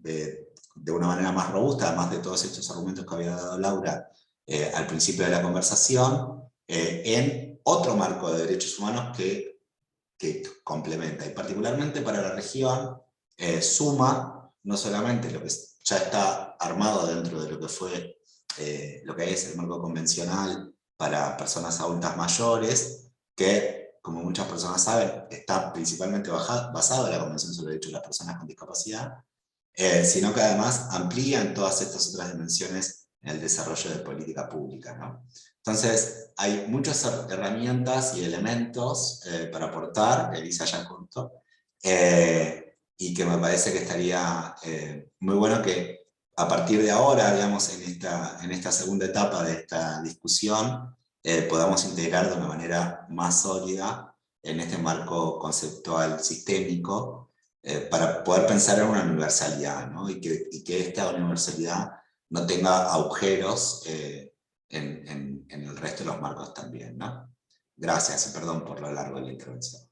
de una manera más robusta, además de todos estos argumentos que había dado Laura al principio de la conversación, en otro marco de derechos humanos que complementa, y particularmente para la región suma no solamente lo que ya está armado dentro de lo que fue lo que es el marco convencional para personas adultas mayores, que como muchas personas saben está principalmente basado en la Convención sobre los Derechos de las Personas con Discapacidad, sino que además amplía en todas estas otras dimensiones en el desarrollo de política pública, ¿no? Entonces, hay muchas herramientas y elementos para aportar, Elisa ya contó, y que me parece que estaría muy bueno que a partir de ahora, digamos, en esta segunda etapa de esta discusión, podamos integrar de una manera más sólida en este marco conceptual sistémico, para poder pensar en una universalidad, ¿no? Y que esta universalidad no tenga agujeros en el resto de los marcos también, ¿no? Gracias y perdón por lo largo de la intervención.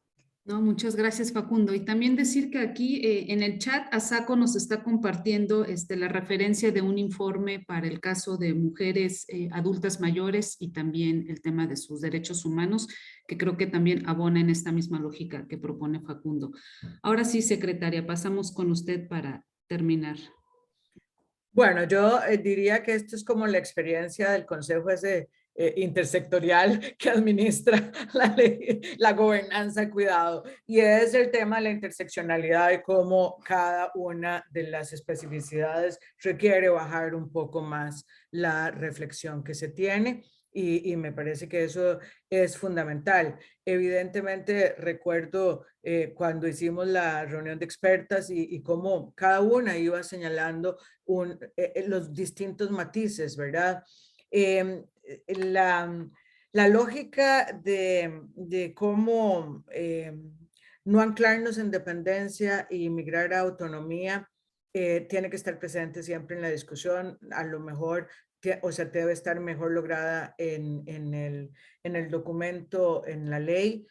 No, muchas gracias, Facundo. Y también decir que aquí en el chat ASACO nos está compartiendo la referencia de un informe para el caso de mujeres adultas mayores y también el tema de sus derechos humanos, que creo que también abona en esta misma lógica que propone Facundo. Ahora sí, secretaria, pasamos con usted para terminar. Bueno, yo diría que esto es como la experiencia del Consejo ese intersectorial que administra la gobernanza de cuidado, y es el tema de la interseccionalidad y cómo cada una de las especificidades requiere bajar un poco más la reflexión que se tiene. Y me parece que eso es fundamental. Evidentemente, recuerdo cuando hicimos la reunión de expertas y cómo cada una iba señalando los distintos matices, ¿verdad? La lógica de cómo no anclarnos en dependencia y migrar a autonomía tiene que estar presente siempre en la discusión. A lo mejor, o sea, debe estar mejor lograda en el documento, en la ley.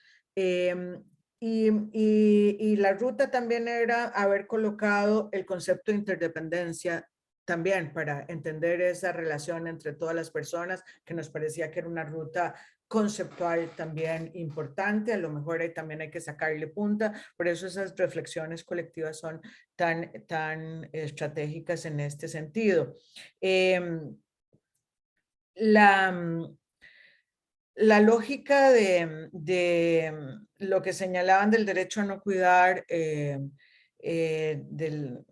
Y la ruta también era haber colocado el concepto de interdependencia también para entender esa relación entre todas las personas, que nos parecía que era una ruta conceptual también importante. A lo mejor también hay que sacarle punta, por eso esas reflexiones colectivas son tan estratégicas en este sentido. La lógica de lo que señalaban del derecho a no cuidar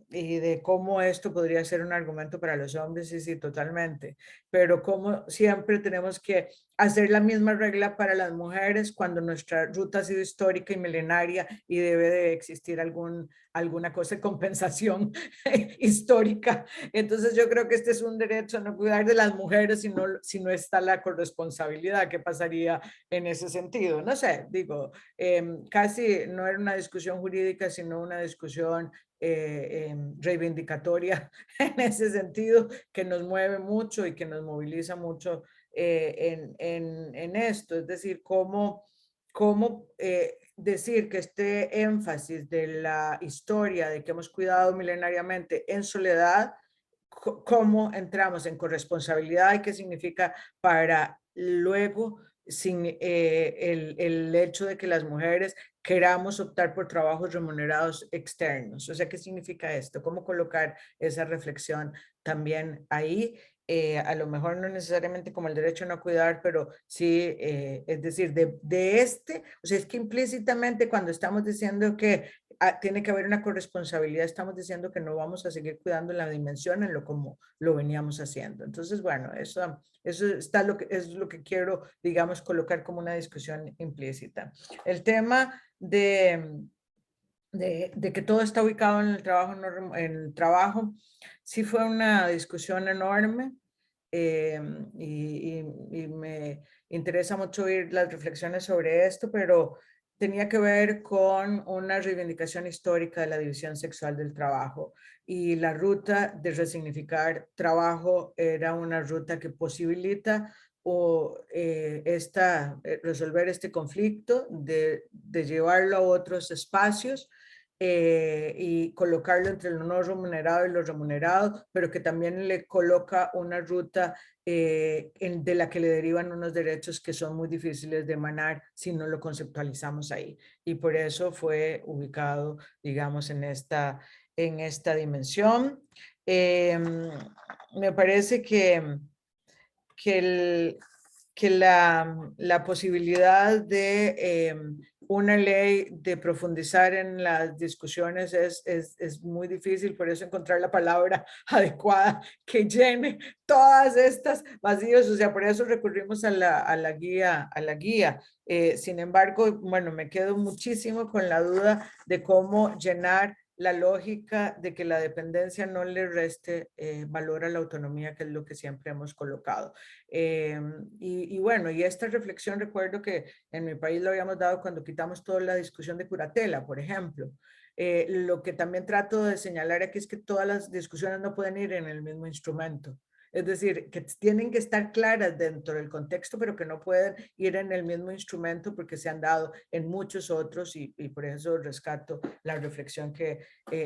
y de cómo esto podría ser un argumento para los hombres, sí, totalmente. Pero como siempre tenemos que hacer la misma regla para las mujeres cuando nuestra ruta ha sido histórica y milenaria y debe de existir alguna cosa de compensación histórica. Entonces yo creo que este es un derecho a no cuidar de las mujeres si no está la corresponsabilidad. ¿Qué pasaría en ese sentido? No sé, digo, casi no era una discusión jurídica, sino una discusión reivindicatoria en ese sentido, que nos mueve mucho y que nos moviliza mucho en esto. Es decir, cómo decir que este énfasis de la historia, de que hemos cuidado milenariamente en soledad, cómo entramos en corresponsabilidad y qué significa para luego el hecho de que las mujeres queramos optar por trabajos remunerados externos. O sea, ¿qué significa esto? ¿Cómo colocar esa reflexión también ahí? A lo mejor no necesariamente como el derecho a no cuidar, pero sí, es decir, o sea, es que implícitamente cuando estamos diciendo que tiene que haber una corresponsabilidad, estamos diciendo que no vamos a seguir cuidando en la dimensión en lo como lo veníamos haciendo. Entonces, bueno, eso es lo que quiero, digamos, colocar como una discusión implícita. El tema de que todo está ubicado en el trabajo, sí fue una discusión enorme y me interesa mucho oír las reflexiones sobre esto, pero tenía que ver con una reivindicación histórica de la división sexual del trabajo, y la ruta de resignificar trabajo era una ruta que posibilita resolver este conflicto, de llevarlo a otros espacios, y colocarlo entre lo no remunerado y lo remunerado, pero que también le coloca una ruta de la que le derivan unos derechos que son muy difíciles de emanar si no lo conceptualizamos ahí. Y por eso fue ubicado, digamos, en esta dimensión. Me parece que la posibilidad de una ley de profundizar en las discusiones es muy difícil, por eso encontrar la palabra adecuada que llene todas estas vacíos, o sea, por eso recurrimos a la guía. Sin embargo, bueno, me quedo muchísimo con la duda de cómo llenar la lógica de que la dependencia no le reste valor a la autonomía, que es lo que siempre hemos colocado. Y bueno, y esta reflexión recuerdo que en mi país lo habíamos dado cuando quitamos toda la discusión de curatela, por ejemplo. Lo que también trato de señalar aquí es que todas las discusiones no pueden ir en el mismo instrumento. Es decir, que tienen que estar claras dentro del contexto, pero que no pueden ir en el mismo instrumento porque se han dado en muchos otros, y por eso rescato la reflexión que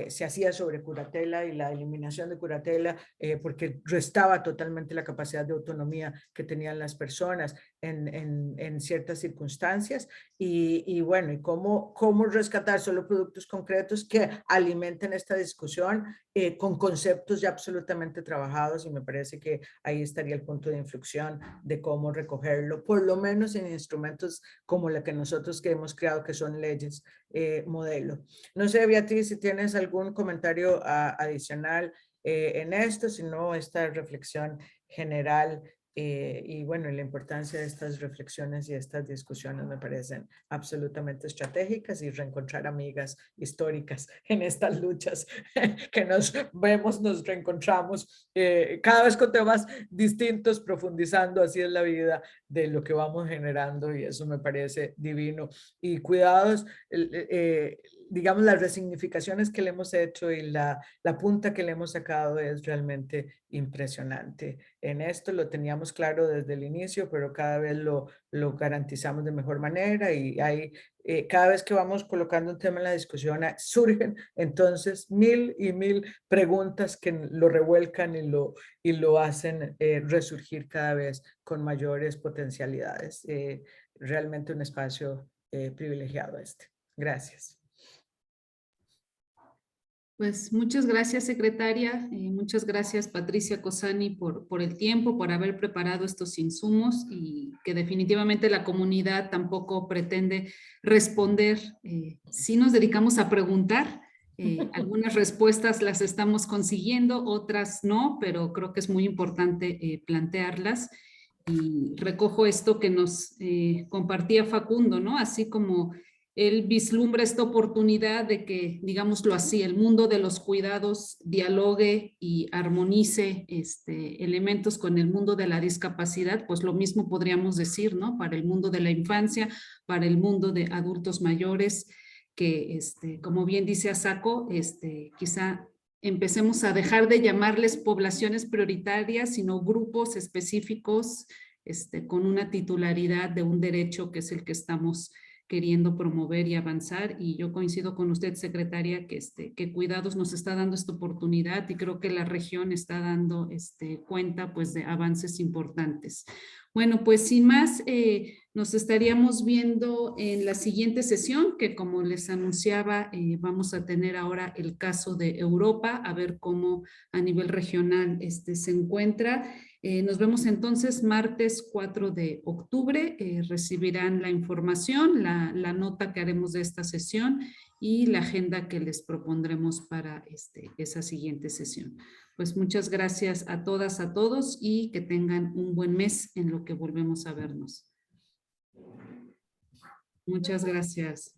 se hacía sobre curatela y la eliminación de curatela, porque restaba totalmente la capacidad de autonomía que tenían las personas en ciertas circunstancias, y bueno, y cómo rescatar solo productos concretos que alimenten esta discusión con conceptos ya absolutamente trabajados, y me parece que ahí estaría el punto de inflexión de cómo recogerlo, por lo menos en instrumentos como la que nosotros que hemos creado, que son leyes modelo. No sé, Beatriz, si tienes algún comentario adicional en esto, sino esta reflexión general. Y bueno, la importancia de estas reflexiones y estas discusiones me parecen absolutamente estratégicas, y reencontrar amigas históricas en estas luchas que nos vemos, nos reencontramos cada vez con temas distintos, profundizando. Así es la vida de lo que vamos generando, y eso me parece divino. Y cuidados, digamos, las resignificaciones que le hemos hecho y la punta que le hemos sacado es realmente impresionante. En esto lo teníamos claro desde el inicio, pero cada vez lo garantizamos de mejor manera, y hay, cada vez que vamos colocando un tema en la discusión, surgen entonces mil y mil preguntas que lo revuelcan y lo hacen resurgir cada vez con mayores potencialidades. Realmente un espacio privilegiado este. Gracias. Pues muchas gracias, secretaria. Muchas gracias, Patricia Cossani, por el tiempo, por haber preparado estos insumos, y que definitivamente la comunidad tampoco pretende responder. Sí nos dedicamos a preguntar. Algunas respuestas las estamos consiguiendo, otras no, pero creo que es muy importante plantearlas. Y recojo esto que nos compartía Facundo, ¿no? Así como él vislumbra esta oportunidad de que, digámoslo así, el mundo de los cuidados dialogue y armonice elementos con el mundo de la discapacidad, pues lo mismo podríamos decir, ¿no? Para el mundo de la infancia, para el mundo de adultos mayores, que, como bien dice Asako, quizá empecemos a dejar de llamarles poblaciones prioritarias, sino grupos específicos con una titularidad de un derecho que es el que estamos queriendo promover y avanzar. Y yo coincido con usted, secretaria, que Cuidados nos está dando esta oportunidad, y creo que la región está dando cuenta pues de avances importantes. Bueno, pues sin más, nos estaríamos viendo en la siguiente sesión, que como les anunciaba, vamos a tener ahora el caso de Europa, a ver cómo a nivel regional se encuentra. Nos vemos entonces martes 4 de octubre. Recibirán la información, la nota que haremos de esta sesión y la agenda que les propondremos para esa siguiente sesión. Pues muchas gracias a todas, a todos, y que tengan un buen mes en lo que volvemos a vernos. Muchas gracias.